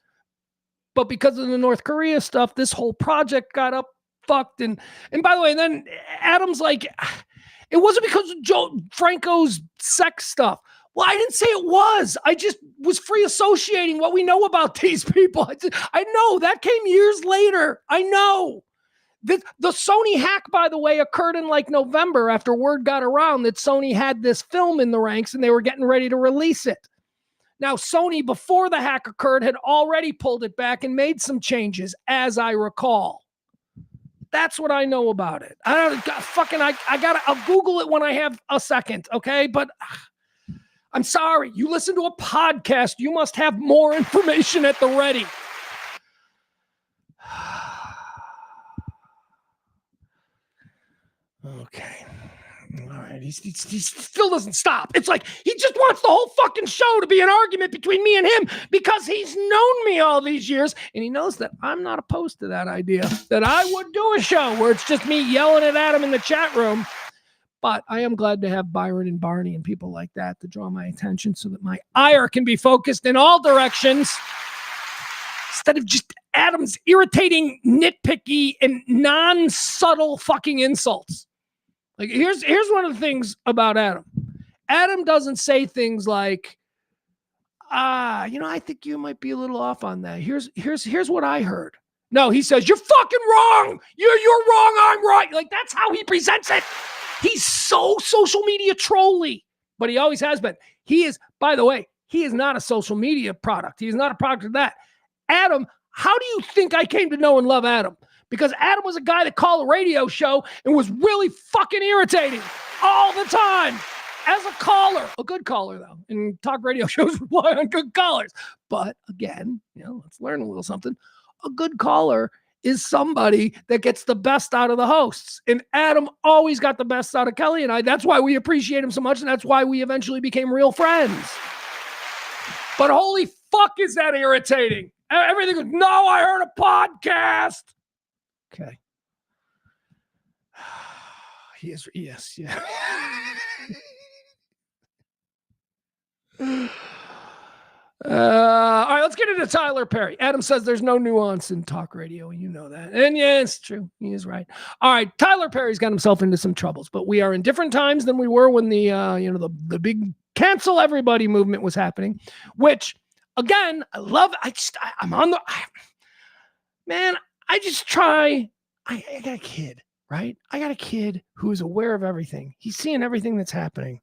But because of the North Korea stuff, this whole project got fucked. And by the way, then Adam's like, it wasn't because of Joe Franco's sex stuff. Well, I didn't say it was. I just was free associating what we know about these people. I know that came years later. I know. The Sony hack, by the way, occurred in like November after word got around that Sony had this film in the ranks and they were getting ready to release it. Now, Sony, before the hack occurred, had already pulled it back and made some changes, as I recall. That's what I know about it. I'll Google it when I have a second, okay? But I'm sorry. You listen to a podcast. You must have more information at the ready. Okay. All right. He still doesn't stop. It's like he just wants the whole fucking show to be an argument between me and him because he's known me all these years. And he knows that I'm not opposed to that idea, that I would do a show where it's just me yelling at Adam in the chat room. But I am glad to have Byron and Barney and people like that to draw my attention so that my ire can be focused in all directions instead of just Adam's irritating, nitpicky, and non-subtle fucking insults. Like, here's one of the things about Adam. Adam doesn't say things like, I think you might be a little off on that. Here's what I heard. No, he says, you're fucking wrong. You're wrong. I'm right. Like, that's how he presents it. He's so social media trolly, but he always has been. He is, by the way, he is not a social media product. He is not a product of that. Adam, how do you think I came to know and love Adam? Because Adam was a guy that called a radio show and was really fucking irritating all the time as a caller. A good caller, though. And talk radio shows rely on good callers. But again, let's learn a little something. A good caller is somebody that gets the best out of the hosts. And Adam always got the best out of Kelly and I. That's why we appreciate him so much, and that's why we eventually became real friends. But holy fuck, is that irritating. Everything goes, no, I heard a podcast. Okay. Yes, yeah. All right, let's get into Tyler Perry. Adam says there's no nuance in talk radio, and you know that. And yeah, it's true. He is right. All right, Tyler Perry's got himself into some troubles, but we are in different times than we were when the big cancel everybody movement was happening, which again, I love. I'm on the man. I got a kid, right? I got a kid who is aware of everything. He's seeing everything that's happening.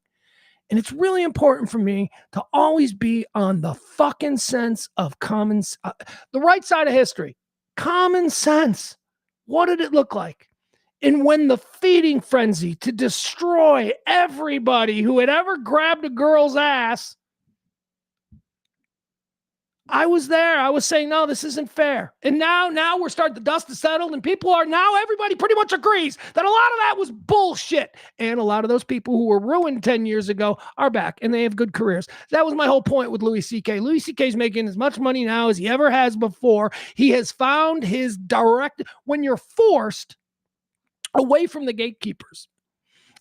And it's really important for me to always be on the fucking sense of the right side of history. Common sense. What did it look like? And when the feeding frenzy to destroy everybody who had ever grabbed a girl's ass, I was there. I was saying, no, this isn't fair. And now we're starting, the dust to settle, and everybody pretty much agrees that a lot of that was bullshit. And a lot of those people who were ruined 10 years ago are back, and they have good careers. That was my whole point with Louis C.K. Louis C.K.'s making as much money now as he ever has before. He has found his when you're forced away from the gatekeepers.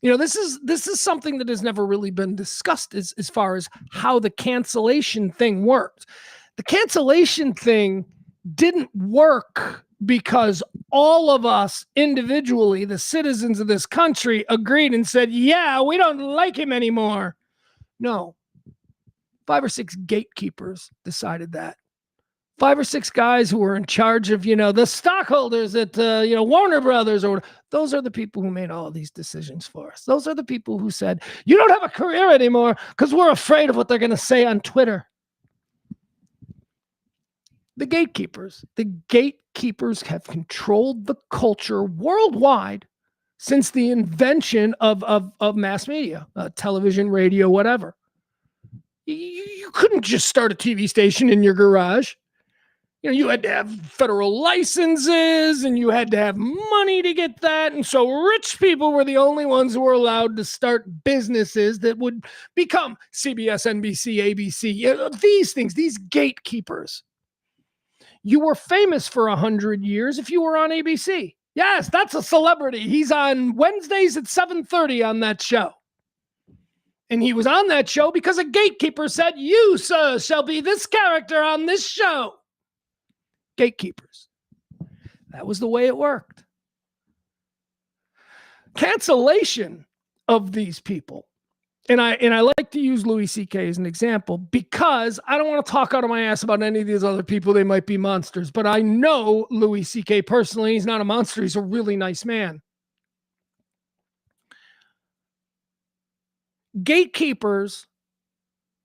This is something that has never really been discussed as far as how the cancellation thing worked. The cancellation thing didn't work because all of us individually, the citizens of this country, agreed and said, yeah, we don't like him anymore. No. 5 or 6 gatekeepers decided that. 5 or 6 guys who were in charge of, the stockholders at, Warner Brothers, or those are the people who made all of these decisions for us. Those are the people who said, you don't have a career anymore because we're afraid of what they're going to say on Twitter. The gatekeepers have controlled the culture worldwide since the invention of mass media, television, radio, whatever. You couldn't just start a TV station in your garage. You had to have federal licenses, and you had to have money to get that. And so rich people were the only ones who were allowed to start businesses that would become CBS, NBC, ABC, these things, these gatekeepers. You were famous for 100 years if you were on ABC. Yes, that's a celebrity. He's on Wednesdays at 7:30 on that show. And he was on that show because a gatekeeper said, you, sir, shall be this character on this show. Gatekeepers. That was the way it worked. Cancellation of these people. And I like to use Louis C.K. as an example because I don't want to talk out of my ass about any of these other people. They might be monsters, but I know Louis C.K. personally. He's not a monster. He's a really nice man. Gatekeepers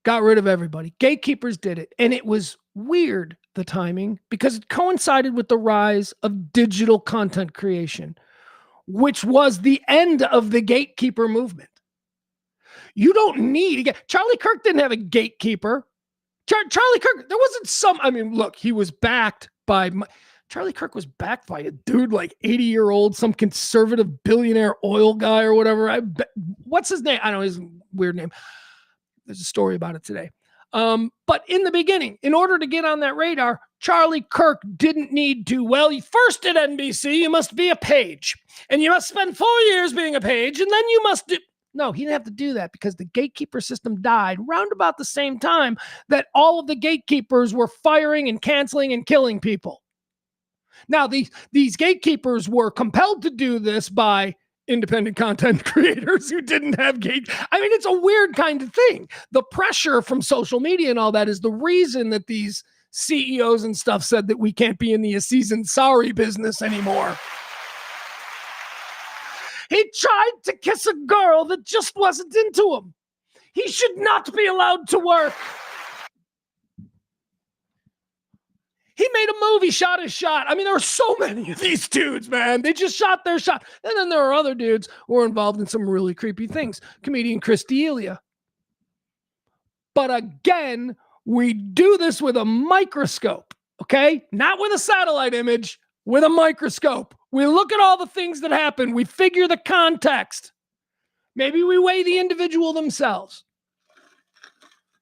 got rid of everybody. Gatekeepers did it. And it was weird, the timing, because it coincided with the rise of digital content creation, which was the end of the gatekeeper movement. You don't need Charlie Kirk didn't have a gatekeeper. Charlie Kirk, there wasn't look, he was backed by Charlie Kirk was backed by a dude like 80-year-old, some conservative billionaire oil guy or whatever. What's his name? I don't know, his weird name. There's a story about it today. But in the beginning, in order to get on that radar, Charlie Kirk didn't need to, first at NBC, you must be a page. And you must spend 4 years being a page, and then you must do... No, he didn't have to do that because the gatekeeper system died round about the same time that all of the gatekeepers were firing and canceling and killing people. Now, these gatekeepers were compelled to do this by independent content creators who didn't have it's a weird kind of thing. The pressure from social media and all that is the reason that these CEOs and stuff said that we can't be in the Aziz Ansari business anymore. He tried to kiss a girl that just wasn't into him. He should not be allowed to work. He made a movie, shot his shot. There are so many of these dudes, man. They just shot their shot. And then there are other dudes who are involved in some really creepy things. Comedian Chris D'Elia. But again, we do this with a microscope, okay? Not with a satellite image, with a microscope. We look at all the things that happen. We figure the context. Maybe we weigh the individual themselves.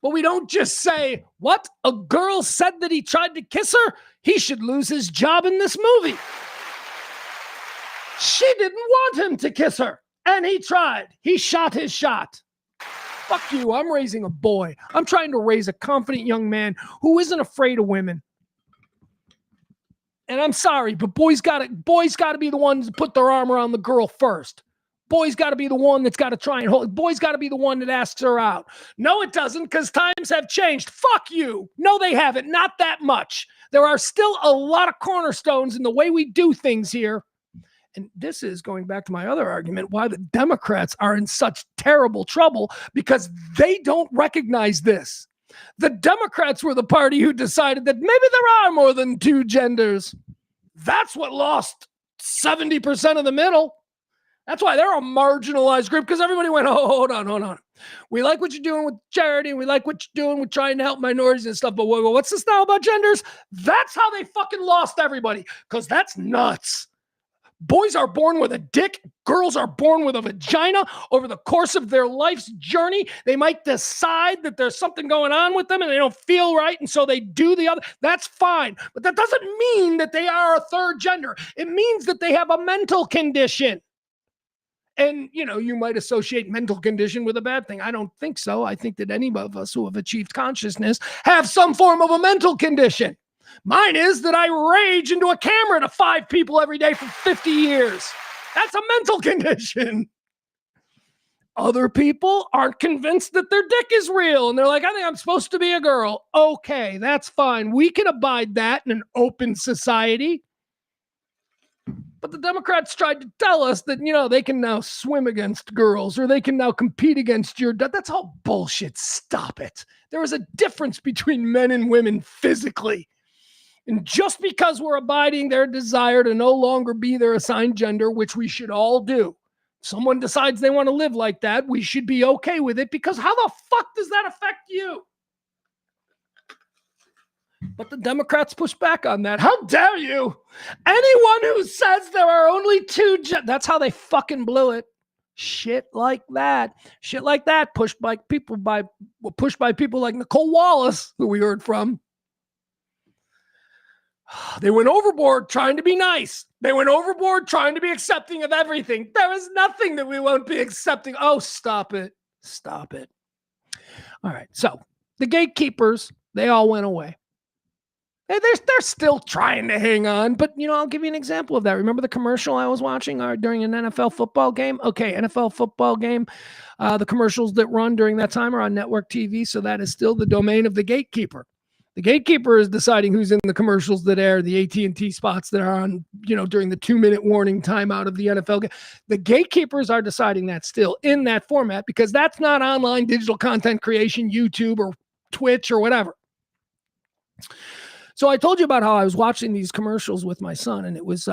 But we don't just say, what? A girl said that he tried to kiss her? He should lose his job in this movie. She didn't want him to kiss her. And he tried. He shot his shot. Fuck you. I'm raising a boy. I'm trying to raise a confident young man who isn't afraid of women. And I'm sorry, but boys got to be the ones to put their arm around the girl first. Boys got to be the one that's got to try and hold. Boys got to be the one that asks her out. No, it doesn't, because times have changed. Fuck you. No, they haven't. Not that much. There are still a lot of cornerstones in the way we do things here. And this is going back to my other argument, why the Democrats are in such terrible trouble, because they don't recognize this. The Democrats were the party who decided that maybe there are more than two genders. That's what lost 70% of the middle. That's why they're a marginalized group, because everybody went, oh, hold on. We like what you're doing with charity. We like what you're doing with trying to help minorities and stuff. But what's this now about genders? That's how they fucking lost everybody, because that's nuts. Boys are born with a dick. Girls are born with a vagina. Over the course of their life's journey, they might decide that there's something going on with them and they don't feel right, and so they do the other. That's fine. But that doesn't mean that they are a third gender. It means that they have a mental condition. And, you might associate mental condition with a bad thing. I don't think so. I think that any of us who have achieved consciousness have some form of a mental condition. Mine is that I rage into a camera to 5 people every day for 50 years. That's a mental condition. Other people aren't convinced that their dick is real. And they're like, I think I'm supposed to be a girl. Okay, that's fine. We can abide that in an open society. But the Democrats tried to tell us that, they can now swim against girls, or they can now compete against your... That's all bullshit. Stop it. There is a difference between men and women physically. And just because we're abiding their desire to no longer be their assigned gender, which we should all do, someone decides they want to live like that, we should be okay with it, because how the fuck does that affect you? But the Democrats push back on that. How dare you? Anyone who says there are only two that's how they fucking blew it. Shit like that. Pushed by people like Nicole Wallace, who we heard from. They went overboard trying to be nice. They went overboard trying to be accepting of everything. There is nothing that we won't be accepting. Oh, stop it. All right. So the gatekeepers, they all went away. They're still trying to hang on, but I'll give you an example of that. Remember the commercial I was watching during an NFL football game? Okay, NFL football game. The commercials that run during that time are on network TV, so that is still the domain of the gatekeeper. The gatekeeper is deciding who's in the commercials that air, the AT&T spots that are on, during the 2-minute warning timeout of the NFL game. The gatekeepers are deciding that still in that format, because that's not online digital content creation, YouTube or Twitch or whatever. So I told you about how I was watching these commercials with my son, and it was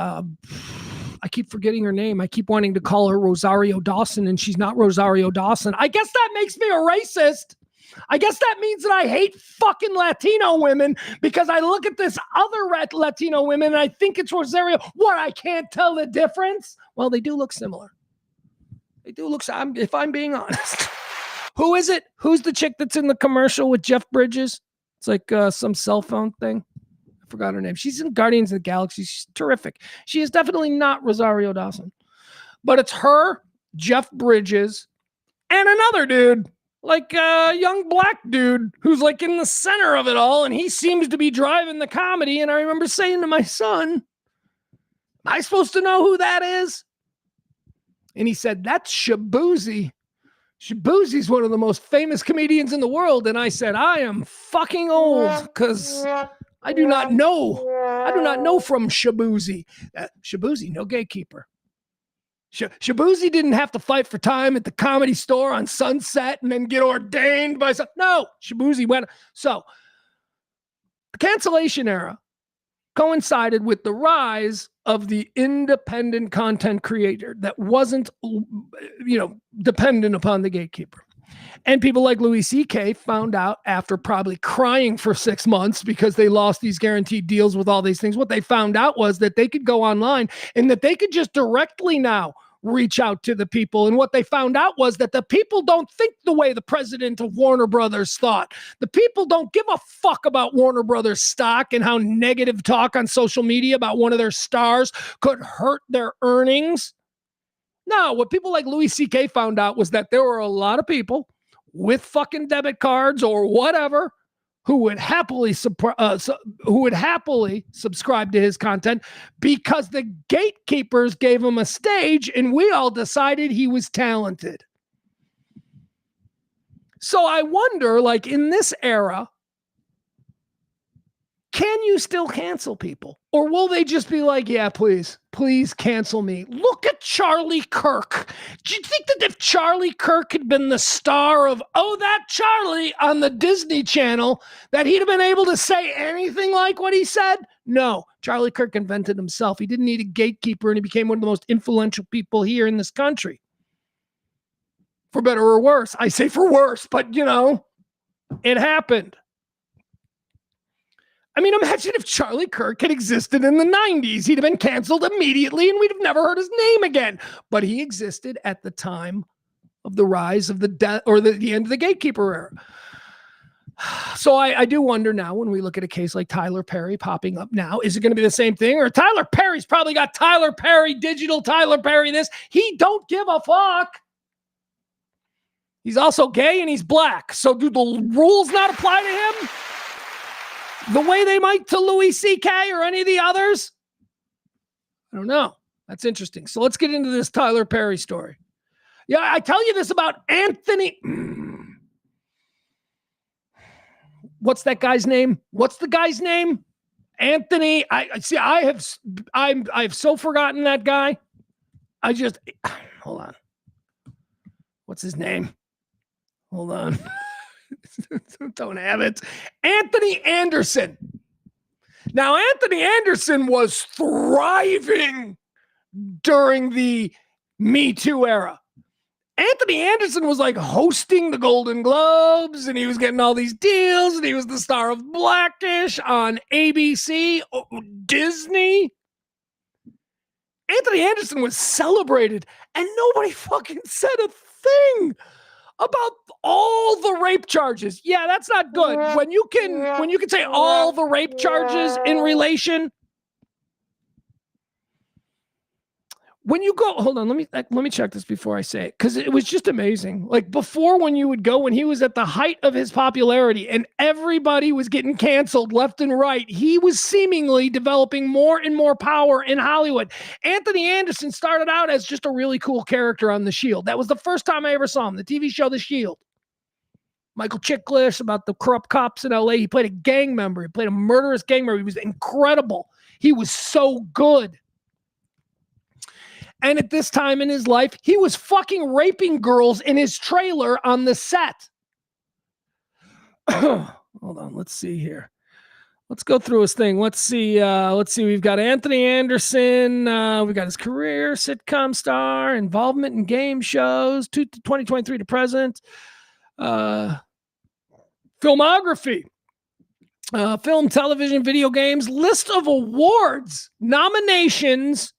I keep forgetting her name. I keep wanting to call her Rosario Dawson, and she's not Rosario Dawson. I guess that makes me a racist. I guess that means that I hate fucking Latino women because I look at this other Latino women and I think it's Rosario. What, I can't tell the difference? Well, they do look similar. They do look, if I'm being honest. Who is it? Who's the chick that's in the commercial with Jeff Bridges? It's like some cell phone thing. I forgot her name. She's in Guardians of the Galaxy. She's terrific. She is definitely not Rosario Dawson. But it's her, Jeff Bridges, and another dude. Like a young black dude who's like in the center of it all, and he seems to be driving the comedy. And I remember saying to my son, am I supposed to know who that is? And he said, that's Shabuzi. Shabuzi's one of the most famous comedians in the world. And I said, I am fucking old because I do not know from Shabuzi. Shabuzi, no gatekeeper. Shabuzi didn't have to fight for time at the Comedy Store on Sunset and then get ordained by some. No, Shabuzi went. So the cancellation era coincided with the rise of the independent content creator that wasn't, dependent upon the gatekeeper. And people like Louis C.K. found out after probably crying for 6 months because they lost these guaranteed deals with all these things. What they found out was that they could go online and that they could just directly now reach out to the people. And what they found out was that the people don't think the way the president of Warner Brothers thought. The people don't give a fuck about Warner Brothers stock and how negative talk on social media about one of their stars could hurt their earnings. No, what people like Louis C.K. found out was that there were a lot of people with fucking debit cards or whatever who would happily subscribe to his content because the gatekeepers gave him a stage and we all decided he was talented. So I wonder, like in this era, can you still cancel people? Or will they just be like, yeah, please cancel me? Look at Charlie Kirk. Do you think that if Charlie Kirk had been the star of Oh, That Charlie on the Disney Channel, that he'd have been able to say anything like what he said? No, Charlie Kirk invented himself. He didn't need a gatekeeper, and he became one of the most influential people here in this country. For better or worse. I say for worse, but it happened. I mean, imagine if Charlie Kirk had existed in the 90s. He'd have been canceled immediately and we'd have never heard his name again. But he existed at the time of the rise of the end of the gatekeeper era. So I do wonder now when we look at a case like Tyler Perry popping up now, is it going to be the same thing? Or Tyler Perry's probably got Tyler Perry digital, Tyler Perry this. He don't give a fuck. He's also gay and he's black. So do the rules not apply to him the way they might to Louis C.K. or any of the others? I don't know. That's interesting. So let's get into this Tyler Perry story. Yeah, I tell you this about Anthony. What's that guy's name? What's the guy's name? Anthony. I've so forgotten that guy. Hold on. What's his name? Hold on. Don't have it. Anthony Anderson. Now, Anthony Anderson was thriving during the Me Too era. Anthony Anderson was like hosting the Golden Globes and he was getting all these deals and he was the star of Blackish on ABC, Disney. Anthony Anderson was celebrated and nobody fucking said a thing about all the rape charges. Yeah, that's not good. When you can say all the rape charges in relation. When you go, hold on, let me check this before I say it, because it was just amazing. Like before, when you would go, when he was at the height of his popularity and everybody was getting canceled left and right, he was seemingly developing more and more power in Hollywood. Anthony Anderson started out as just a really cool character on The Shield. That was the first time I ever saw him, the TV show The Shield. Michael Chiklis, about the corrupt cops in LA. He played a gang member. He played a murderous gang member. He was incredible. He was so good. And at this time in his life, he was fucking raping girls in his trailer on the set. Hold on, let's see here. Let's go through his thing. Let's see. We've got Anthony Anderson. We've got his career, sitcom star, involvement in game shows, 2023 to present. Filmography. Film, television, video games. List of awards, nominations.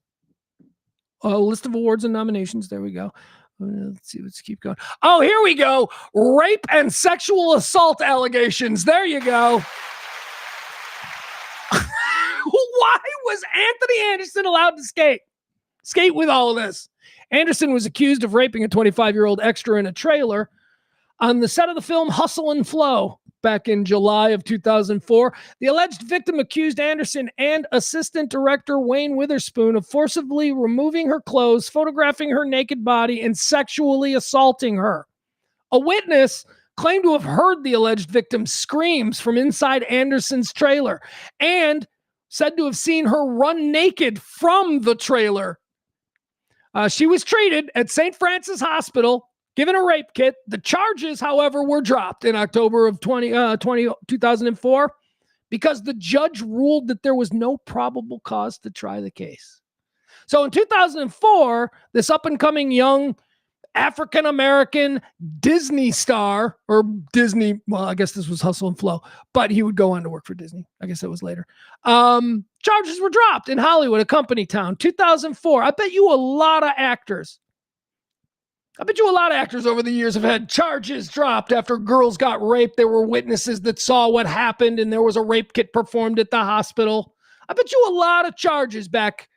List of awards and nominations. There we go. Let's see. Let's keep going. Oh, here we go. Rape and sexual assault allegations. There you go. Why was Anthony Anderson allowed to skate with all of this? Anderson was accused of raping a 25-year-old extra in a trailer on the set of the film Hustle and Flow back in July of 2004. The alleged victim accused Anderson and assistant director Wayne Witherspoon of forcibly removing her clothes, photographing her naked body, and sexually assaulting her. A witness claimed to have heard the alleged victim's screams from inside Anderson's trailer and said to have seen her run naked from the trailer. She was treated at St. Francis Hospital, given a rape kit. The charges, however, were dropped in October of 2004 because the judge ruled that there was no probable cause to try the case. So in 2004, this up-and-coming young African-American Disney star, or Disney, well, I guess this was Hustle and Flow, but he would go on to work for Disney. I guess that was later. Charges were dropped in Hollywood, a company town, 2004. I bet you a lot of actors over the years have had charges dropped after girls got raped. There were witnesses that saw what happened, and there was a rape kit performed at the hospital. I bet you a lot of charges back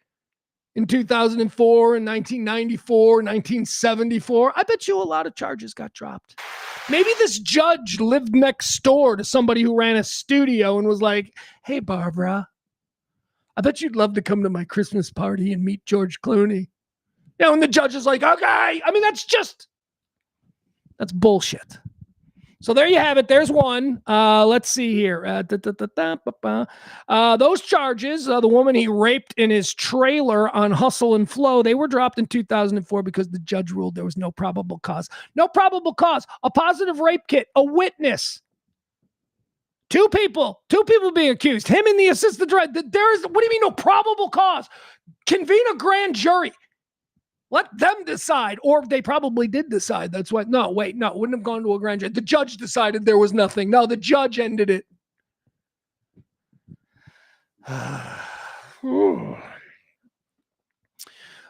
in 2004, in 1994, 1974. I bet you a lot of charges got dropped. Maybe this judge lived next door to somebody who ran a studio and was like, hey, Barbara, I bet you'd love to come to my Christmas party and meet George Clooney. Yeah, and the judge is like, okay. I mean, that's bullshit. So there you have it. There's one. Let's see here. Those charges, the woman he raped in his trailer on Hustle and Flow, they were dropped in 2004 because the judge ruled there was no probable cause. No probable cause. A positive rape kit. A witness. Two people being accused. Him and the assistant director. What do you mean no probable cause? Convene a grand jury. Let them decide, or they probably did decide. That's what. No, wait, no, it wouldn't have gone to a grand jury. The judge decided there was nothing. No, the judge ended it.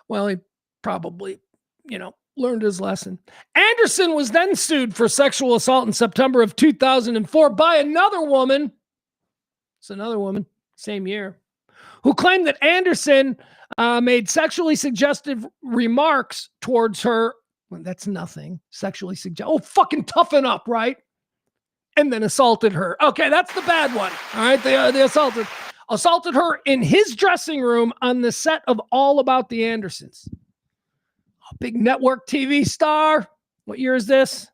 Well, he probably, learned his lesson. Anderson was then sued for sexual assault in September of 2004 by another woman. It's another woman, same year, who claimed that Anderson made sexually suggestive remarks towards her. Well, that's nothing. Sexually suggestive. Oh, fucking toughen up, right? And then assaulted her. Okay, that's the bad one. All right, they assaulted her in his dressing room on the set of All About the Andersons. A big network TV star. What year is this?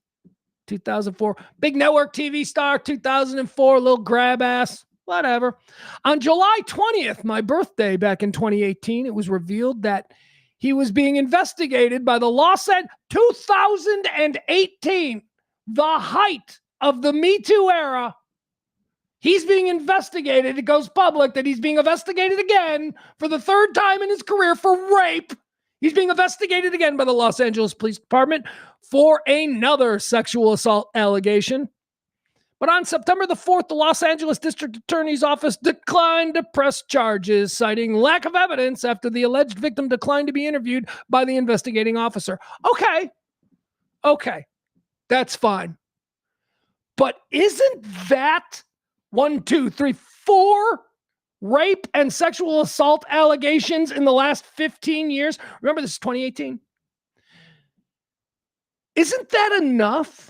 2004. Big network TV star, 2004. Little grab ass. Whatever. On July 20th, my birthday back in 2018, it was revealed that he was being investigated by the law said 2018, the height of the Me Too era. He's being investigated. It goes public that he's being investigated again for the third time in his career for rape. He's being investigated again by the Los Angeles Police Department for another sexual assault allegation. But on September the 4th, the Los Angeles District Attorney's Office declined to press charges, citing lack of evidence after the alleged victim declined to be interviewed by the investigating officer. Okay, that's fine. But isn't that 1, 2, 3, 4 rape and sexual assault allegations in the last 15 years? Remember, this is 2018. Isn't that enough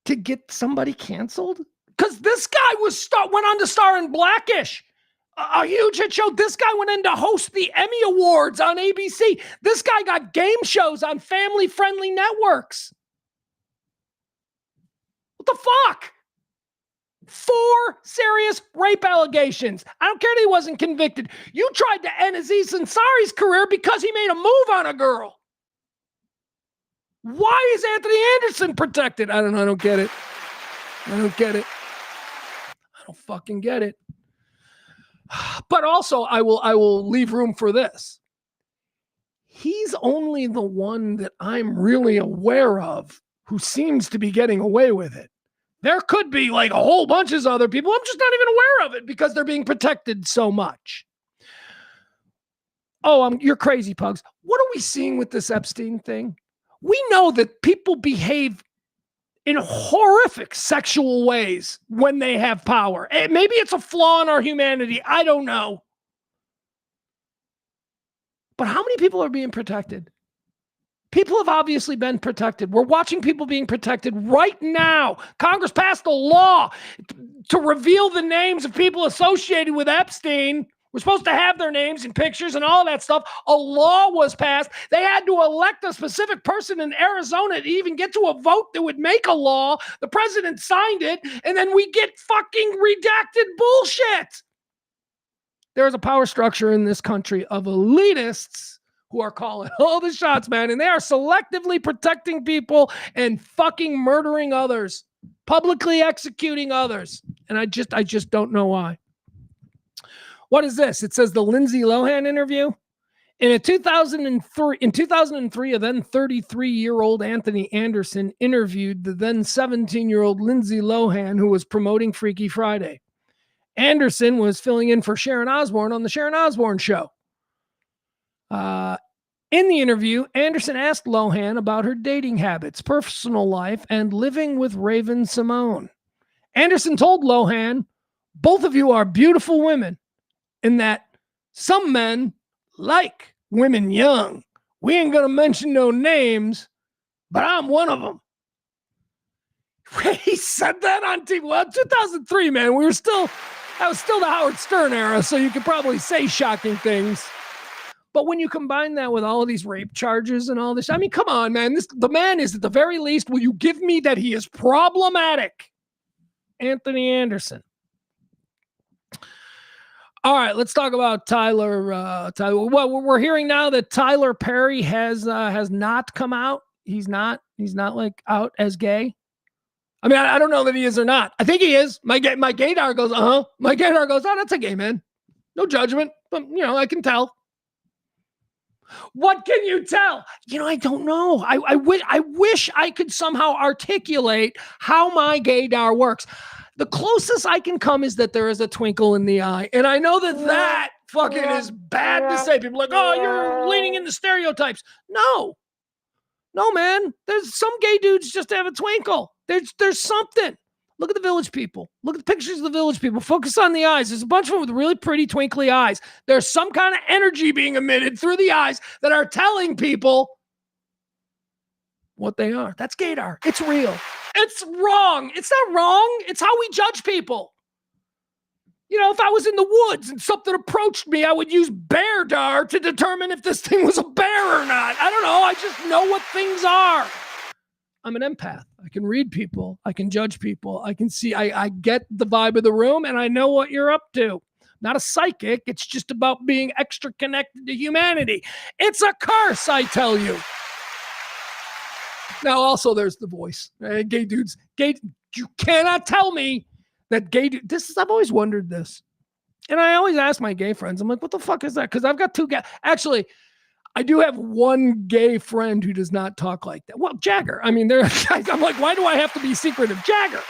to get somebody canceled? Because this guy went on to star in Blackish, a huge hit show. This guy went in to host the Emmy Awards on ABC. This guy got game shows on family-friendly networks. What the fuck? 4 serious rape allegations. I don't care that he wasn't convicted. You tried to end Aziz Ansari's career because he made a move on a girl. Why is Anthony Anderson protected? I don't know. I don't get it. I don't fucking get it. But also, I will leave room for this. He's only the one that I'm really aware of who seems to be getting away with it. There could be like a whole bunch of other people. I'm just not even aware of it because they're being protected so much. Oh, you're crazy, Pugs. What are we seeing with this Epstein thing? We know that people behave in horrific sexual ways when they have power. Maybe it's a flaw in our humanity. I don't know. But how many people are being protected? People have obviously been protected. We're watching people being protected right now. Congress passed a law to reveal the names of people associated with Epstein. We're supposed to have their names and pictures and all that stuff. A law was passed. They had to elect a specific person in Arizona to even get to a vote that would make a law. The president signed it, and then we get fucking redacted bullshit. There is a power structure in this country of elitists who are calling all the shots, man, and they are selectively protecting people and fucking murdering others, publicly executing others. And I just don't know why. What is this? It says the Lindsay Lohan interview. In 2003, a then 33-year-old Anthony Anderson interviewed the then 17-year-old Lindsay Lohan, who was promoting Freaky Friday. Anderson was filling in for Sharon Osbourne on the Sharon Osbourne show. In the interview, Anderson asked Lohan about her dating habits, personal life, and living with Raven Simone. Anderson told Lohan, "Both of you are beautiful women, in that some men like women young. We ain't going to mention no names, but I'm one of them." He said that on TV. Well, 2003, man. That was still the Howard Stern era, so you could probably say shocking things. But when you combine that with all of these rape charges and all this, I mean, come on, man. The man is, at the very least, will you give me that he is problematic? Anthony Anderson. All right, let's talk about Tyler. Well, we're hearing now that Tyler Perry has not come out. He's not like out as gay. I mean, I don't know that he is or not. I think he is. My gaydar goes, My gaydar goes, oh, that's a gay man. No judgment, but I can tell. What can you tell? I don't know. I wish I could somehow articulate how my gaydar works. The closest I can come is that there is a twinkle in the eye. And I know that fucking is bad to say. People are like, oh, you're leaning into stereotypes. No, man. There's some gay dudes just have a twinkle. There's something. Look at the Village People. Look at the pictures of the Village People. Focus on the eyes. There's a bunch of them with really pretty twinkly eyes. There's some kind of energy being emitted through the eyes that are telling people what they are. That's gaydar. It's real. It's wrong. It's not wrong. It's how we judge people. If I was in the woods and something approached me, I would use bear-dar to determine if this thing was a bear or not. I don't know. I just know what things are. I'm an empath. I can read people. I can judge people. I can see. I get the vibe of the room, and I know what you're up to. Not a psychic. It's just about being extra connected to humanity. It's a curse, I tell you. Now, also, there's the voice. Gay dudes. You cannot tell me that gay dudes. I've always wondered this. And I always ask my gay friends, I'm like, what the fuck is that? Because I've got two guys. Actually, I do have one gay friend who does not talk like that. Well, Jagger. I mean, I'm like, why do I have to be secretive? Jagger.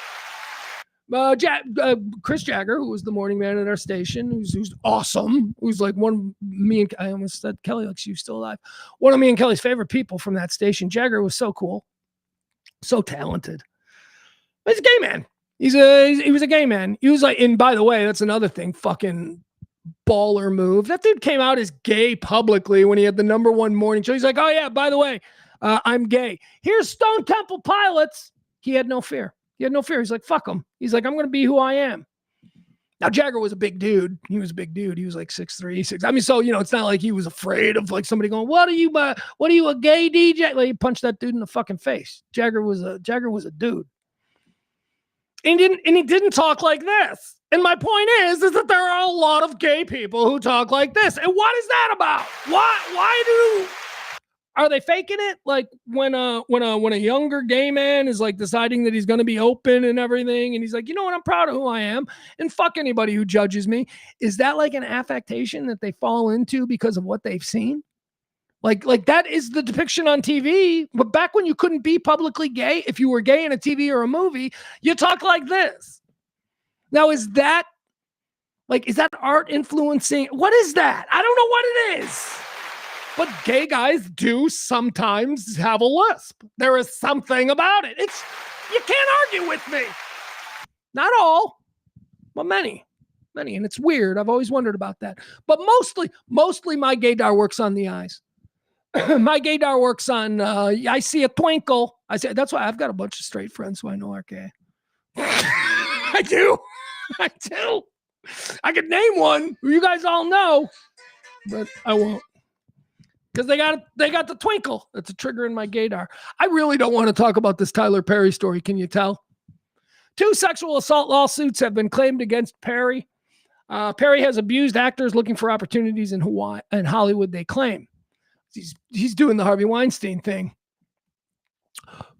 Chris Jagger, who was the morning man at our station, who's awesome, who's like I almost said Kelly, like she was still alive. One of me and Kelly's favorite people from that station. Jagger was so cool, so talented. He's a gay man. He was a gay man. He was like, and by the way, that's another thing, fucking baller move. That dude came out as gay publicly when he had the #1 morning show. He's like, oh yeah, by the way, I'm gay. Here's Stone Temple Pilots. He had no fear. He's like, fuck him. He's like, I'm going to be who I am. Now, Jagger was a big dude. He was a big dude. He was like 6'3", 6. I mean, so, it's not like he was afraid of like somebody going, what are you, a gay DJ? Like, he punched that dude in the fucking face. Jagger was a dude. And he didn't talk like this. And my point is that there are a lot of gay people who talk like this. And what is that about? Why do Are they faking it? Like when a younger gay man is like deciding that he's going to be open and everything, and he's like, you know what, I'm proud of who I am, and fuck anybody who judges me. Is that like an affectation that they fall into because of what they've seen? Like that is the depiction on TV. But back when you couldn't be publicly gay, if you were gay in a TV or a movie, you talk like this. Now, is that art influencing? What is that? I don't know what it is. But gay guys do sometimes have a lisp. There is something about it. You can't argue with me. Not all, but many. And it's weird. I've always wondered about that. But mostly my gaydar works on the eyes. My gaydar works on, I see a twinkle. I say, that's why I've got a bunch of straight friends who I know are gay. I do. I could name one who you guys all know, but I won't. Because they got the twinkle. That's a trigger in my gaydar. I really don't want to talk about this Tyler Perry story. Can you tell? 2 sexual assault lawsuits have been claimed against Perry. Perry has abused actors looking for opportunities in Hawaii and Hollywood, they claim. He's doing the Harvey Weinstein thing.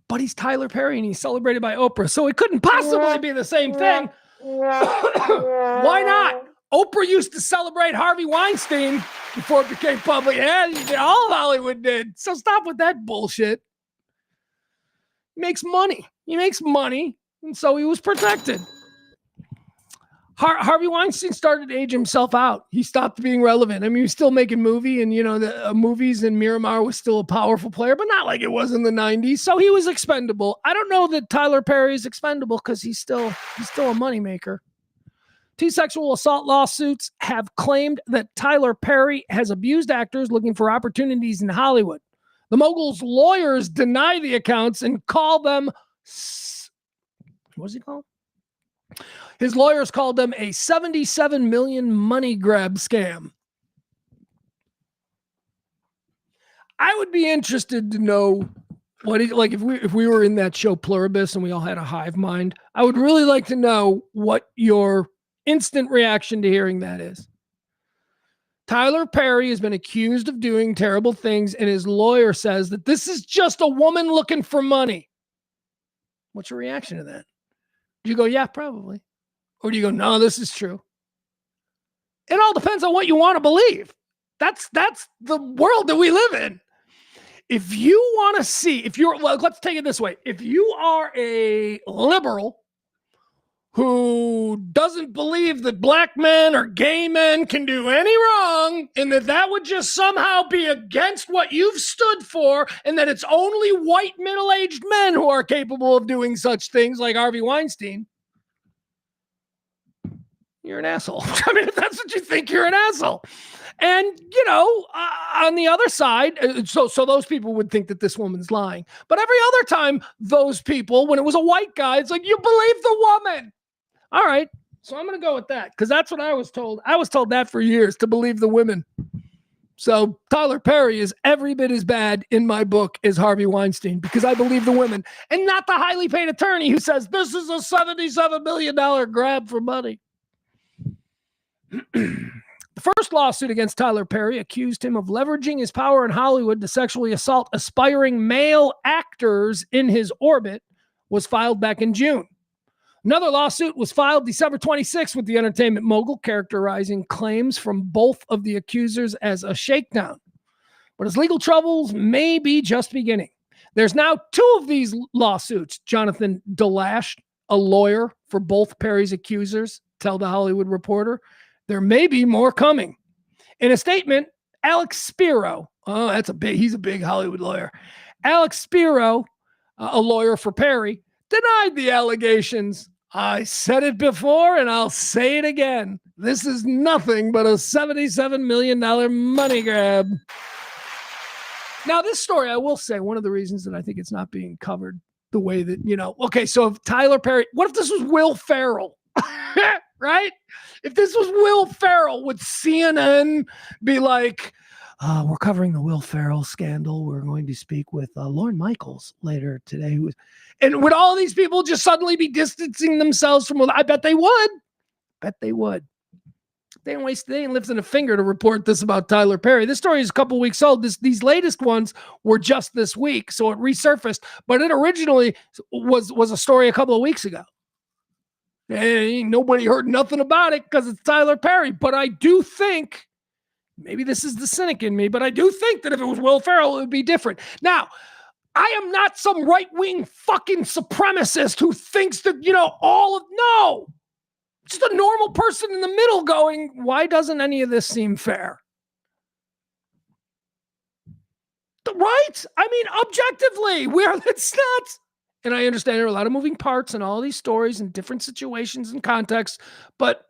But he's Tyler Perry and he's celebrated by Oprah. So it couldn't possibly be the same thing. Why not? Oprah used to celebrate Harvey Weinstein before it became public. Yeah, all of Hollywood did. So stop with that bullshit. He makes money. And so he was protected. Harvey Weinstein started to age himself out. He stopped being relevant. I mean, he was still making movies, and the movies, and Miramar was still a powerful player, but not like it was in the 90s. So he was expendable. I don't know that Tyler Perry is expendable because he's still a moneymaker. 2 sexual assault lawsuits have claimed that Tyler Perry has abused actors looking for opportunities in Hollywood. The mogul's lawyers deny the accounts and call them, what's he called? His lawyers called them a $77 million money grab scam. I would be interested to know what if we were in that show Pluribus and we all had a hive mind. I would really like to know what your instant reaction to hearing that is. Tyler Perry has been accused of doing terrible things, and his lawyer says that this is just a woman looking for money. What's your reaction to that? Do you go, yeah, probably? Or do you go, no, this is true? It all depends on what you want to believe. That's the world that we live in. If you want to see, let's take it this way. If you are a liberal who doesn't believe that black men or gay men can do any wrong, and that would just somehow be against what you've stood for, and that it's only white middle-aged men who are capable of doing such things like Harvey Weinstein, you're an asshole. I mean, if that's what you think, you're an asshole. And, on the other side, so those people would think that this woman's lying. But every other time, those people, when it was a white guy, it's like, you believe the woman. All right. So I'm going to go with that because that's what I was told. I was told that for years, to believe the women. So Tyler Perry is every bit as bad in my book as Harvey Weinstein because I believe the women and not the highly paid attorney who says this is a $77 million grab for money. The first lawsuit against Tyler Perry accused him of leveraging his power in Hollywood to sexually assault aspiring male actors in his orbit was filed back in June. Another lawsuit was filed December 26th with the entertainment mogul, characterizing claims from both of the accusers as a shakedown. But his legal troubles may be just beginning. There's now 2 of these lawsuits. Jonathan Delash, a lawyer for both Perry's accusers, tell The Hollywood Reporter. There may be more coming. In a statement, Alex Spiro, he's a big Hollywood lawyer. Alex Spiro, a lawyer for Perry, denied the allegations. I said it before and I'll say it again. This is nothing but a $77 million money grab. Now, this story, I will say, one of the reasons that I think it's not being covered the way that, okay, so if Tyler Perry, what if this was Will Ferrell? Right? If this was Will Ferrell, would CNN be like, we're covering the Will Ferrell scandal. We're going to speak with Lorne Michaels later today. And would all these people just suddenly be distancing themselves from? I bet they would. They ain't lifting a finger to report this about Tyler Perry. This story is a couple weeks old. These latest ones were just this week, so it resurfaced. But it originally was a story a couple of weeks ago. And nobody heard nothing about it because it's Tyler Perry. But I do think, maybe this is the cynic in me, but I do think that if it was Will Ferrell, it would be different. Now, I am not some right-wing fucking supremacist who thinks that, no. Just a normal person in the middle going, why doesn't any of this seem fair? Right? I mean, objectively, it's not. And I understand there are a lot of moving parts and all these stories and different situations and contexts, but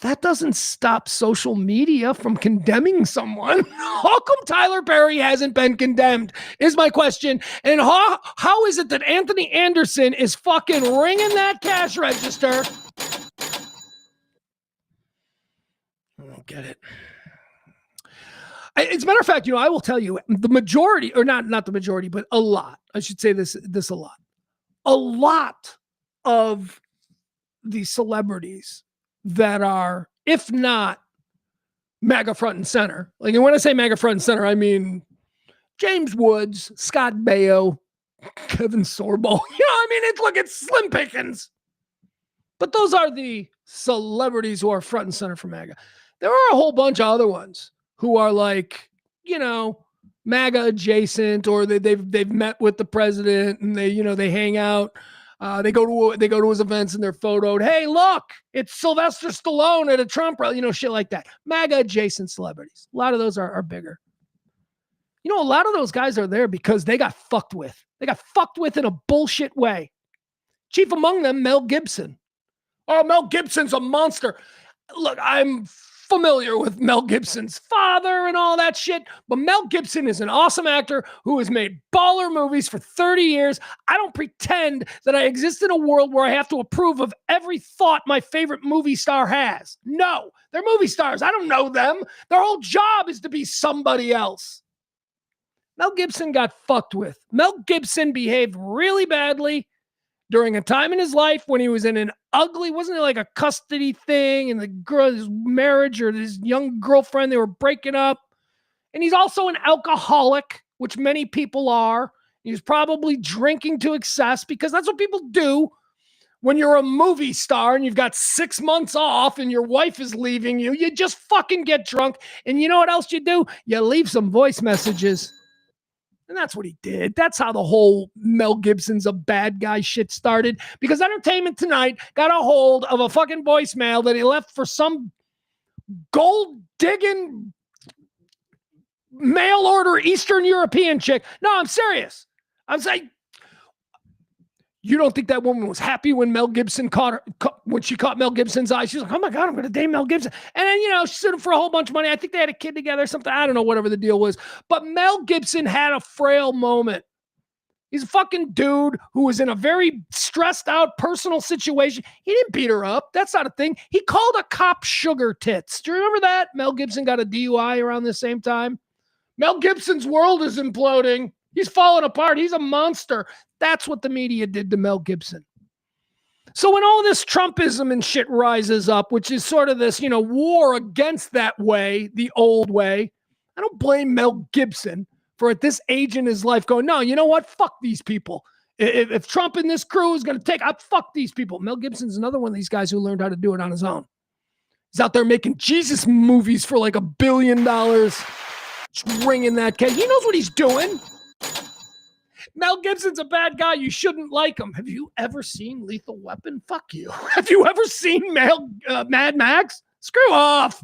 that doesn't stop social media from condemning someone. How come Tyler Perry hasn't been condemned is my question. And how is it that Anthony Anderson is fucking ringing that cash register? I don't get it. As a matter of fact, I will tell you the majority, or not the majority, but a lot. I should say this a lot. A lot of the celebrities that are, if not MAGA front and center, like, and when I say MAGA front and center, I mean James Woods, Scott Baio, Kevin Sorbo. It's slim pickings. But those are the celebrities who are front and center for MAGA. There are a whole bunch of other ones who are like, MAGA adjacent, or they've met with the president and they hang out. They go to his events and they're photoed. Hey, look, it's Sylvester Stallone at a Trump rally, shit like that. MAGA adjacent celebrities. A lot of those are bigger. A lot of those guys are there because they got fucked with. They got fucked with in a bullshit way. Chief among them, Mel Gibson. Oh, Mel Gibson's a monster. Look, I'm familiar with Mel Gibson's father and all that shit, but Mel Gibson is an awesome actor who has made baller movies for 30 years. I don't pretend that I exist in a world where I have to approve of every thought my favorite movie star has. No, they're movie stars. I don't know them. Their whole job is to be somebody else. Mel Gibson got fucked with. Mel Gibson behaved really badly during a time in his life when he was in an ugly, wasn't it like a custody thing, and the girl, his marriage or his young girlfriend, they were breaking up. And he's also an alcoholic, which many people are. He was probably drinking to excess because that's what people do when you're a movie star and you've got 6 months off and your wife is leaving you. You just fucking get drunk. And you know what else you do? You leave some voice messages. And that's what he did. That's how the whole Mel Gibson's a bad guy shit started. Because Entertainment Tonight got a hold of a fucking voicemail that he left for some gold-digging mail-order Eastern European chick. No, I'm serious. I'm saying, you don't think that woman was happy when Mel Gibson when she caught Mel Gibson's eye? She's like, oh my God, I'm going to date Mel Gibson. And then, she sued him for a whole bunch of money. I think they had a kid together or something. I don't know, whatever the deal was. But Mel Gibson had a frail moment. He's a fucking dude who was in a very stressed out personal situation. He didn't beat her up. That's not a thing. He called a cop sugar tits. Do you remember that? Mel Gibson got a DUI around the same time. Mel Gibson's world is imploding. He's falling apart. He's a monster. That's what the media did to Mel Gibson. So when all this Trumpism and shit rises up, which is sort of this, war against that way, the old way, I don't blame Mel Gibson for at this age in his life going, no, you know what? Fuck these people. If Trump and this crew is going to fuck these people. Mel Gibson's another one of these guys who learned how to do it on his own. He's out there making Jesus movies for like $1 billion. Just ringing that case. He knows what he's doing. Mel Gibson's a bad guy. You shouldn't like him. Have you ever seen Lethal Weapon? Fuck you. Have you ever seen Mad Max? Screw off.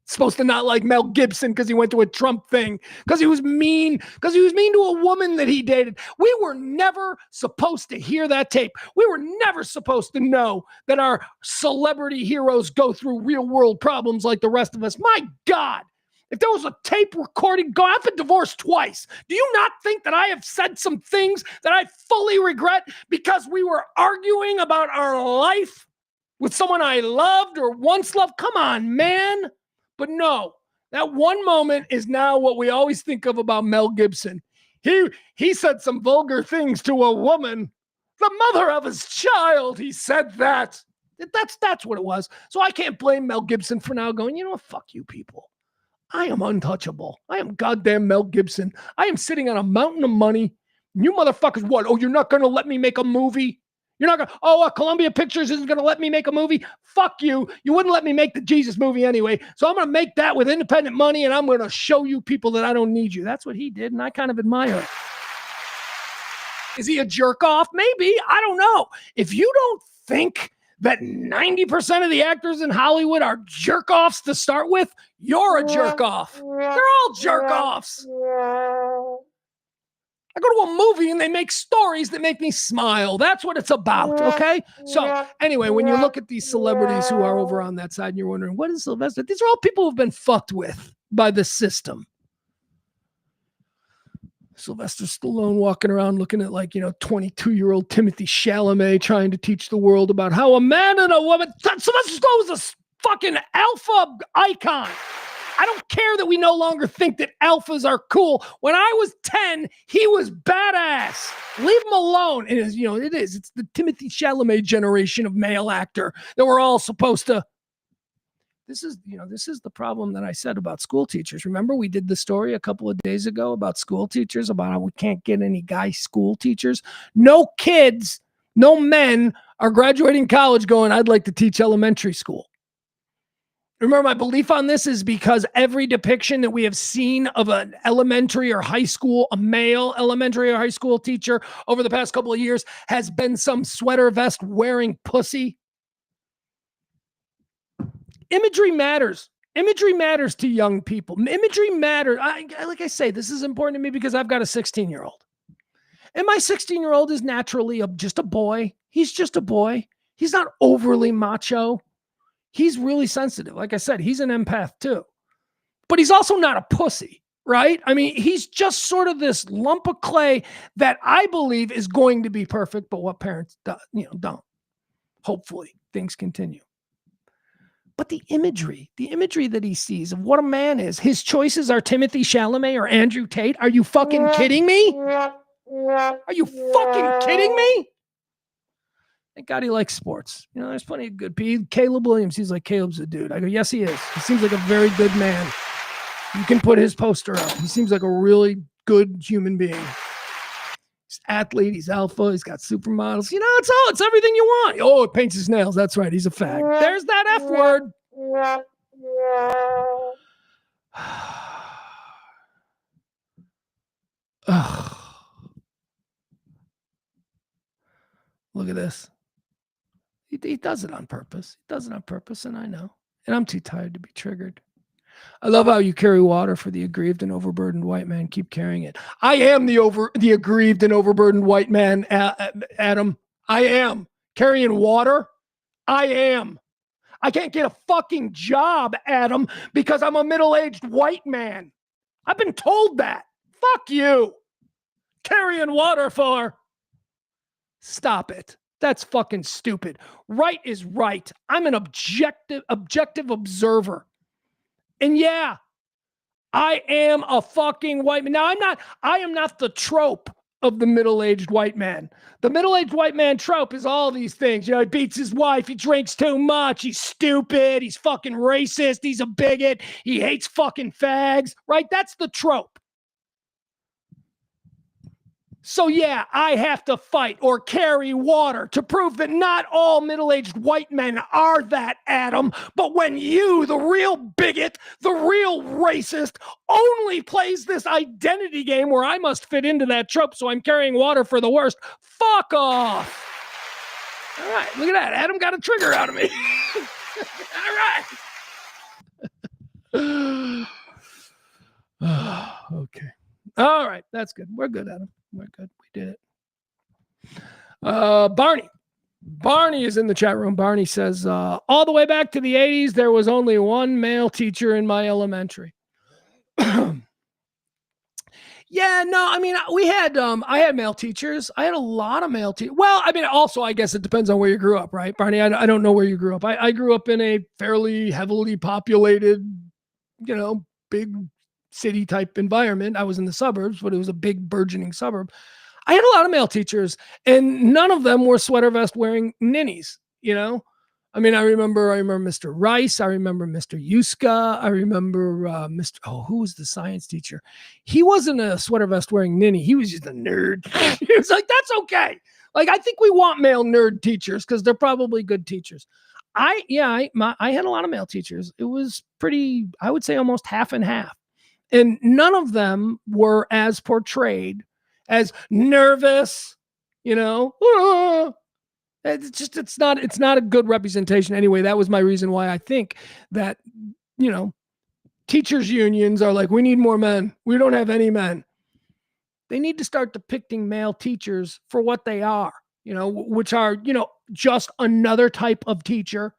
Supposed to not like Mel Gibson because he went to a Trump thing, because he was mean to a woman that he dated. We were never supposed to hear that tape. We were never supposed to know that our celebrity heroes go through real world problems like the rest of us. My God. If there was a tape recording, I've been divorced twice. Do you not think that I have said some things that I fully regret because we were arguing about our life with someone I loved or once loved? Come on, man. But no, that one moment is now what we always think of about Mel Gibson. He said some vulgar things to a woman, the mother of his child. He said that. That's what it was. So I can't blame Mel Gibson for now going, you know what, fuck you people. I am untouchable. I am goddamn Mel Gibson. I am sitting on a mountain of money. You motherfuckers, what? Oh, you're not going to let me make a movie? You're not going to, Columbia Pictures isn't going to let me make a movie? Fuck you. You wouldn't let me make the Jesus movie anyway. So I'm going to make that with independent money, and I'm going to show you people that I don't need you. That's what he did, and I kind of admire it. Is he a jerk off? Maybe. I don't know. If you don't think that 90% of the actors in Hollywood are jerk offs to start with, you're a jerk off. They're all jerk offs. I go to a movie and they make stories that make me smile. That's what it's about, okay? So anyway, when you look at these celebrities who are over on that side and you're wondering, what is Sylvester? These are all people who've been fucked with by the system. Sylvester Stallone walking around looking at 22-year-old Timothy Chalamet trying to teach the world about how a man and a woman. Sylvester Stallone was a fucking alpha icon. I don't care that we no longer think that alphas are cool. When I was 10, he was badass. Leave him alone. It is, it's the Timothy Chalamet generation of male actor that we're all supposed to. This is the problem that I said about school teachers. Remember, we did the story a couple of days ago about school teachers, about how we can't get any guy school teachers. No kids, no men are graduating college going, I'd like to teach elementary school. Remember, my belief on this is because every depiction that we have seen of an elementary or high school, a male elementary or high school teacher over the past couple of years has been some sweater vest wearing pussy. Imagery matters. Imagery matters to young people. Imagery matters. Like I say, this is important to me because I've got a 16-year-old. And my 16-year-old is naturally just a boy. He's just a boy. He's not overly macho. He's really sensitive. Like I said, he's an empath too. But he's also not a pussy, right? I mean, he's just sort of this lump of clay that I believe is going to be perfect, but what parents don't. Hopefully, things continue. But the imagery that he sees of what a man is, his choices are Timothy Chalamet or Andrew Tate. Are you fucking kidding me? Are you fucking kidding me? Thank God he likes sports. There's plenty of good people. Caleb Williams, he's like, Caleb's a dude. I go, yes, he is. He seems like a very good man. You can put his poster up. He seems like a really good human being. He's an athlete. He's alpha. He's got supermodels. It's everything you want. Oh, it paints his nails. That's right. He's a fag. There's that F word. Look at this. He does it on purpose. He does it on purpose, and I know. And I'm too tired to be triggered. I love how you carry water for the aggrieved and overburdened white man. Keep carrying it. I am the aggrieved and overburdened white man, Adam. I am. Carrying water? I am. I can't get a fucking job, Adam, because I'm a middle-aged white man. I've been told that. Fuck you. Carrying water for. Stop it. That's fucking stupid. Right is right. I'm an objective observer. And yeah, I am a fucking white man. Now, I am not the trope of the middle-aged white man. The middle-aged white man trope is all these things. He beats his wife. He drinks too much. He's stupid. He's fucking racist. He's a bigot. He hates fucking fags, right? That's the trope. So yeah, I have to fight or carry water to prove that not all middle-aged white men are that, Adam. But when you, the real bigot, the real racist, only plays this identity game where I must fit into that trope, so I'm carrying water for the worst, fuck off. All right, look at that. Adam got a trigger out of me. All right. Okay. All right, that's good. We're good, Adam. We're good. We did it. Barney is in the chat room. Barney says, all the way back to the 80s, there was only one male teacher in my elementary. Yeah, no, I mean, I had male teachers. I had a lot of male teachers. Well, I mean, also, I guess it depends on where you grew up, right, Barney? I don't know where you grew up. I grew up in a fairly heavily populated, big city type environment. I was in the suburbs, but it was a big burgeoning suburb. I had a lot of male teachers, and none of them were sweater vest wearing ninnies. I mean, I remember Mr. Rice. I remember Mr. Yuska. I remember who was the science teacher? He wasn't a sweater vest wearing ninny. He was just a nerd. He was like, that's okay. Like, I think we want male nerd teachers because they're probably good teachers. I had a lot of male teachers. It was pretty, I would say almost half and half. And none of them were as portrayed as nervous, It's not a good representation anyway. That was my reason why I think that, teachers unions are like, we need more men. We don't have any men. They need to start depicting male teachers for what they are, which are, just another type of teacher.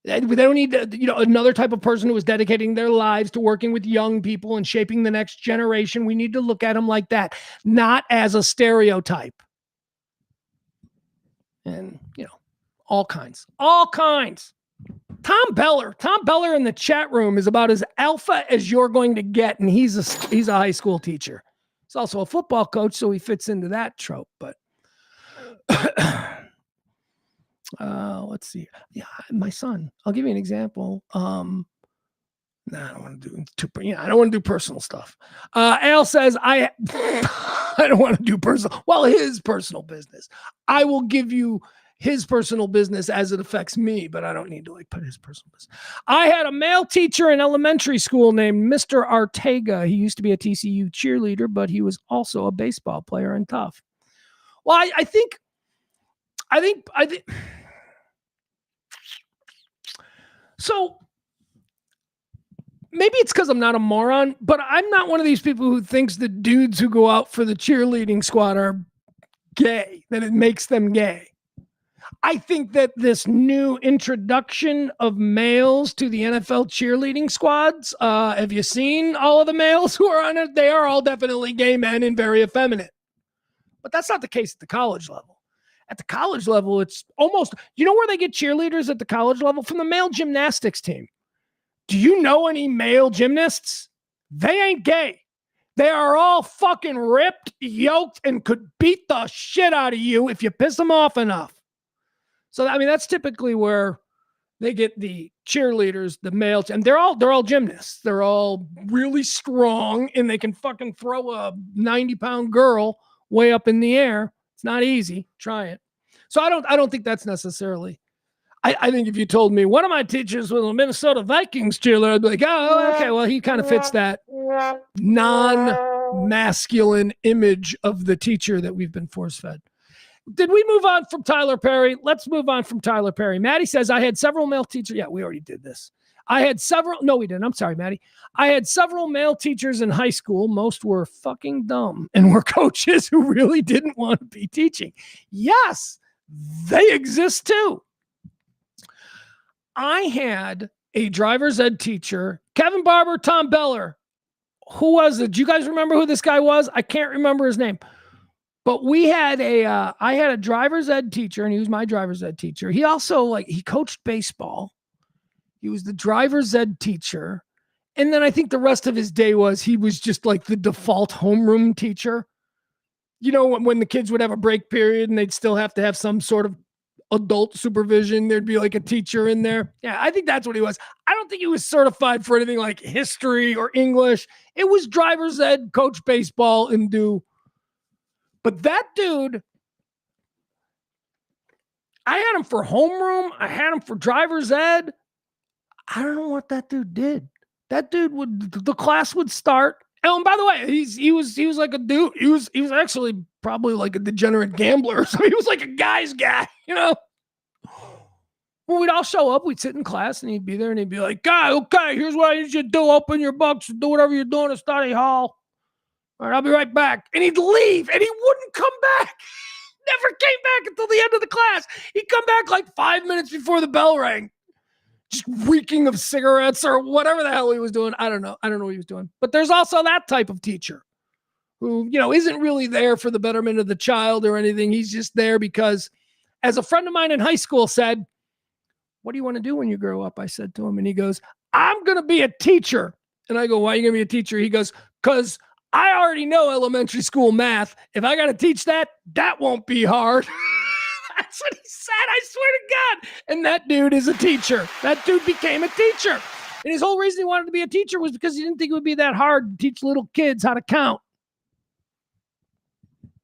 They don't need, another type of person who is dedicating their lives to working with young people and shaping the next generation. We need to look at them like that, not as a stereotype. And, all kinds. Tom Beller in the chat room is about as alpha as you're going to get. And he's a high school teacher. He's also a football coach, so he fits into that trope. But let's see. Yeah, my son. I'll give you an example. I don't want to do I don't want to do personal stuff. Al says I don't want to do personal. Well, his personal business. I will give you his personal business as it affects me, but I don't need to put his personal business. I had a male teacher in elementary school named Mr. Artega. He used to be a TCU cheerleader, but he was also a baseball player and tough. Well, I think so. Maybe it's because I'm not a moron, but I'm not one of these people who thinks the dudes who go out for the cheerleading squad are gay, that it makes them gay. I think that this new introduction of males to the NFL cheerleading squads, have you seen all of the males who are on it? They are all definitely gay men and very effeminate. But that's not the case at the college level. At the college level, it's almost, where they get cheerleaders at the college level? From the male gymnastics team. Do you know any male gymnasts? They ain't gay. They are all fucking ripped, yoked, and could beat the shit out of you if you piss them off enough. So, that's typically where they get the cheerleaders, the males, and they're all gymnasts. They're all really strong, and they can fucking throw a 90-pound girl way up in the air. It's not easy. Try it. So I don't think that's necessarily. I think if you told me one of my teachers was a Minnesota Vikings cheerleader, I'd be like, oh, okay, well, he kind of fits that non-masculine image of the teacher that we've been force-fed. Did we move on from Tyler Perry? Let's move on from Tyler Perry. Maddie says, I had several male teachers. Yeah, we already did this. No, we didn't. I'm sorry, Maddie. I had several male teachers in high school. Most were fucking dumb and were coaches who really didn't want to be teaching. Yes, they exist too. I had a driver's ed teacher, Kevin Barber, Tom Beller. Who was it? Do you guys remember who this guy was? I can't remember his name. But I had a driver's ed teacher, and he was my driver's ed teacher. He also he coached baseball. He was the driver's ed teacher. And then I think the rest of his day he was just the default homeroom teacher. When the kids would have a break period and they'd still have to have some sort of adult supervision, there'd be a teacher in there. Yeah, I think that's what he was. I don't think he was certified for anything like history or English. It was driver's ed, coach baseball, and do. But that dude, I had him for homeroom. I had him for driver's ed. I don't know what that dude did. That dude the class would start. And by the way, he was like a dude. He was actually probably a degenerate gambler. So he was a guy's guy, Well, we'd all show up. We'd sit in class, and he'd be there, and he'd be like, "Guy, okay, here's what I need you to do. Open your books, do whatever you're doing in study hall. All right, I'll be right back." And he'd leave, and he wouldn't come back. Never came back until the end of the class. He'd come back 5 minutes before the bell rang, just reeking of cigarettes or whatever the hell he was doing. I don't know what he was doing. But there's also that type of teacher who, isn't really there for the betterment of the child or anything. He's just there because, as a friend of mine in high school said, "What do you want to do when you grow up?" I said to him, and he goes, "I'm going to be a teacher." And I go, "Why are you going to be a teacher?" He goes, "Because I already know elementary school math. If I got to teach that, that won't be hard." That's what he said. I swear to God. And that dude is a teacher. That dude became a teacher. And his whole reason he wanted to be a teacher was because he didn't think it would be that hard to teach little kids how to count.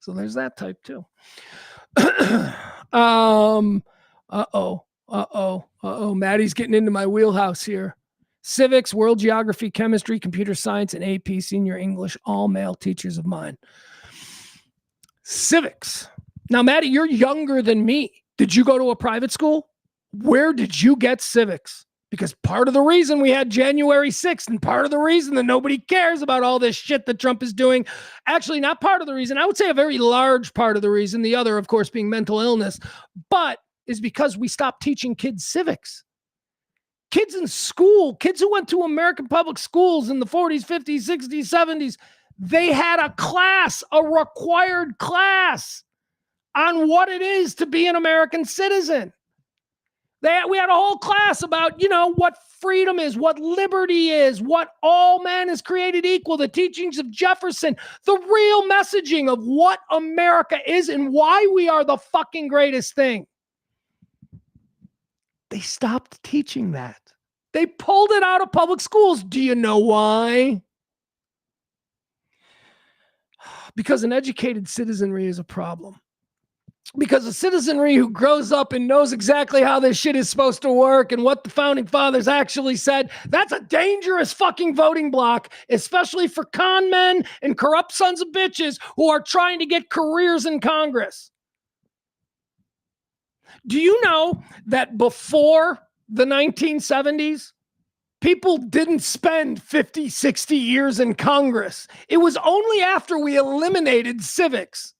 So there's that type too. Maddie's getting into my wheelhouse here. Civics, world geography, chemistry, computer science, and AP senior English, all male teachers of mine. Civics. Now, Maddie, you're younger than me. Did you go to a private school? Where did you get civics? Because part of the reason we had January 6th and part of the reason that nobody cares about all this shit that Trump is doing, actually not part of the reason, I would say a very large part of the reason, the other, of course, being mental illness, but is because we stopped teaching kids civics. Kids in school, kids who went to American public schools in the 40s, 50s, 60s, 70s, they had a class, a required class on what it is to be an American citizen. We had a whole class about, what freedom is, what liberty is, what all man is created equal, the teachings of Jefferson, the real messaging of what America is and why we are the fucking greatest thing. They stopped teaching that. They pulled it out of public schools. Do you know why? Because an educated citizenry is a problem. Because a citizenry who grows up and knows exactly how this shit is supposed to work and what the founding fathers actually said, that's a dangerous fucking voting block, especially for con men and corrupt sons of bitches who are trying to get careers in Congress. Do you know that before the 1970s, people didn't spend 50, 60 years in Congress? It was only after we eliminated civics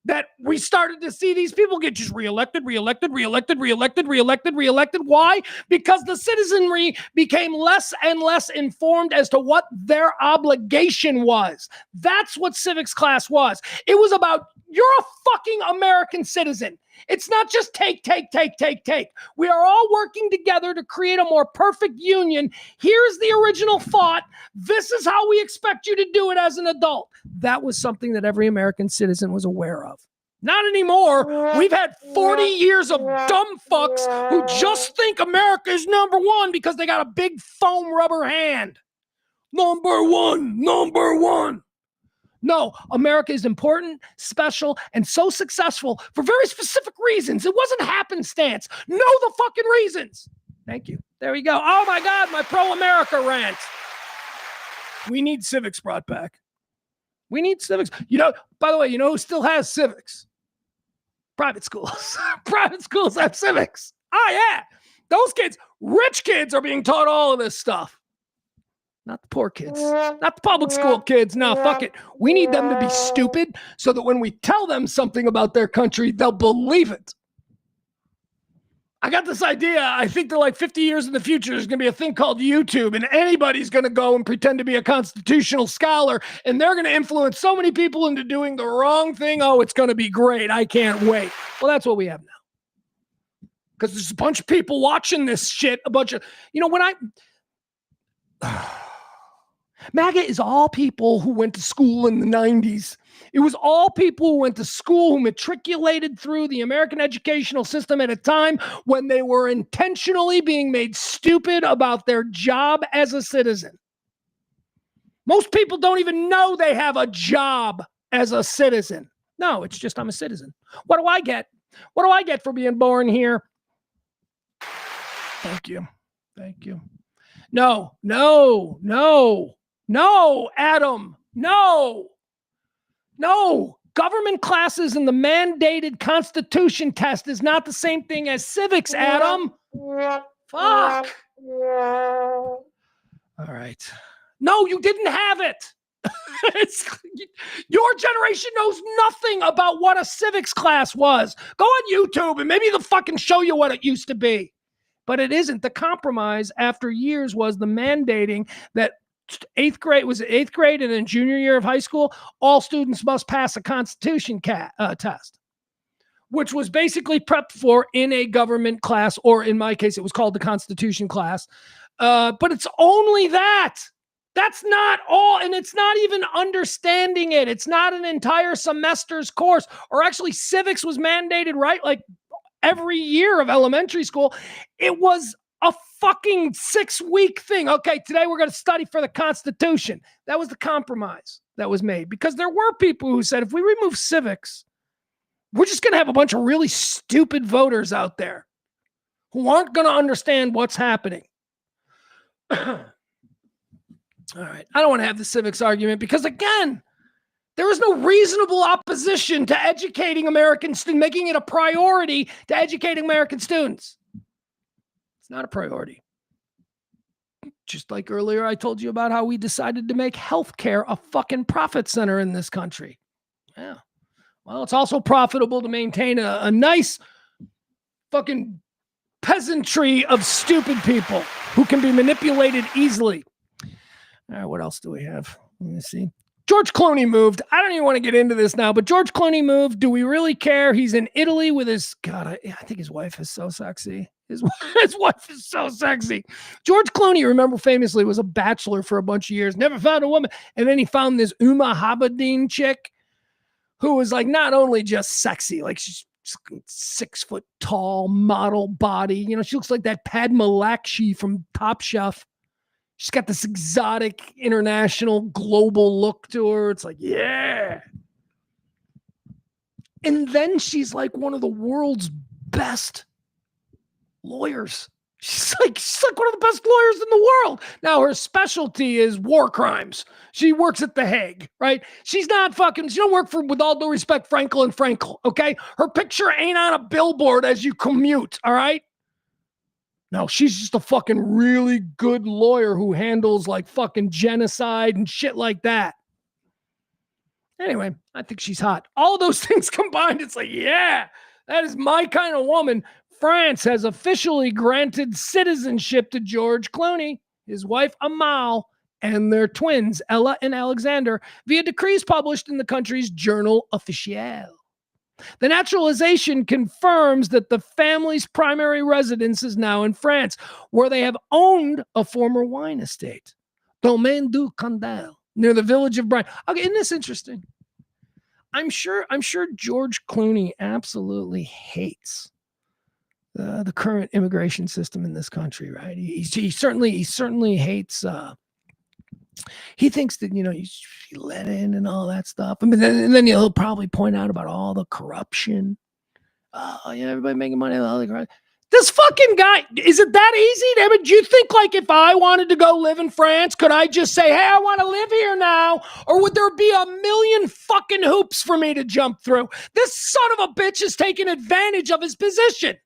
that we started to see these people get just reelected. Why? Because the citizenry became less and less informed as to what their obligation was. That's what civics class was. It was about, you're a fucking American citizen. It's not just take. We are all working together to create a more perfect union. Here's the original thought. This is how we expect you to do it as an adult. That was something that every American citizen was aware of. Not anymore. We've had 40 years of dumb fucks who just think America is number one because they got a big foam rubber hand. Number one. No, America is important, special, and so successful for very specific reasons. It wasn't happenstance. Know the fucking reasons. Thank you. There we go. Oh my God, my pro-America rant. We need civics brought back. We need civics. By the way, who still has civics? Private schools. Private schools have civics. Oh yeah. Those kids, rich kids, are being taught all of this stuff. Not the poor kids. Not the public school kids. No, fuck it. We need them to be stupid so that when we tell them something about their country, they'll believe it. I got this idea. I think they're like 50 years in the future, there's going to be a thing called YouTube, and anybody's going to go and pretend to be a constitutional scholar, and they're going to influence so many people into doing the wrong thing. Oh, it's going to be great. I can't wait. Well, that's what we have now. Because there's a bunch of people watching this shit. A bunch of, MAGA is all people who went to school in the 90s. It was all people who went to school, who matriculated through the American educational system at a time when they were intentionally being made stupid about their job as a citizen. Most people don't even know they have a job as a citizen. No, it's just, I'm a citizen. What do I get? What do I get for being born here? Thank you. No, Adam. No. Government classes and the mandated Constitution test is not the same thing as civics, Adam. Fuck. All right. No, you didn't have it. Your generation knows nothing about what a civics class was. Go on YouTube and maybe they'll fucking show you what it used to be. But it isn't. The compromise after years was the mandating that eighth grade and then junior year of high school, all students must pass a Constitution test, which was basically prepped for in a government class, or in my case, it was called the Constitution class. But it's only that. That's not all, and it's not even understanding it. It's not an entire semester's course, or actually civics was mandated, right? Like every year of elementary school. It was a fucking 6-week thing. Okay, today we're going to study for the Constitution. That was the compromise that was made, because there were people who said, if we remove civics, we're just going to have a bunch of really stupid voters out there who aren't going to understand what's happening. All right. I don't want to have the civics argument because, again, there is no reasonable opposition to educating American students, making it a priority to educating American students. It's not a priority. Just like earlier, I told you about how we decided to make healthcare a fucking profit center in this country. Yeah. Well, it's also profitable to maintain a nice fucking peasantry of stupid people who can be manipulated easily. All right, what else do we have? Let me see. George Clooney moved. I don't even want to get into this now, but George Clooney moved. Do we really care? He's in Italy with his, God, I think his wife is so sexy. His wife is so sexy. George Clooney, remember, famously was a bachelor for a bunch of years, never found a woman. And then he found this Uma Habadine chick who was like not only just sexy, like she's 6 foot tall, model body. You know, she looks like that Padma Lakshmi from Top Chef. She's got this exotic, international, global look to her. It's like, yeah. And then she's like one of the world's best lawyers. She's like one of the best lawyers in the world. Now, her specialty is war crimes. She works at The Hague, right? She don't work for, with all due respect, Frankel and Frankel, okay? Her picture ain't on a billboard as you commute, all right? No, she's just a fucking really good lawyer who handles like fucking genocide and shit like that. Anyway, I think she's hot. All of those things combined, it's like, yeah, that is my kind of woman. France has officially granted citizenship to George Clooney, his wife Amal, and their twins, Ella and Alexander, via decrees published in the country's Journal Officiel. The naturalization confirms that the family's primary residence is now in France, where they have owned a former wine estate, Domaine du Condel, near the village of Bryan. Okay, isn't this interesting? I'm sure George Clooney absolutely hates the current immigration system in this country, right? He certainly hates. He thinks that, you know, you should be let in and all that stuff. And then he'll probably point out about all the corruption. Oh, yeah, everybody making money. All the corruption. This fucking guy, is it that easy? I mean, do you think, like, if I wanted to go live in France, could I just say, hey, I want to live here now? Or would there be a million fucking hoops for me to jump through? This son of a bitch is taking advantage of his position.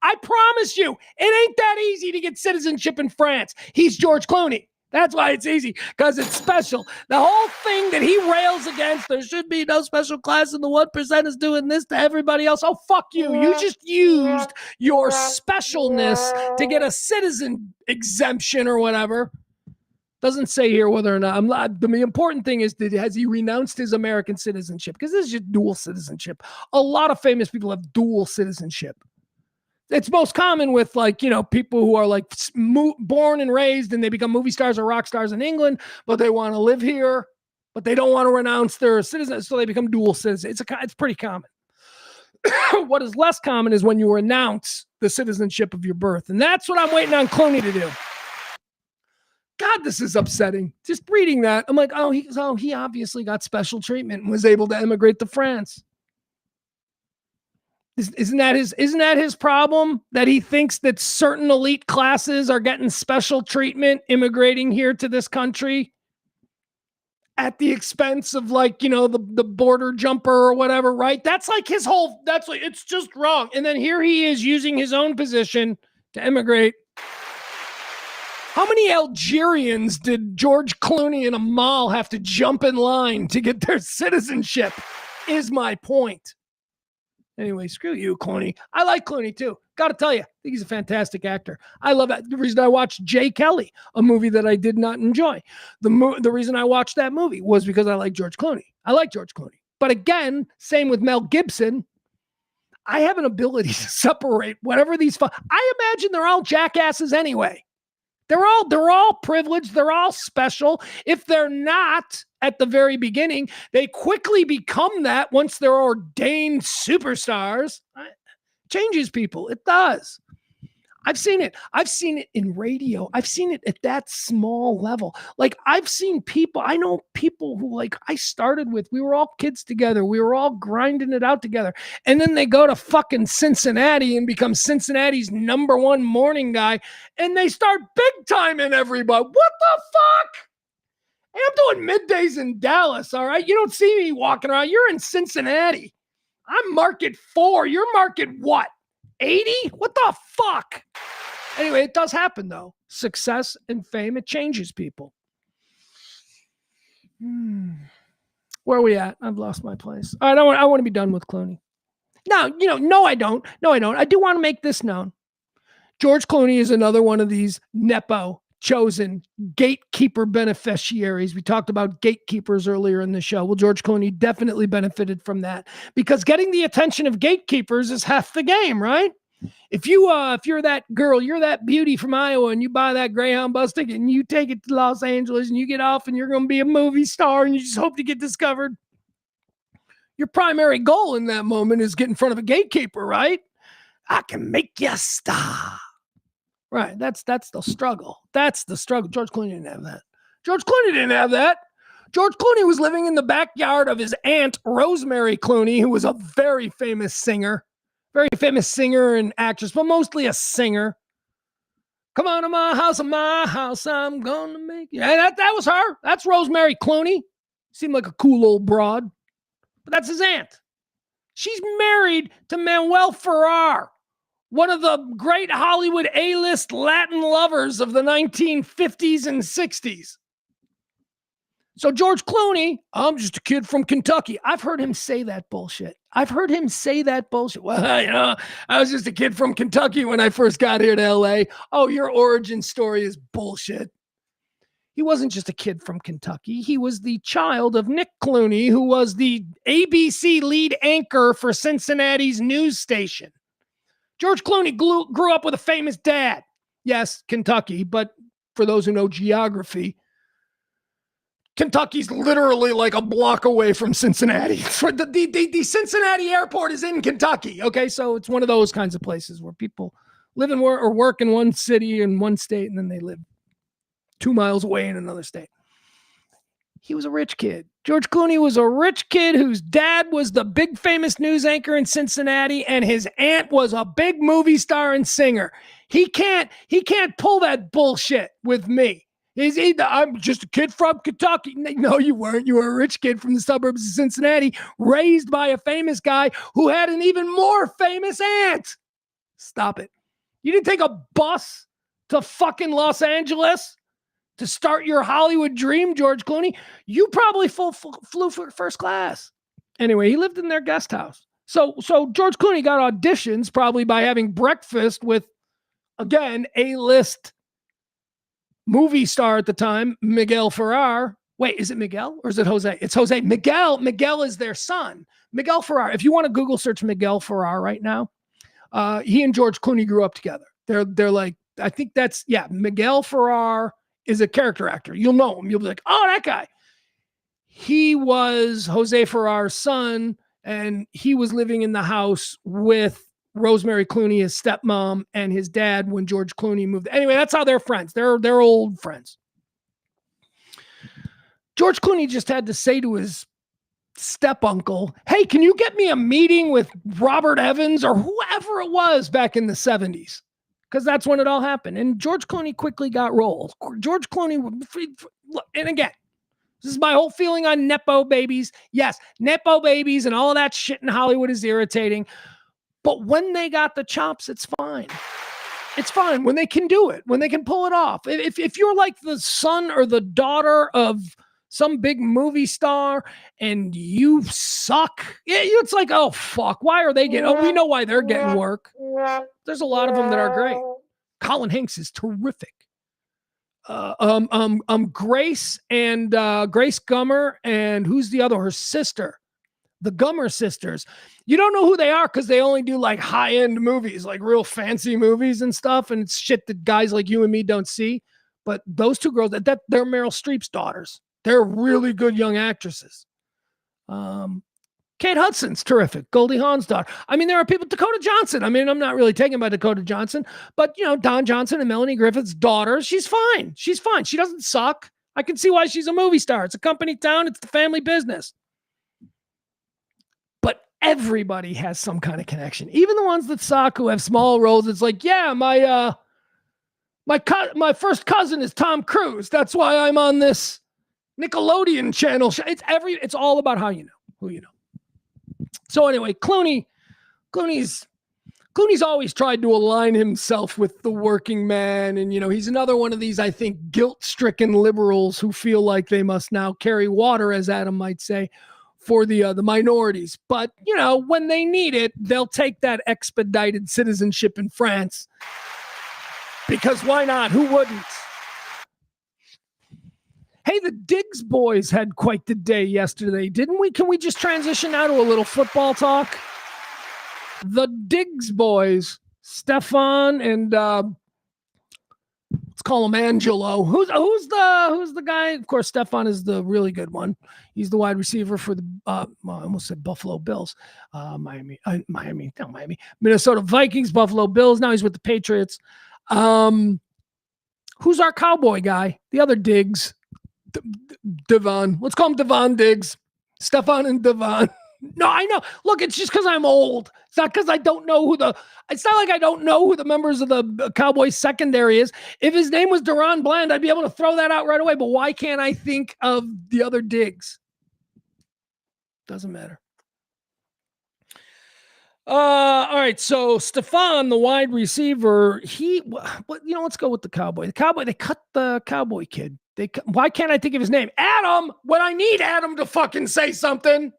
I promise you, it ain't that easy to get citizenship in France. He's George Clooney. That's why it's easy, because it's special. The whole thing that he rails against, there should be no special class and the 1% is doing this to everybody else. Oh, fuck you. You just used your specialness to get a citizen exemption or whatever. Doesn't say here whether or not. The important thing is, has he renounced his American citizenship? Because this is just dual citizenship. A lot of famous people have dual citizenship. It's most common with, like, you know, people who are like born and raised and they become movie stars or rock stars in England, but they want to live here, but they don't want to renounce their citizenship, so they become dual citizens. It's pretty common. What is less common is when you renounce the citizenship of your birth, and that's what I'm waiting on Clooney to do. God, this is upsetting. Just reading that, I'm like, he obviously got special treatment and was able to emigrate to France. Isn't that his problem? That he thinks that certain elite classes are getting special treatment immigrating here to this country at the expense of, like, you know, the border jumper or whatever, right? That's like his whole, that's like, it's just wrong. And then here he is using his own position to immigrate. How many Algerians did George Clooney and Amal have to jump in line to get their citizenship, is my point. Anyway, screw you, Clooney. I like Clooney too. Got to tell you, I think he's a fantastic actor. I love that. The reason I watched Jay Kelly, a movie that I did not enjoy, the reason I watched that movie was because I like George Clooney. I like George Clooney. But again, same with Mel Gibson. I have an ability to separate whatever these. I imagine they're all jackasses anyway. They're all privileged. They're all special. If they're not at the very beginning, they quickly become that once they're ordained superstars. Changes people. It does. I've seen it. I've seen it in radio. I've seen it at that small level. Like I've seen people, I know people who like I started with, we were all kids together. We were all grinding it out together. And then they go to fucking Cincinnati and become Cincinnati's #1 morning guy. And they start big timing everybody. What the fuck? Hey, I'm doing middays in Dallas. All right. You don't see me walking around. You're in Cincinnati. I'm market 4. You're market what? 80? What the fuck? Anyway, it does happen though. Success and fame, it changes people. Where are we at? I've lost my place. All right, I want to be done with Clooney. No, I don't. I do want to make this known. George Clooney is another one of these Nepo chosen gatekeeper beneficiaries. We talked about gatekeepers earlier in the show. Well, George Clooney definitely benefited from that because getting the attention of gatekeepers is half the game, right? If you're that girl, you're that beauty from Iowa, and you buy that Greyhound bus ticket and you take it to Los Angeles and you get off and you're going to be a movie star and you just hope to get discovered. Your primary goal in that moment is get in front of a gatekeeper, right? I can make you a star. Right. That's the struggle. That's the struggle. George Clooney didn't have that. George Clooney was living in the backyard of his aunt, Rosemary Clooney, who was a very famous singer and actress, but mostly a singer. Come on to my house, I'm gonna make you. And that was her. That's Rosemary Clooney. Seemed like a cool old broad, but that's his aunt. She's married to Manuel Ferrer, one of the great Hollywood A-list Latin lovers of the 1950s and 60s. So George Clooney, I'm just a kid from Kentucky. I've heard him say that bullshit. Well, I was just a kid from Kentucky when I first got here to LA. Oh, your origin story is bullshit. He wasn't just a kid from Kentucky. He was the child of Nick Clooney, who was the ABC lead anchor for Cincinnati's news station. George Clooney grew up with a famous dad. Yes, Kentucky, but for those who know geography, Kentucky's literally like a block away from Cincinnati. The Cincinnati airport is in Kentucky. Okay, so it's one of those kinds of places where people live and work in one city in one state, and then they live 2 miles away in another state. He was a rich kid. George Clooney was a rich kid whose dad was the big famous news anchor in Cincinnati, and his aunt was a big movie star and singer. He can't pull that bullshit with me. I'm just a kid from Kentucky. No, you weren't. You were a rich kid from the suburbs of Cincinnati, raised by a famous guy who had an even more famous aunt. Stop it. You didn't take a bus to fucking Los Angeles to start your Hollywood dream, George Clooney. You probably flew for first class. Anyway, he lived in their guest house. So George Clooney got auditions probably by having breakfast with, again, A-list movie star at the time, Miguel Ferrer. Wait, is it Miguel or is it Jose? It's Jose. Miguel is their son. Miguel Ferrer. If you want to Google search Miguel Ferrer right now, he and George Clooney grew up together. They're like, I think that's, yeah, Miguel Ferrer is a character actor. You'll know him. You'll be like, oh, that guy. He was Jose Ferrer's son, and he was living in the house with Rosemary Clooney, his stepmom, and his dad when George Clooney moved. Anyway, that's how they're friends. They're old friends. George Clooney just had to say to his step-uncle, hey, can you get me a meeting with Robert Evans or whoever it was back in the 70s? Because that's when it all happened. And George Clooney quickly got rolled. George Clooney, look, and again, this is my whole feeling on Nepo babies. Yes, Nepo babies and all of that shit in Hollywood is irritating. But when they got the chops, it's fine. It's fine when they can do it, when they can pull it off. If you're like the son or the daughter of some big movie star and you suck, it's like, oh, fuck, why are they getting, oh, we know why they're getting work. There's a lot of them that are great. Colin Hanks is terrific. Grace and Grace Gummer, and who's the other? Her sister, the Gummer sisters. You don't know who they are because they only do like high-end movies, like real fancy movies and stuff, and it's shit that guys like you and me don't see. But those two girls, they're Meryl Streep's daughters. They're really good young actresses. Kate Hudson's terrific. Goldie Hawn's daughter. I mean, there are people, Dakota Johnson. I mean, I'm not really taken by Dakota Johnson, but, Don Johnson and Melanie Griffith's daughter, she's fine. She's fine. She doesn't suck. I can see why she's a movie star. It's a company town. It's the family business. But everybody has some kind of connection. Even the ones that suck who have small roles. It's like, yeah, my first cousin is Tom Cruise. That's why I'm on this Nickelodeon channel. It's all about how you know, who you know. So anyway, Clooney's always tried to align himself with the working man. And, he's another one of these, I think, guilt-stricken liberals who feel like they must now carry water, as Adam might say, for the minorities. But, when they need it, they'll take that expedited citizenship in France. Because why not? Who wouldn't? Hey, the Diggs boys had quite the day yesterday, didn't we? Can we just transition now to a little football talk? The Diggs boys, Stefan and let's call him Angelo. Who's the guy? Of course, Stefan is the really good one. He's the wide receiver for the I almost said Buffalo Bills, Minnesota Vikings, Buffalo Bills. Now he's with the Patriots. Who's our cowboy guy? The other Diggs. Devon. Let's call him Devon Diggs. Stefan and Devon. No, I know. Look, it's just because I'm old. It's not because I don't know it's not like I don't know who the members of the Cowboys secondary is. If his name was Deron Bland, I'd be able to throw that out right away. But why can't I think of the other Diggs? Doesn't matter. All right. So Stefan, the wide receiver, let's go with the Cowboy. The Cowboy, they cut the Cowboy kid. Why can't I think of his name? Adam, when I need Adam to fucking say something.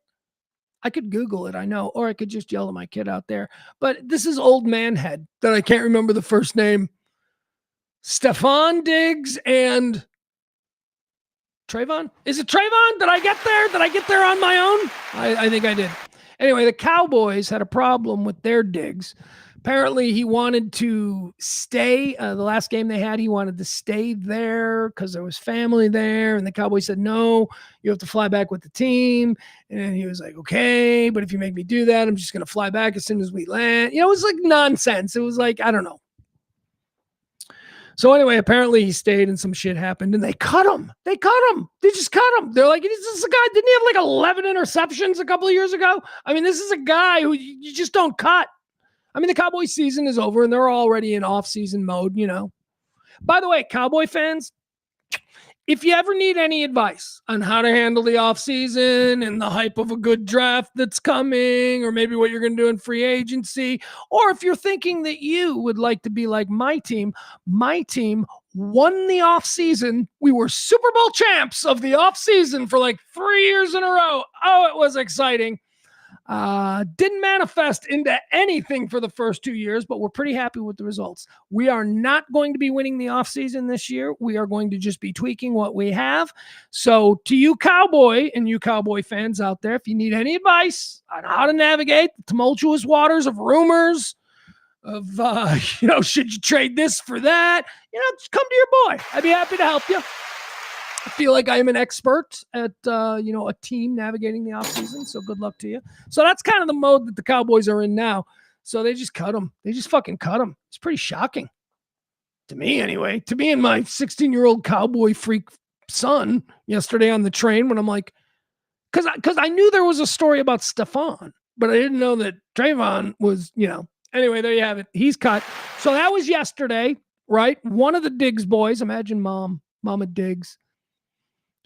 I could Google it, I know, or I could just yell at my kid out there. But this is old man head that I can't remember the first name. Stefan Diggs and Trayvon? Is it Trayvon? Did I get there? Did I get there on my own? I think I did. Anyway, the Cowboys had a problem with their Diggs. Apparently, he wanted to stay. The last game they had, he wanted to stay there because there was family there. And the Cowboys said, no, you have to fly back with the team. And he was like, okay, but if you make me do that, I'm just going to fly back as soon as we land. It was like nonsense. It was like, I don't know. So anyway, apparently he stayed and some shit happened and they cut him. They just cut him. They're like, is this a guy? Didn't he have like 11 interceptions a couple of years ago? I mean, this is a guy who you just don't cut. I mean, the Cowboy season is over and they're already in off-season mode, By the way, Cowboy fans, if you ever need any advice on how to handle the off-season and the hype of a good draft that's coming, or maybe what you're going to do in free agency, or if you're thinking that you would like to be like my team won the off-season. We were Super Bowl champs of the off-season for like 3 years in a row. Oh, it was exciting. Didn't manifest into anything for the first 2 years, but we're pretty happy with the results. We are not going to be winning the offseason this year. We are going to just be tweaking what we have. So to you Cowboy and you Cowboy fans out there, if you need any advice on how to navigate the tumultuous waters of rumors of, should you trade this for that? Just come to your boy. I'd be happy to help you. I feel like I am an expert at, a team navigating the offseason. So good luck to you. So that's kind of the mode that the Cowboys are in now. So they just cut him. They just fucking cut him. It's pretty shocking. To me, anyway. To me and my 16-year-old Cowboy freak son yesterday on the train when I'm like, because I knew there was a story about Stefan, but I didn't know that Trayvon was, Anyway, there you have it. He's cut. So that was yesterday, right? One of the Diggs boys. Imagine Mama Diggs.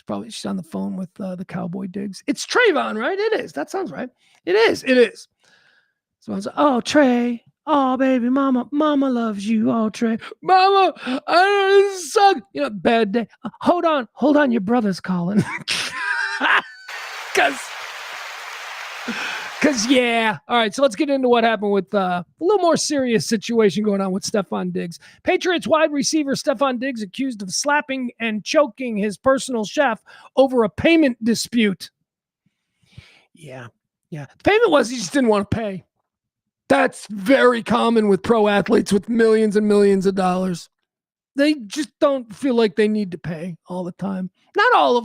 Probably she's on the phone with the Cowboy Diggs. It's Trayvon, right? It is. That sounds right. It is. So I was like, oh, Trey. Oh, baby, mama loves you. Oh, Trey. Mama, I don't know, suck. Bad day. Hold on. Your brother's calling. Because, yeah. All right, so let's get into what happened with a little more serious situation going on with Stefan Diggs. Patriots wide receiver Stefan Diggs accused of slapping and choking his personal chef over a payment dispute. Yeah. The payment was he just didn't want to pay. That's very common with pro athletes with millions and millions of dollars. They just don't feel like they need to pay all the time. Not all of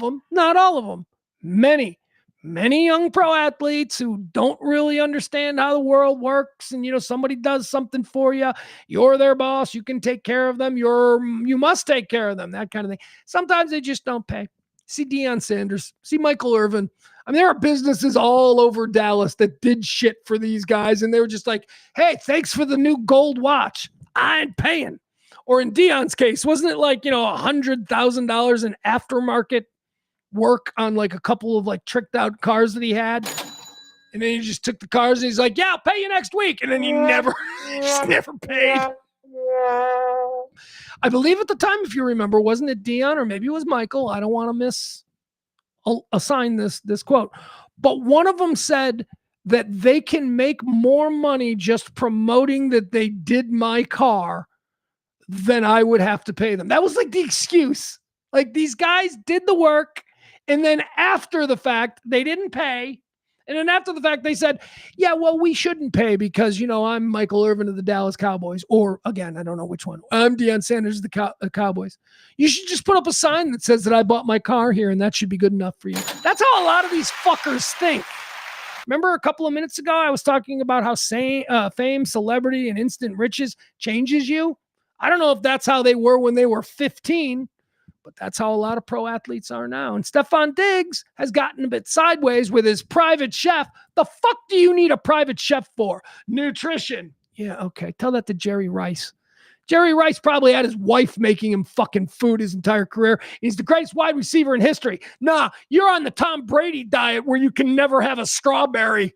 them. Many many young pro athletes who don't really understand how the world works, and somebody does something for you, you're their boss, you can take care of them, you must take care of them, that kind of thing. Sometimes they just don't pay. See Deion Sanders, see Michael Irvin. I mean, there are businesses all over Dallas that did shit for these guys, and they were just like, hey, thanks for the new gold watch, I ain't paying. Or in Deion's case, wasn't it like $100,000 in aftermarket work on like a couple of like tricked out cars that he had, and then he just took the cars and he's like, yeah, I'll pay you next week, and then he just never paid. I believe at the time, if you remember, wasn't it Deion or maybe it was Michael? I don't want to assign this quote, but one of them said that they can make more money just promoting that they did my car than I would have to pay them. That was like the excuse. Like, these guys did the work, and then after the fact, they didn't pay. And then after the fact, they said, yeah, well, we shouldn't pay because, I'm Michael Irvin of the Dallas Cowboys. Or, again, I don't know which one. I'm Deion Sanders of the Cowboys. You should just put up a sign that says that I bought my car here, and that should be good enough for you. That's how a lot of these fuckers think. Remember a couple of minutes ago, I was talking about how fame, celebrity, and instant riches changes you? I don't know if that's how they were when they were 15, but that's how a lot of pro athletes are now. And Stefan Diggs has gotten a bit sideways with his private chef. The fuck do you need a private chef for? Nutrition. Yeah, okay. Tell that to Jerry Rice. Jerry Rice probably had his wife making him fucking food his entire career. He's the greatest wide receiver in history. Nah, you're on the Tom Brady diet where you can never have a strawberry.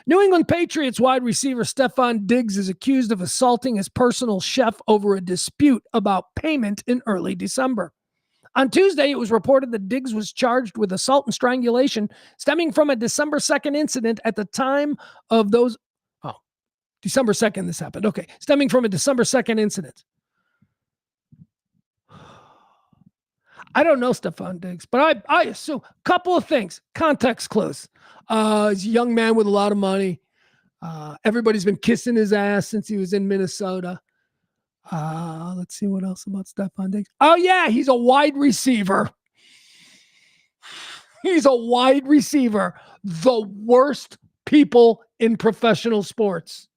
New England Patriots wide receiver Stefan Diggs is accused of assaulting his personal chef over a dispute about payment in early December. On Tuesday, it was reported that Diggs was charged with assault and strangulation stemming from a December 2nd incident at the time of those. Oh, December 2nd, this happened. Okay. Stemming from a December 2nd incident. I don't know Stefan Diggs, but I assume a couple of things. Context clues. He's a young man with a lot of money. Everybody's been kissing his ass since he was in Minnesota. Let's see what else about Stefan Diggs. Oh, yeah, he's a wide receiver. He's a wide receiver. The worst people in professional sports.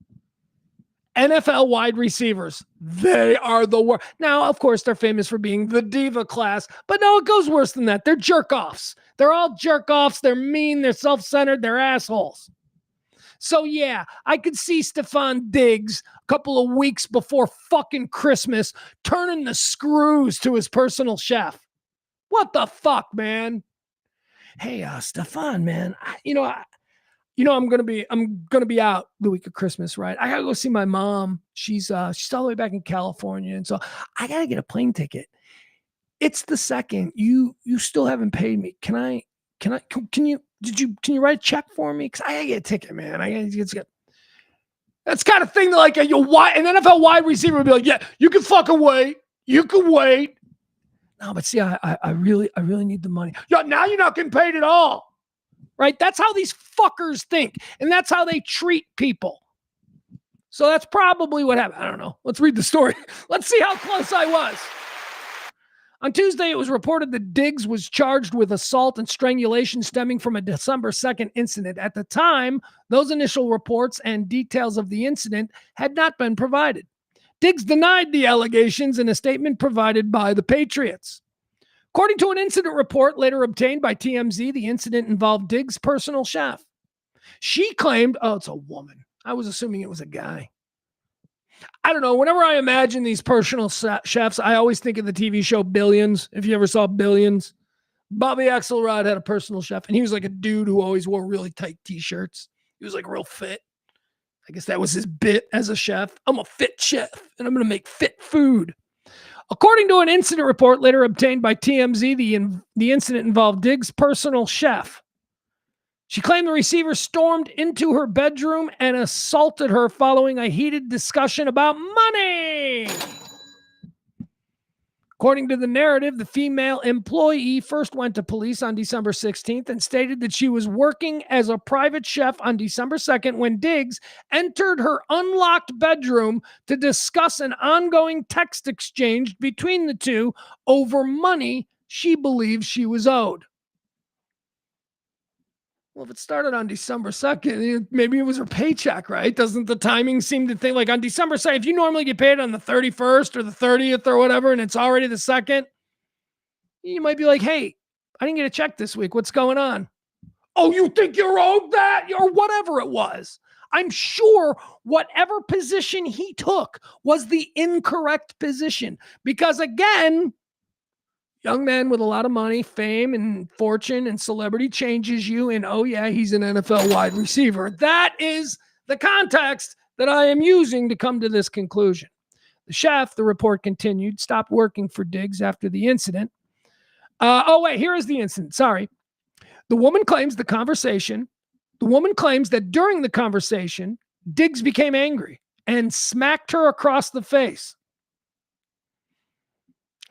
NFL wide receivers, they are the worst. Now, of course, they're famous for being the diva class, but no, it goes worse than that. They're jerk-offs. They're all jerk-offs. They're mean. They're self-centered. They're assholes. So, yeah, I could see Stefan Diggs a couple of weeks before fucking Christmas turning the screws to his personal chef. What the fuck, man? Hey, Stefan, man, I'm gonna be out the week of Christmas, right? I gotta go see my mom. She's all the way back in California, and so I gotta get a plane ticket. It's the 2nd. You still haven't paid me. Can you write a check for me? Because I gotta get a ticket, man. I gotta get. That's kind of thing that like an NFL wide receiver would be like, yeah, you can fucking wait. You can wait. No, but see, I really need the money. Yeah, now you're not getting paid at all. Right? That's how these fuckers think. And that's how they treat people. So that's probably what happened. I don't know. Let's read the story. Let's see how close I was. On Tuesday, it was reported that Diggs was charged with assault and strangulation stemming from a December 2nd incident. At the time, those initial reports and details of the incident had not been provided. Diggs denied the allegations in a statement provided by the Patriots. According to an incident report later obtained by TMZ, the incident involved Diggs' personal chef. She claimed, it's a woman. I was assuming it was a guy. I don't know. Whenever I imagine these personal chefs, I always think of the TV show Billions. If you ever saw Billions, Bobby Axelrod had a personal chef, and he was like a dude who always wore really tight T-shirts. He was like real fit. I guess that was his bit as a chef. I'm a fit chef, and I'm going to make fit food. According to an incident report later obtained by TMZ, the incident involved Diggs' personal chef. She claimed the receiver stormed into her bedroom and assaulted her following a heated discussion about money. According to the narrative, the female employee first went to police on December 16th and stated that she was working as a private chef on December 2nd when Diggs entered her unlocked bedroom to discuss an ongoing text exchange between the two over money she believed she was owed. Well, if it started on December 2nd, maybe it was her paycheck, right? Doesn't the timing seem to think like on December 2nd, if you normally get paid on the 31st or the 30th or whatever, and it's already the 2nd, you might be like, hey, I didn't get a check this week. What's going on? Oh, you think you're owed that? Or whatever it was. I'm sure whatever position he took was the incorrect position. Because again, young man with a lot of money, fame, and fortune and celebrity changes you. And oh, yeah, he's an NFL wide receiver. That is the context that I am using to come to this conclusion. The chef, the report continued, stopped working for Diggs after the incident. Here is the incident. Sorry. The woman claims that during the conversation, Diggs became angry and smacked her across the face.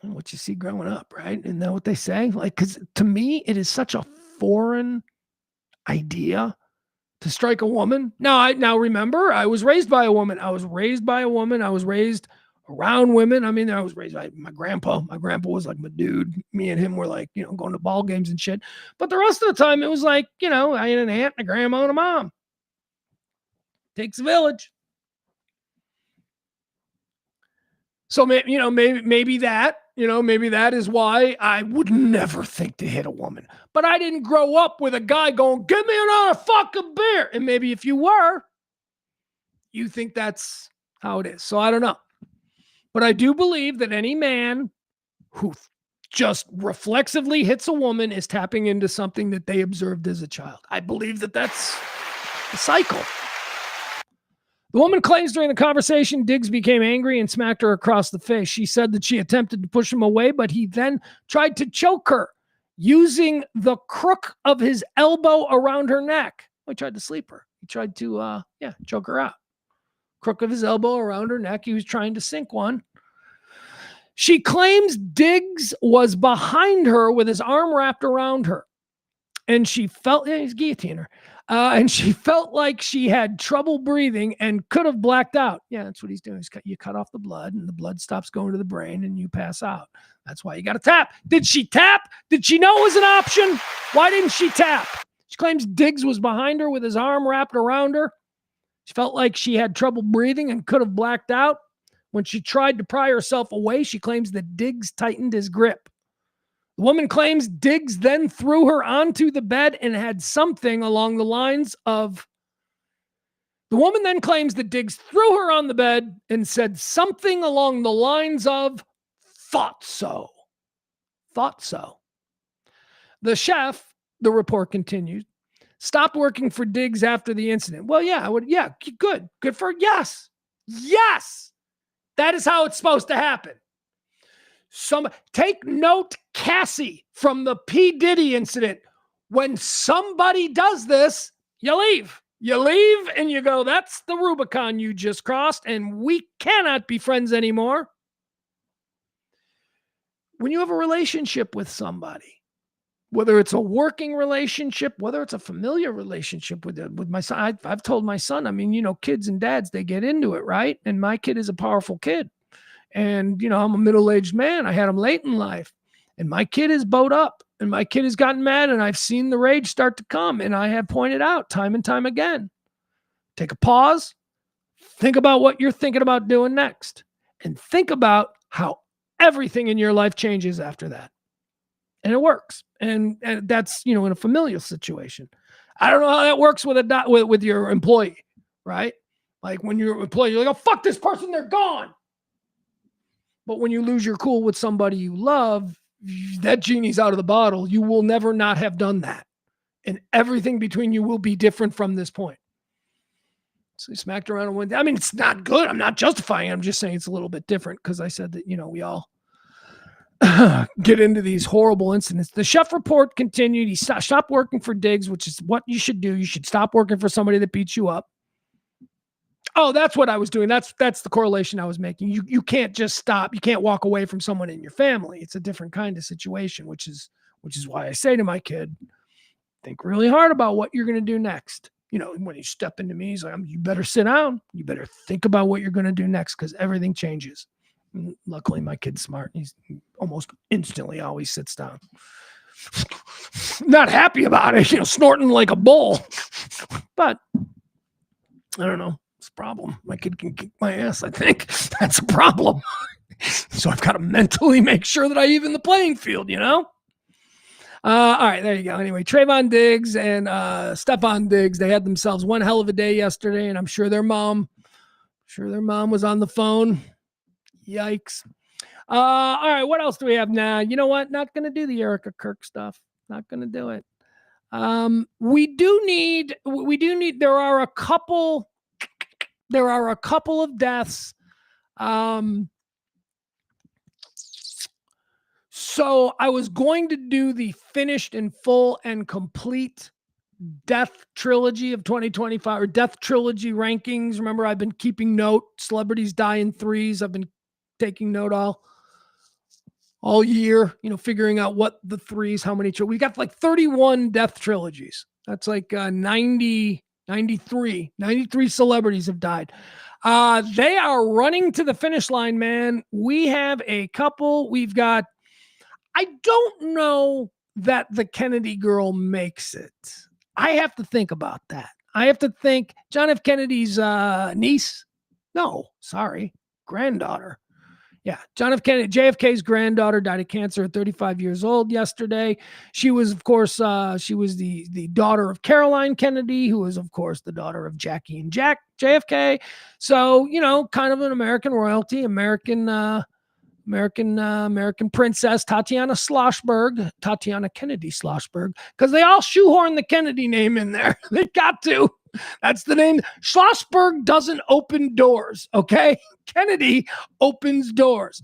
What you see growing up, right? Isn't that what they say? Like, because to me, it is such a foreign idea to strike a woman. Now remember, I was raised by a woman. I was raised around women. I mean, I was raised by my grandpa. My grandpa was like my dude. Me and him were like, going to ball games and shit. But the rest of the time, it was like, I had an aunt, a grandma, and a mom. Takes a village. So maybe that is why I would never think to hit a woman. But I didn't grow up with a guy going, "Give me another fucking beer." And maybe if you were, you think that's how it is. So I don't know. But I do believe that any man who just reflexively hits a woman is tapping into something that they observed as a child. I believe that that's a cycle. The woman claims during the conversation, Diggs became angry and smacked her across the face. She said that she attempted to push him away, but he then tried to choke her using the crook of his elbow around her neck. He tried to sleep her. He tried to, choke her out. Crook of his elbow around her neck. He was trying to sink one. She claims Diggs was behind her with his arm wrapped around her. And she felt, he's guillotining her. And she felt like she had trouble breathing and could have blacked out. Yeah, that's what he's doing. You cut off the blood and the blood stops going to the brain and you pass out. That's why you got to tap. Did she tap? Did she know it was an option? Why didn't she tap? She claims Diggs was behind her with his arm wrapped around her. She felt like she had trouble breathing and could have blacked out. When she tried to pry herself away, she claims that Diggs tightened his grip. The woman claims Diggs then threw her onto the bed and had something along the lines of... The woman then claims that Diggs threw her on the bed and said something along the lines of, "Thought so." Thought so. The chef, the report continued, stopped working for Diggs after the incident. Well, good. Good for, yes. That is how it's supposed to happen. Take note, Cassie, from the P. Diddy incident. When somebody does this, you leave. You leave and you go, that's the Rubicon you just crossed, and we cannot be friends anymore. When you have a relationship with somebody, whether it's a working relationship, whether it's a familiar relationship with my son, I've told my son, kids and dads, they get into it, right? And my kid is a powerful kid. And, I'm a middle-aged man. I had him late in life. And my kid is bowed up. And my kid has gotten mad. And I've seen the rage start to come. And I have pointed out time and time again. Take a pause. Think about what you're thinking about doing next. And think about how everything in your life changes after that. And it works. And that's, in a familial situation. I don't know how that works with your employee, right? Like when you're an employee, you're like, "Oh, fuck this person, they're gone." But when you lose your cool with somebody you love, that genie's out of the bottle. You will never not have done that. And everything between you will be different from this point. So he smacked around and went, it's not good. I'm not justifying it. I'm just saying it's a little bit different because I said that, we all get into these horrible incidents. The chef report continued. He stopped working for Diggs, which is what you should do. You should stop working for somebody that beats you up. Oh, that's what I was doing. That's the correlation I was making. You can't just stop. You can't walk away from someone in your family. It's a different kind of situation, which is why I say to my kid, think really hard about what you're going to do next. When you step into me, he's like, "You better sit down. You better think about what you're going to do next because everything changes." And luckily, my kid's smart. He almost instantly always sits down. not happy about it, snorting like a bull. But I don't know. It's a problem. My kid can kick my ass, I think. That's a problem. So I've got to mentally make sure that I even the playing field, All right, there you go. Anyway, Trayvon Diggs and Stephon Diggs, they had themselves one hell of a day yesterday, and I'm sure their mom was on the phone. Yikes. All right, what else do we have now? You know what? Not going to do the Erika Kirk stuff. Not going to do it. We do need, there are a couple of deaths. So I was going to do the finished and full and complete death trilogy of 2025 or death trilogy rankings. Remember, I've been keeping note. Celebrities die in threes. I've been taking note all year, figuring out what the threes, how many. We got like 31 death trilogies. That's like 93 celebrities have died. They are running to the finish line, man. We have a couple. We've got, I don't know that the Kennedy girl makes it. I have to think about that. I have to think John F. Kennedy's niece. No, sorry, granddaughter. Yeah, John F. Kennedy, JFK's granddaughter, died of cancer at 35 years old yesterday. She was, of course, the daughter of Caroline Kennedy, who was, of course, the daughter of Jackie and JFK. So, kind of an American royalty, American princess, Tatiana Kennedy Schlossberg, because they all shoehorn the Kennedy name in there. They got to. That's the name. Schlossberg doesn't open doors, okay? Kennedy opens doors.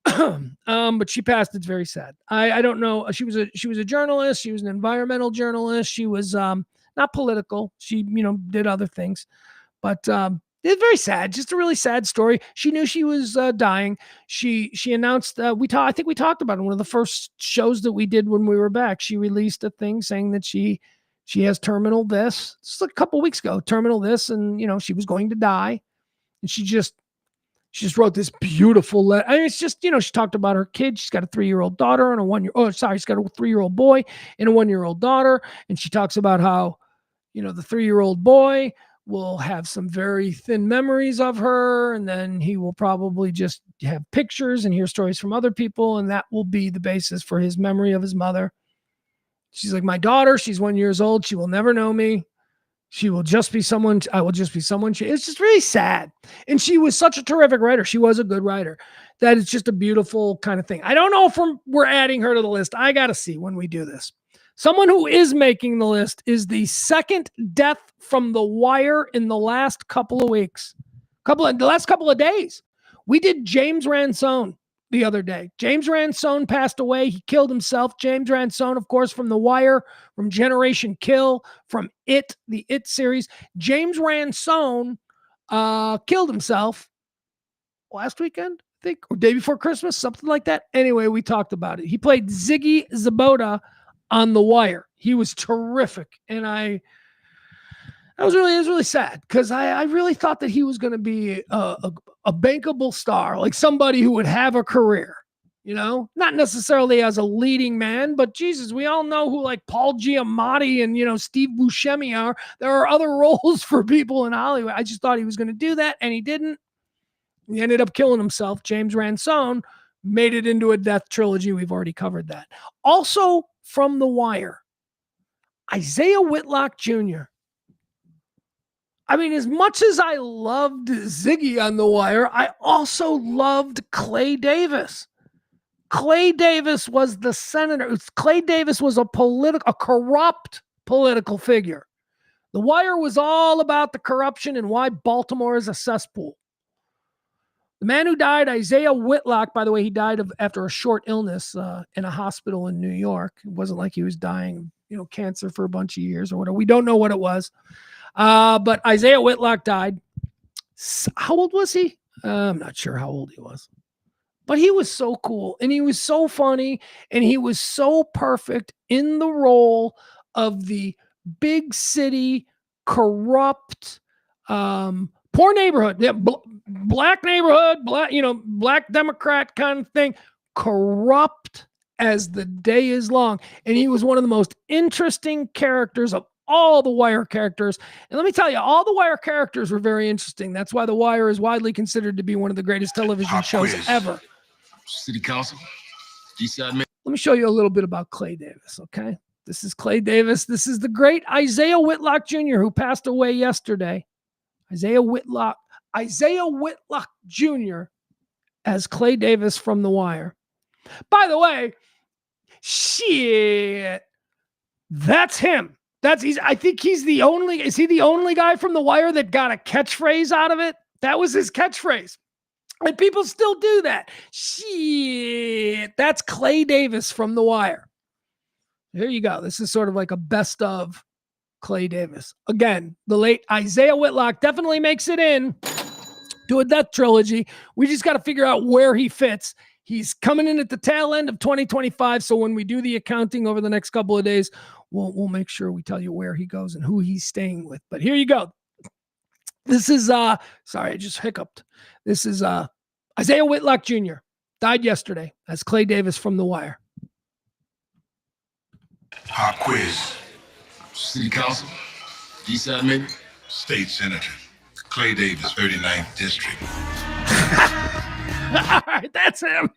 But she passed. It's very sad. I don't know. She was a journalist. She was an environmental journalist. She was not political. She, did other things. But it's very sad. Just a really sad story. She knew she was dying. She announced, I think we talked about it in one of the first shows that we did when we were back. She released a thing saying that she has terminal this. This is a couple weeks ago, terminal this, and she was going to die. And she just wrote this beautiful letter. I mean, it's just, she talked about her kid. She's got a 3-year-old daughter and she's got a 3-year-old boy and a 1-year-old daughter. And she talks about how, the 3-year-old boy will have some very thin memories of her, and then he will probably just have pictures and hear stories from other people, and that will be the basis for his memory of his mother. She's like, my daughter, she's 1 year old. She will never know me. She will just be someone. I will just be someone. It's just really sad. And she was such a terrific writer. She was a good writer. That is just a beautiful kind of thing. I don't know if we're adding her to the list. I got to see when we do this. Someone who is making the list is the second death from The Wire in the last couple of weeks. The last couple of days. We did James Ransone the other day. James Ransone passed away. He killed himself. James Ransone, of course, from The Wire, from Generation Kill, from the It series. James Ransone killed himself last weekend, I think, or day before Christmas, something like that. Anyway, we talked about it. He played Ziggy Zaboda on The Wire. He was terrific. And it was really sad because I really thought that he was going to be a bankable star, like somebody who would have a career, not necessarily as a leading man, but Jesus, we all know who like Paul Giamatti and, Steve Buscemi are. There are other roles for people in Hollywood. I just thought he was going to do that, and he didn't. He ended up killing himself. James Ransone made it into a death trilogy. We've already covered that. Also from The Wire, Isaiah Whitlock Jr. I mean, as much as I loved Ziggy on The Wire, I also loved Clay Davis. Clay Davis was the senator. Clay Davis was a corrupt political figure. The Wire was all about the corruption and why Baltimore is a cesspool. The man who died, Isaiah Whitlock, by the way, he died after a short illness in a hospital in New York. It wasn't like he was dying of, cancer for a bunch of years or whatever. We don't know what it was. But Isaiah Whitlock died. How old was he? I'm not sure how old he was. But he was so cool, and he was so funny, and he was so perfect in the role of the big city, corrupt, poor neighborhood, black neighborhood, black Democrat kind of thing, corrupt as the day is long. And he was one of the most interesting characters of all the Wire characters. And let me tell you, all the Wire characters were very interesting. That's why The Wire is widely considered to be one of the greatest television shows ever. City Council, Eastside. Let me show you a little bit about Clay Davis, okay? This is Clay Davis. This is the great Isaiah Whitlock Jr., who passed away yesterday. Isaiah Whitlock Jr. as Clay Davis from The Wire. By the way, shit, that's him. I think he's the only, is he the only guy from The Wire that got a catchphrase out of it? That was his catchphrase. And people still do that. Shit, that's Clay Davis from The Wire. Here you go. This is sort of like a best of Clay Davis. Again, the late Isaiah Whitlock definitely makes it in to a Death Trilogy. We just got to figure out where he fits. He's coming in at the tail end of 2025. So when we do the accounting over the next couple of days, we'll make sure we tell you where he goes and who he's staying with. But here you go. This is, sorry, I just hiccuped. This is Isaiah Whitlock Jr. Died yesterday as Clay Davis from The Wire. Hot quiz. City Council, Eastside maybe? State Senator, Clay Davis, 39th District. All right, that's him.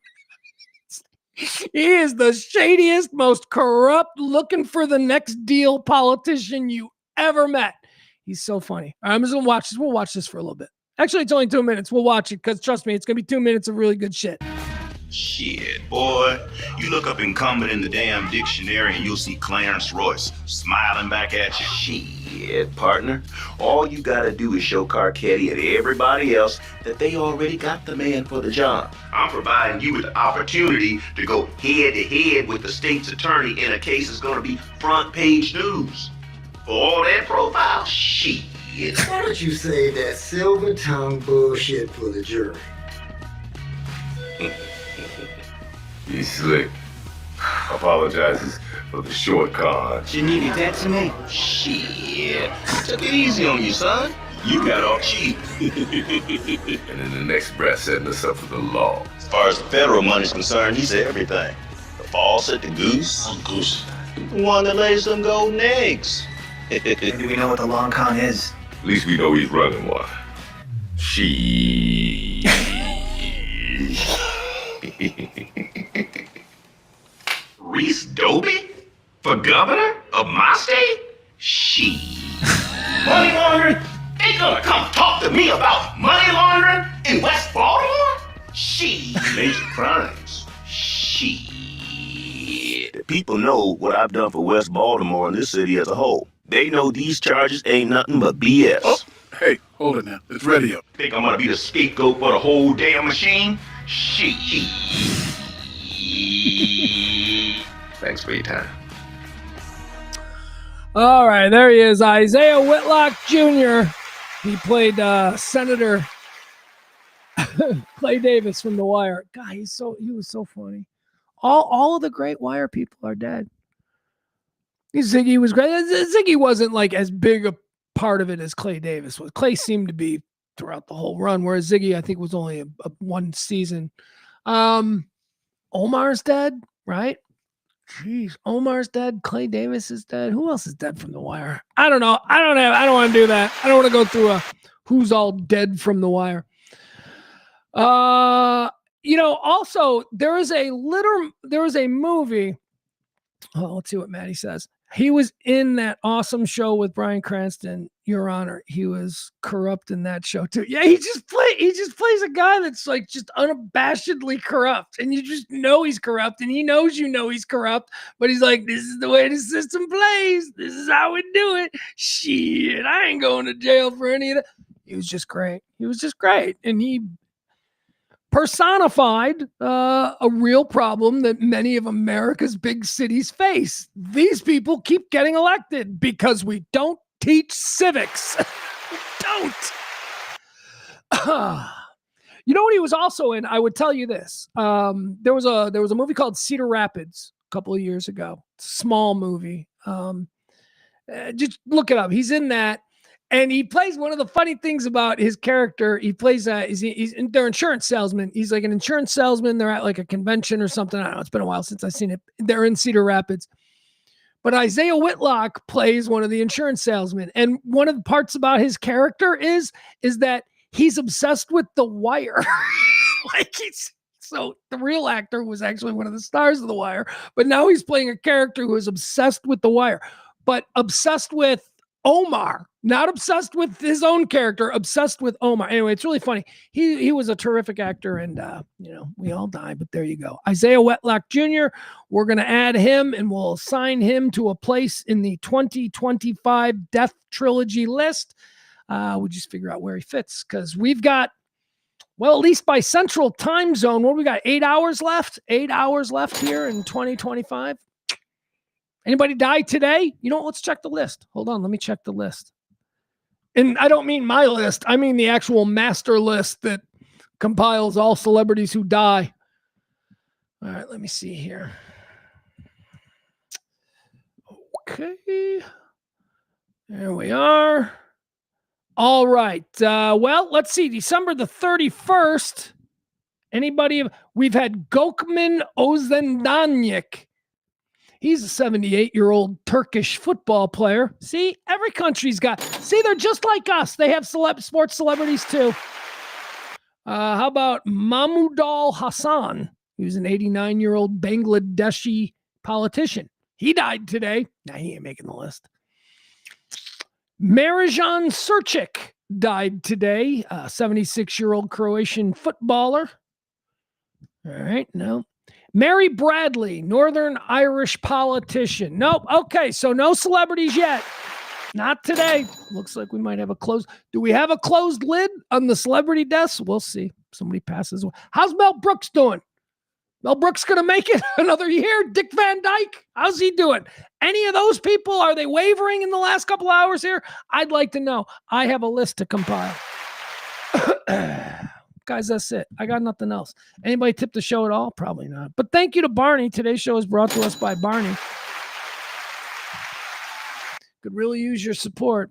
He is the shadiest, most corrupt, looking for the next deal politician you ever met. He's so funny. All right, I'm just going to watch this. We'll watch this for a little bit. Actually, it's only 2 minutes. We'll watch it because, trust me, it's going to be 2 minutes of really good shit. Shit, boy. You look up incumbent in the damn dictionary and you'll see Clarence Royce smiling back at you. Shit, partner. All you gotta do is show Carcetti and everybody else that they already got the man for the job. I'm providing you with the opportunity to go head to head with the state's attorney in a case that's gonna be front page news. For all that profile, shit. Why don't you save that silver tongue bullshit for the jury? He's slick. Apologizes for the short con. You needed that to me? Shit. Took it easy on you, son. You got off cheap. And in the next breath, setting us up for the law. As far as the federal money's concerned, he's everything. The faucet, the goose. Oh, goose. The one that lays them golden eggs. Do we know what the long con is? At least we know he's running one. She. Reese Doby? For governor of my state? She. Money laundering? They gonna come talk to me about money laundering in West Baltimore? She. Major crimes. She. The people know what I've done for West Baltimore and this city as a whole. They know these charges ain't nothing but BS. Oh, hey, hold it now. It's ready up. Think I'm gonna be the scapegoat for the whole damn machine? She. Thanks for your time. All right, there he is, Isaiah Whitlock Jr. He played Senator Clay Davis from The Wire. God, he was so funny. All of the great Wire people are dead. Ziggy was great. Ziggy wasn't like as big a part of it as Clay Davis was. Clay seemed to be throughout the whole run, whereas Ziggy, I think, was only a one season. Omar's dead, right? Jeez, Omar's dead. Clay Davis is dead. Who else is dead from The Wire? I don't know. I don't want to do that. I don't want to go through a who's all dead from The Wire. Also there is a movie. Oh, let's see what Maddie says. He was in that awesome show with Bryan Cranston, Your Honor. He was corrupt in that show too. Yeah, he just plays a guy that's like just unabashedly corrupt, and you just know he's corrupt, and he knows he's corrupt, but he's like, this is the way the system plays. This is how we do it. Shit, I ain't going to jail for any of that. He was just great. And he personified a real problem that many of America's big cities face. These people keep getting elected because we don't teach civics. We don't. You know what he was also in? I would tell you this. There was a movie called Cedar Rapids a couple of years ago. Small movie. Just look it up. He's in that. And he plays one of the funny things about his character. He plays they're insurance salesman. He's like an insurance salesman. They're at like a convention or something. I don't know. It's been a while since I've seen it. They're in Cedar Rapids. But Isaiah Whitlock plays one of the insurance salesmen. And one of the parts about his character is that he's obsessed with The Wire. So the real actor was actually one of the stars of The Wire, but now he's playing a character who is obsessed with The Wire, but obsessed with Omar, not obsessed with his own character, obsessed with Omar. Anyway, it's really funny. He was a terrific actor, and we all die, but there you go. Isaiah Whitlock Jr., we're going to add him, and we'll assign him to a place in the 2025 Death Trilogy list. We'll just figure out where he fits, because we've got, well, at least by Central Time Zone, what do we got? 8 hours left? 8 hours left here in 2025. Anybody die today? You know what? Let's check the list. Hold on. Let me check the list. And I don't mean my list. I mean the actual master list that compiles all celebrities who die. All right. Let me see here. Okay. There we are. All right. Well, let's see. December the 31st. We've had Gökmen Özdemir. He's a 78-year-old Turkish football player. See, every country's got. See, they're just like us. They have sports celebrities too. How about Mahmoudal Hassan? He was an 89-year-old Bangladeshi politician. He died today. Nah, he ain't making the list. Marijan Srček died today. 76-year-old Croatian footballer. All right, no. Mary Bradley, Northern Irish politician. Nope. Okay, so no celebrities yet. Not today. Looks like we might have a closed. Do we have a closed lid on the celebrity deaths? We'll see. Somebody passes away. How's Mel Brooks doing? Mel Brooks going to make it another year? Dick Van Dyke, how's he doing? Any of those people, are they wavering in the last couple hours here? I'd like to know. I have a list to compile. Guys, that's it. I got nothing else. Anybody tip the show at all? Probably not. But thank you to Barney. Today's show is brought to us by Barney. Could really use your support.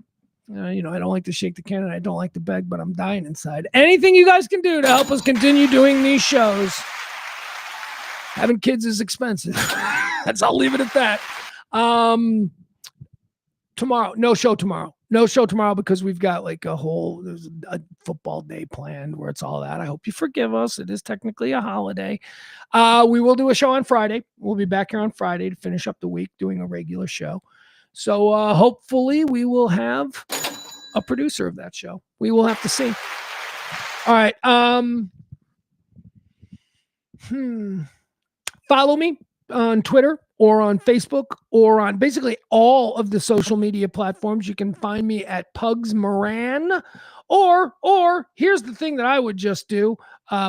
I don't like to shake the can and I don't like to beg, but I'm dying inside. Anything you guys can do to help us continue doing these shows. Having kids is expensive. I'll leave it at that. Tomorrow, no show tomorrow. No show tomorrow because we've got like there's a football day planned where it's all that. I hope you forgive us. It is technically a holiday. We will do a show on Friday. We'll be back here on Friday to finish up the week doing a regular show. So hopefully we will have a producer of that show. We will have to see. All right. Follow me on Twitter or on Facebook or on basically all of the social media platforms. You can find me at Pugs Moran, or here's the thing that I would just do,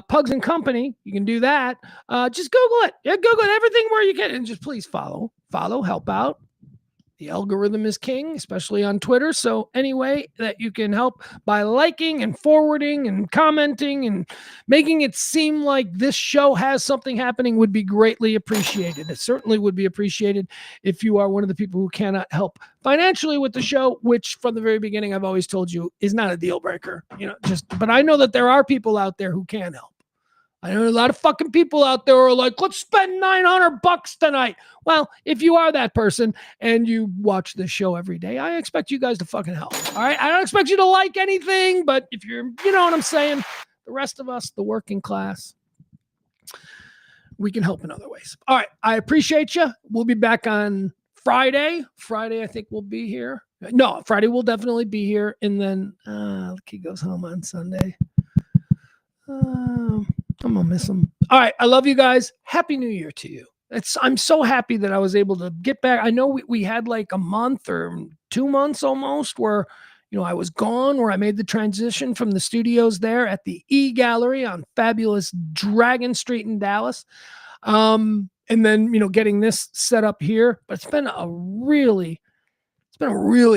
Pugs and Company. You can do that. Just Google it. Yeah, Google it, everything where you get it, and just please follow, help out. The algorithm is king, especially on Twitter. So any way that you can help by liking and forwarding and commenting and making it seem like this show has something happening would be greatly appreciated. It certainly would be appreciated if you are one of the people who cannot help financially with the show, which from the very beginning I've always told you is not a deal breaker. But I know that there are people out there who can help. I know a lot of fucking people out there who are like, let's spend $900 tonight. Well, if you are that person and you watch this show every day, I expect you guys to fucking help. All right. I don't expect you to like anything, but if you're, you know what I'm saying? The rest of us, the working class, we can help in other ways. All right. I appreciate you. We'll be back on Friday. Friday, I think we'll be here. No, Friday we'll definitely be here. And then he goes home on Sunday. I'm going to miss them. All right. I love you guys. Happy New Year to you. I'm so happy that I was able to get back. I know we had like a month or 2 months almost where, I was gone, where I made the transition from the studios there at the E Gallery on fabulous Dragon Street in Dallas. And then, getting this set up here. But it's been a really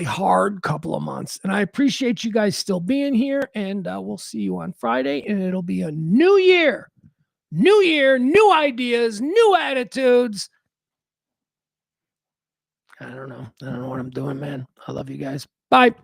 hard couple of months, and I appreciate you guys still being here, and we'll see you on Friday, and it'll be a new year, new ideas, new attitudes. I don't know what I'm doing, man. I love you guys. Bye.